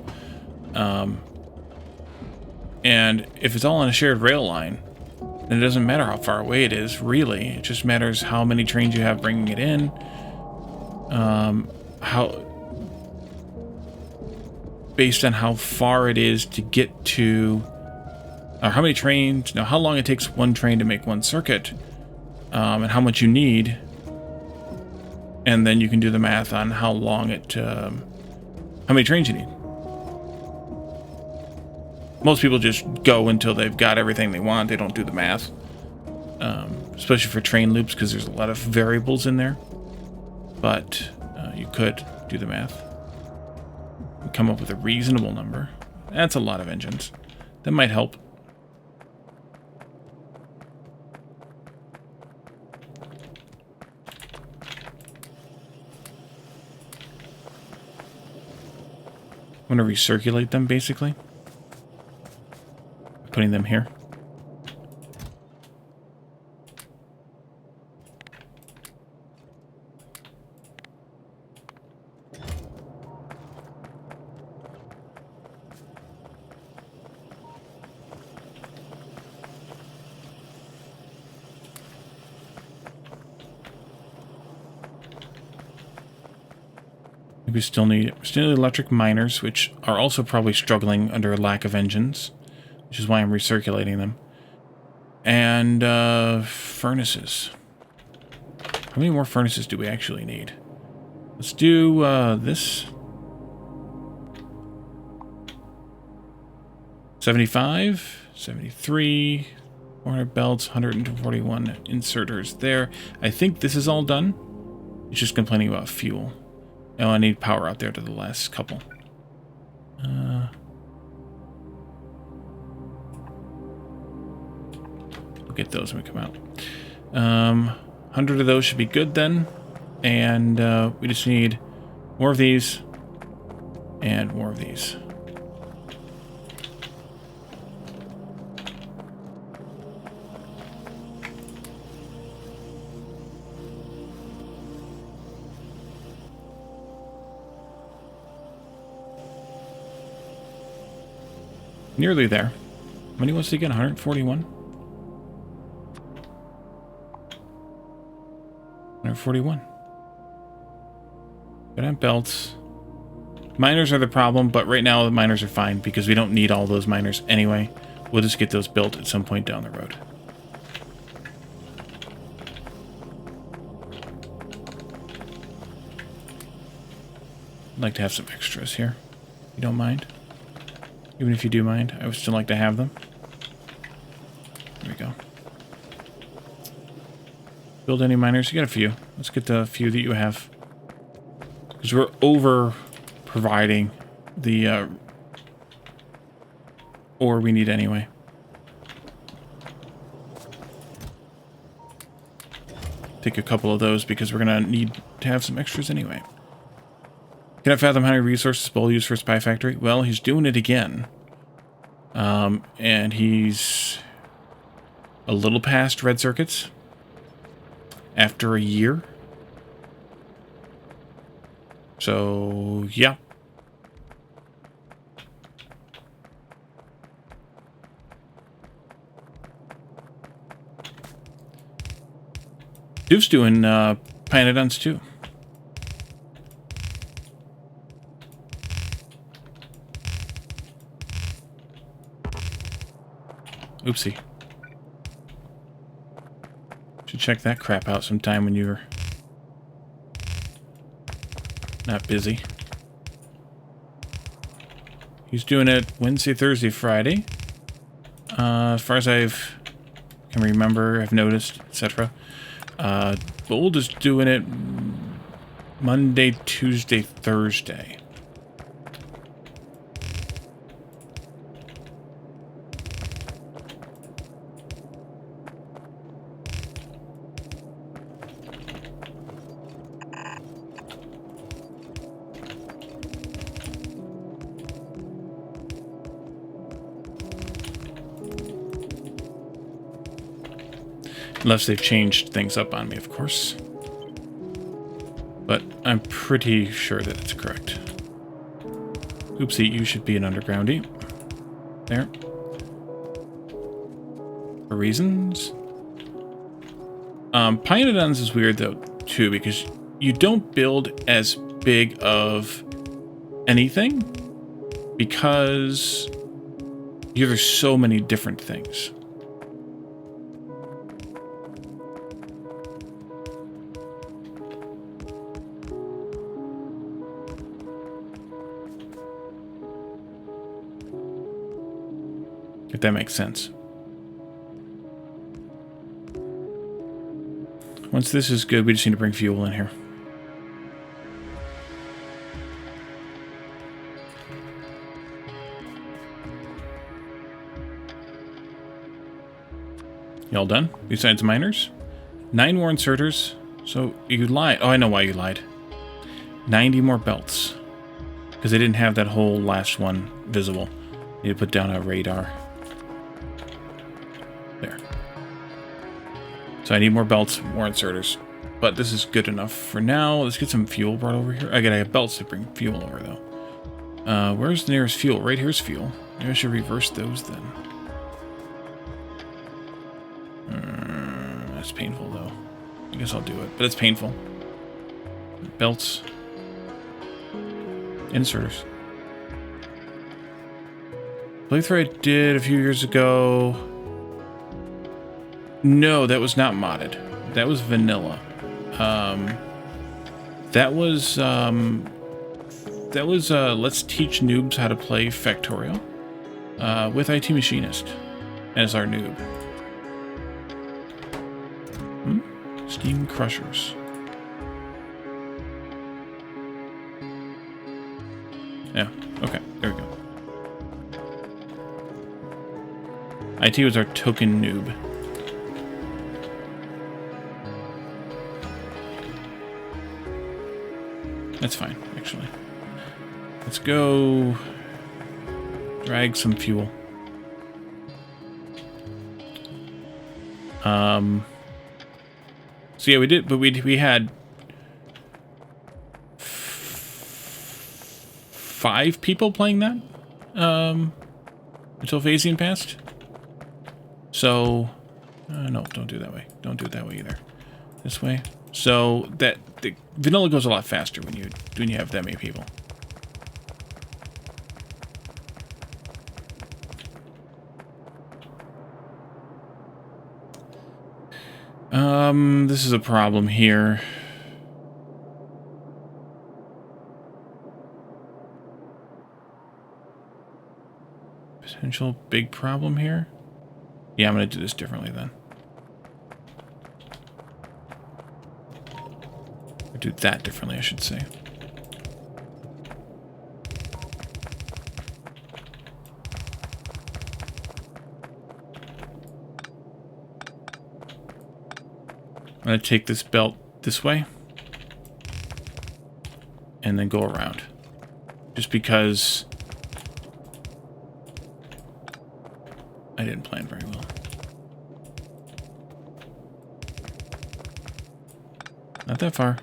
And if it's all on a shared rail line, then it doesn't matter how far away it is, really. It just matters how many trains you have bringing it in, based on how far it is to get to, or how many trains, how long it takes one train to make one circuit, and how much you need. And then you can do the math on how long how many trains you need. Most people just go until they've got everything they want. They don't do the math, especially for train loops, because there's a lot of variables in there. But you could do the math and come up with a reasonable number. That's a lot of engines. That might help. I'm going to recirculate them, basically. Putting them here. We still need electric miners, which are also probably struggling under a lack of engines, which is why I'm recirculating them. And furnaces. How many more furnaces do we actually need? Let's do this. 75, 73, 400 belts, 141 inserters there. I think this is all done. It's just complaining about fuel. Oh, I need power out there to the last couple. We'll get those when we come out. 100 of those should be good then. And we just need more of these and more of these. Nearly there. How many wants to get? 141? 141. Good on belts. Miners are the problem, but right now the miners are fine because we don't need all those miners anyway. We'll just get those built at some point down the road. I'd like to have some extras here. You don't mind? Even if you do mind, I would still like to have them. There we go. Build any miners? You got a few. Let's get the few that you have. Because we're over providing the ore we need anyway. Take a couple of those because we're going to need to have some extras anyway. Can I fathom how many resources Bull used for Spy Factory? Well, he's doing it again. And he's a little past red circuits after a year. So, yeah. Duke's doing Panodons too. Oopsie. Should check that crap out sometime when you're not busy. He's doing it Wednesday, Thursday, Friday. As far as I can remember, I've noticed, etc. Bold is doing it Monday, Tuesday, Thursday. Unless they've changed things up on me, of course. But I'm pretty sure that it's correct. Oopsie, you should be an undergroundy. There. For reasons. Pionodons is weird though, too, because you don't build as big of anything because there's so many different things. If that makes sense. Once this is good, we just need to bring fuel in here. You all done? Besides miners? 9 more inserters. So you lied. Oh, I know why you lied. 90 more belts. Because they didn't have that whole last one visible. You need to put down a radar. There. So I need more belts, more inserters. But this is good enough for now. Let's get some fuel brought over here. I gotta have belts to bring fuel over, though. Where's the nearest fuel? Right here's fuel. Maybe I should reverse those, then. That's painful, though. I guess I'll do it, but it's painful. Belts. Inserters. Playthrough I did a few years ago. No, that was not modded. That was vanilla. That was let's teach noobs how to play Factorio with IT Machinist as our noob. Steam crushers. Yeah, okay, there we go. IT was our token noob. That's fine, actually. Let's go drag some fuel. So yeah, we did, but we had 5 people playing that until phasing passed. So no, don't do it that way. Don't do it that way either. This way. So that the vanilla goes a lot faster when you have that many people. This is a problem here. Potential big problem here. Yeah, I'm gonna do this differently then. Or do that differently, I should say. I'm going to take this belt this way and then go around. Just because I didn't plan very well. Not that far.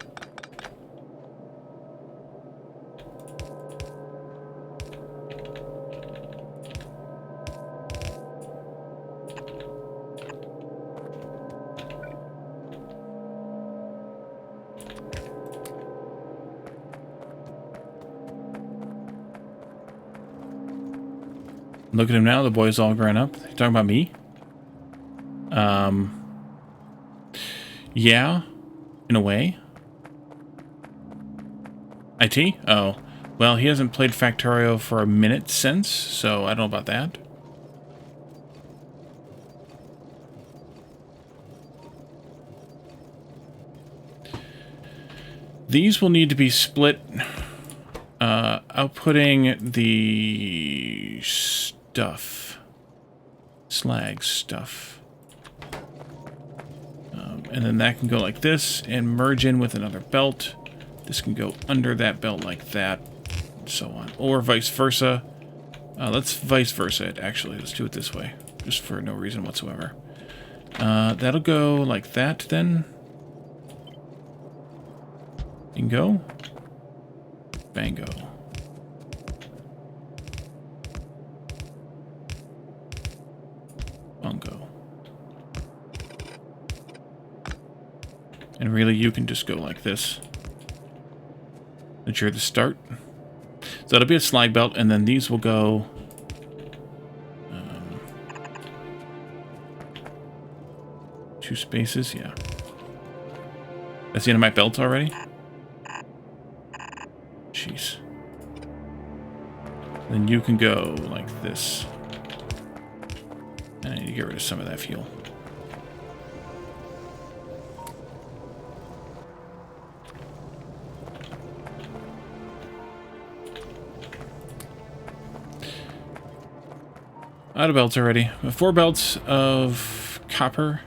Look at him now, the boy's all grown up. You talking about me? Yeah, in a way. IT? Oh. Well, he hasn't played Factorio for a minute since, so I don't know about that. These will need to be split. Outputting the stuff. Slag stuff. And then that can go like this and merge in with another belt. This can go under that belt like that, and so on. Or vice versa. Let's vice versa it, actually. Let's do it this way, just for no reason whatsoever. That'll go like that, then. Bingo. Bango. Bungo. And really, you can just go like this. Ensure the start. So that'll be a slag belt, and then these will go... two spaces, yeah. That's the end of my belt already? Jeez. Then you can go like this. And I need to get rid of some of that fuel. Out of belts already. 4 belts of copper.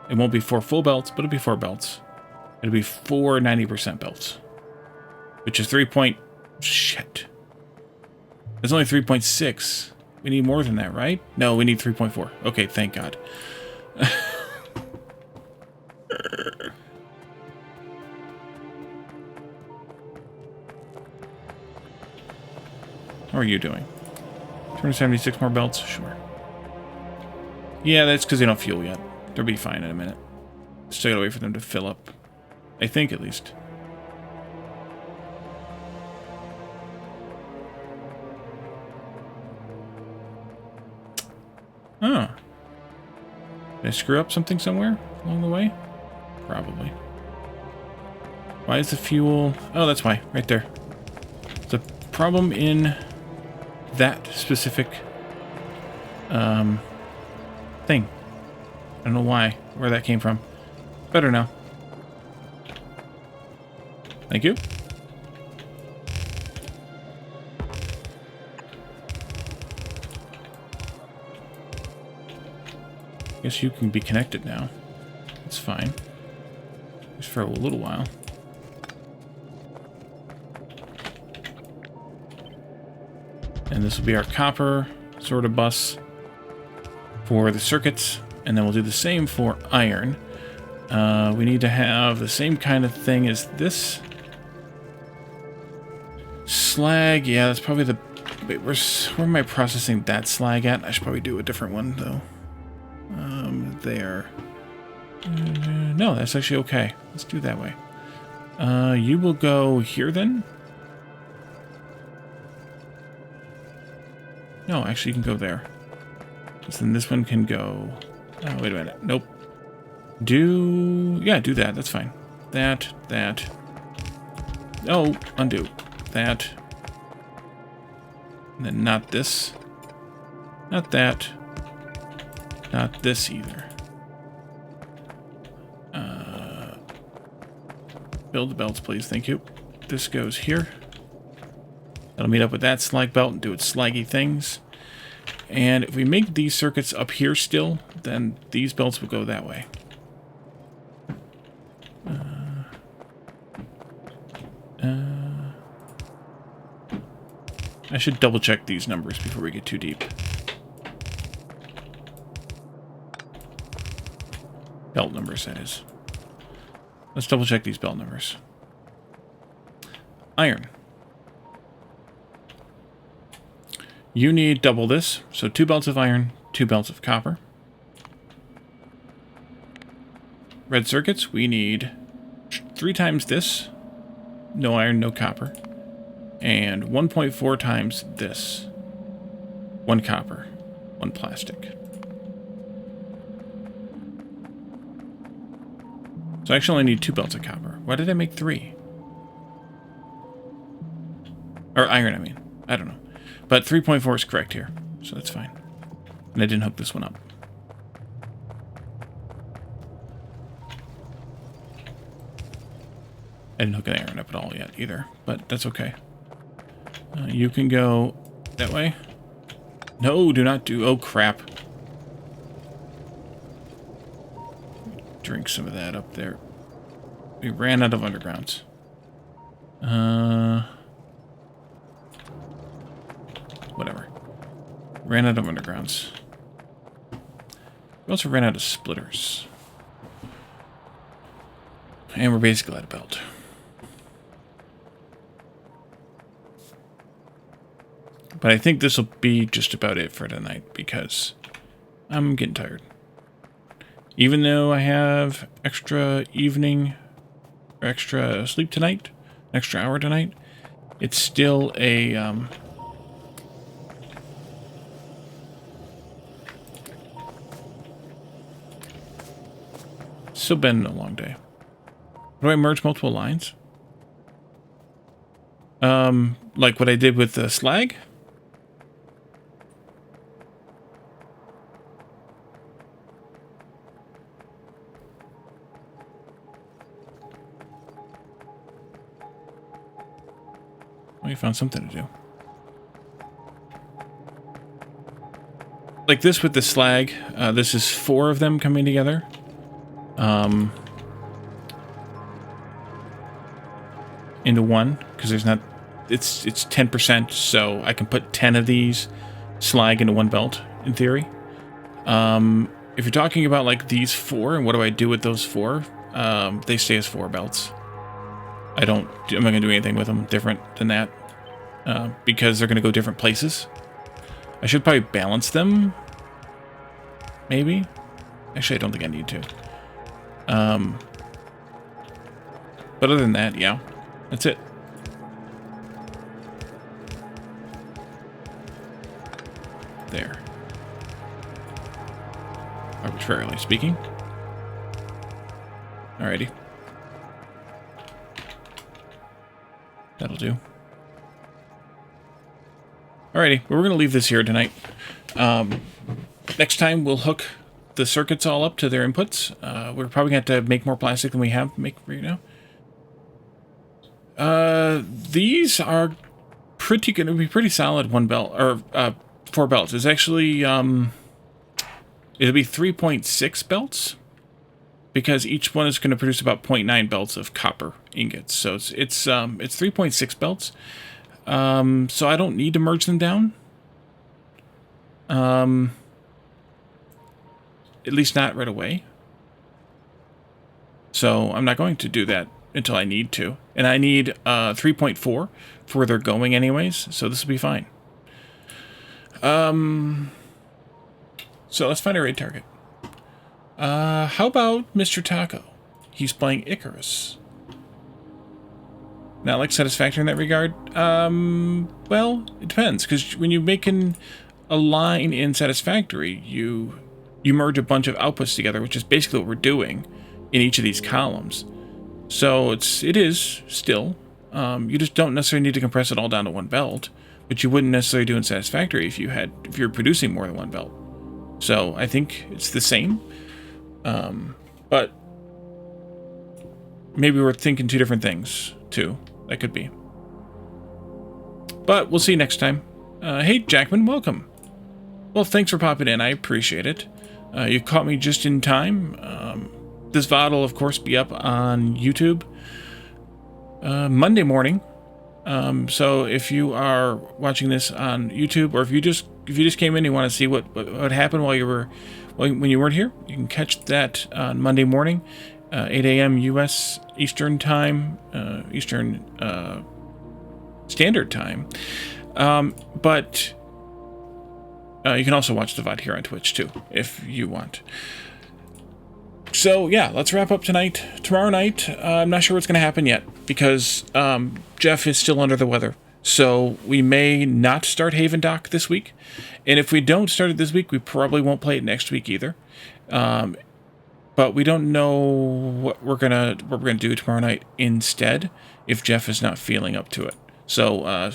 It won't be 4 full belts, but it'll be 4 belts. It'll be 4 90% belts. Which is 3 point... Shit. It's only 3.6. We need more than that, right? No, we need 3.4. Okay, thank God. How are you doing? 276 more belts? Sure. Yeah, that's because they don't fuel yet. They'll be fine in a minute. Still gotta wait for them to fill up. I think, at least. Oh. Did I screw up something somewhere along the way? Probably. Why is the fuel... Oh, that's why. Right there. The problem in that specific thing. I don't know why, where that came from. Better now. Thank you. Guess you can be connected now. That's fine. Just for a little while. And this will be our copper sort of bus for the circuits. And then we'll do the same for iron. We need to have the same kind of thing as this. Slag, yeah, that's probably the... Wait, where am I processing that slag at? I should probably do a different one, though. There. No, that's actually okay. Let's do it that way. You will go here, then? No, actually, you can go there. Because then this one can go... Oh, wait a minute. Nope. Yeah, do that. That's fine. That. Oh, undo. That. And then not this. Not that. Not this either. Build the belts, please. Thank you. This goes here. That'll meet up with that slag belt and do its slaggy things. And if we make these circuits up here still, then these belts will go that way. I should double check these numbers before we get too deep. Belt numbers, that is. Let's double check these belt numbers. Iron. You need double this, so 2 belts of iron, 2 belts of copper. Red circuits, we need 3 times this. No iron, no copper. And 1.4 times this. 1 copper, 1 plastic. So I actually only need 2 belts of copper. Why did I make 3? Or iron, I mean. I don't know. But 3.4 is correct here, so that's fine. And I didn't hook this one up. I didn't hook an iron up at all yet either, but that's okay. You can go that way. No, do not do... Oh, crap. Drink some of that up there. We ran out of undergrounds. Whatever. Ran out of undergrounds. We also ran out of splitters. and we're basically at a belt. But I think this will be just about it for tonight because I'm getting tired. Even though I have extra evening or extra sleep tonight, extra hour tonight, it's still a still been a long day. Do I merge multiple lines? Like what I did with the slag? We found something to do. Like this with the slag, this is 4 of them coming together. Into one, because there's not, it's 10%, so I can put 10 of these slag into one belt, in theory. If you're talking about like these 4, and what do I do with those 4, they stay as 4 belts. I'm not going to do anything with them different than that, because they're going to go different places. I should probably balance them, maybe. Actually, I don't think I need to. But other than that, yeah, that's it. There. Arbitrarily speaking. Alrighty. That'll do. Alrighty, well, we're going to leave this here tonight. Next time, we'll hook the circuits all up to their inputs. We're probably going to have to make more plastic than we have to make right now. These are going to be pretty solid 1 belt, or 4 belts. It's actually, it'll be 3.6 belts, because each one is going to produce about 0.9 belts of copper ingots. So it's 3.6 belts. So I don't need to merge them down. At least not right away. So I'm not going to do that until I need to. And I need 3.4 for where they're going anyways, so this will be fine. So let's find a raid target. How about Mr. Taco? He's playing Icarus. Not like Satisfactory in that regard? Well, it depends, because when you're making a line in Satisfactory, you merge a bunch of outputs together, which is basically what we're doing in each of these columns. So it is still. You just don't necessarily need to compress it all down to 1 belt, which you wouldn't necessarily do in Satisfactory if you're producing more than 1 belt. So I think it's the same. But maybe we're thinking 2 different things too. That could be. But we'll see you next time. Hey, Jackman, welcome. Well, thanks for popping in. I appreciate it. You caught me just in time. This VOD will, of course, be up on YouTube Monday morning. So if you are watching this on YouTube, or if you just came in and you want to see what happened when you weren't here, you can catch that on Monday morning, 8 a.m. U.S. Eastern Time, Eastern Standard Time. But you can also watch the VOD here on Twitch too, if you want. So yeah, let's wrap up tonight. Tomorrow night, I'm not sure what's going to happen yet, because Jeff is still under the weather. So we may not start Haven Dock this week. And if we don't start it this week, we probably won't play it next week either. But we don't know what we're gonna do tomorrow night instead, if Jeff is not feeling up to it. So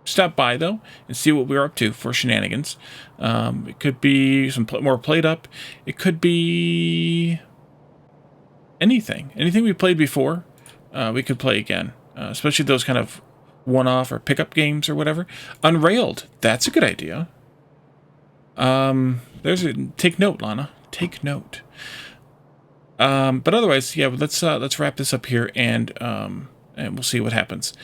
stop by though and see what we're up to for shenanigans. It could be some more played up. It could be anything we played before. We could play again, especially those kind of one-off or pickup games or whatever. Unrailed, that's a good idea. Take note, Lana. Take note. But otherwise, yeah, let's wrap this up here, and we'll see what happens.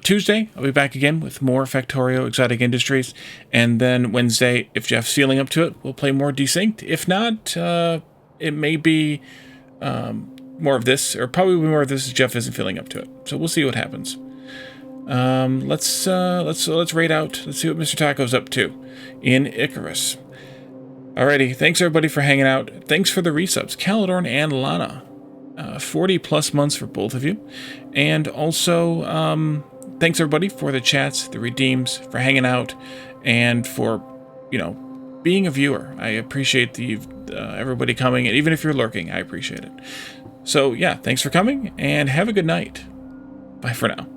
Tuesday, I'll be back again with more Factorio Exotic Industries, and then Wednesday, if Jeff's feeling up to it, we'll play more Desynced. If not, it may be more of this, or probably more of this if Jeff isn't feeling up to it. So we'll see what happens. Let's raid out. Let's see what Mr. Taco's up to in Icarus. Alrighty, thanks everybody for hanging out. Thanks for the resubs, Calidorn and Lana. 40 plus months for both of you. And also, thanks everybody for the chats, the redeems, for hanging out, and for, you know, being a viewer. I appreciate the everybody coming, and even if you're lurking, I appreciate it. So yeah, thanks for coming, and have a good night. Bye for now.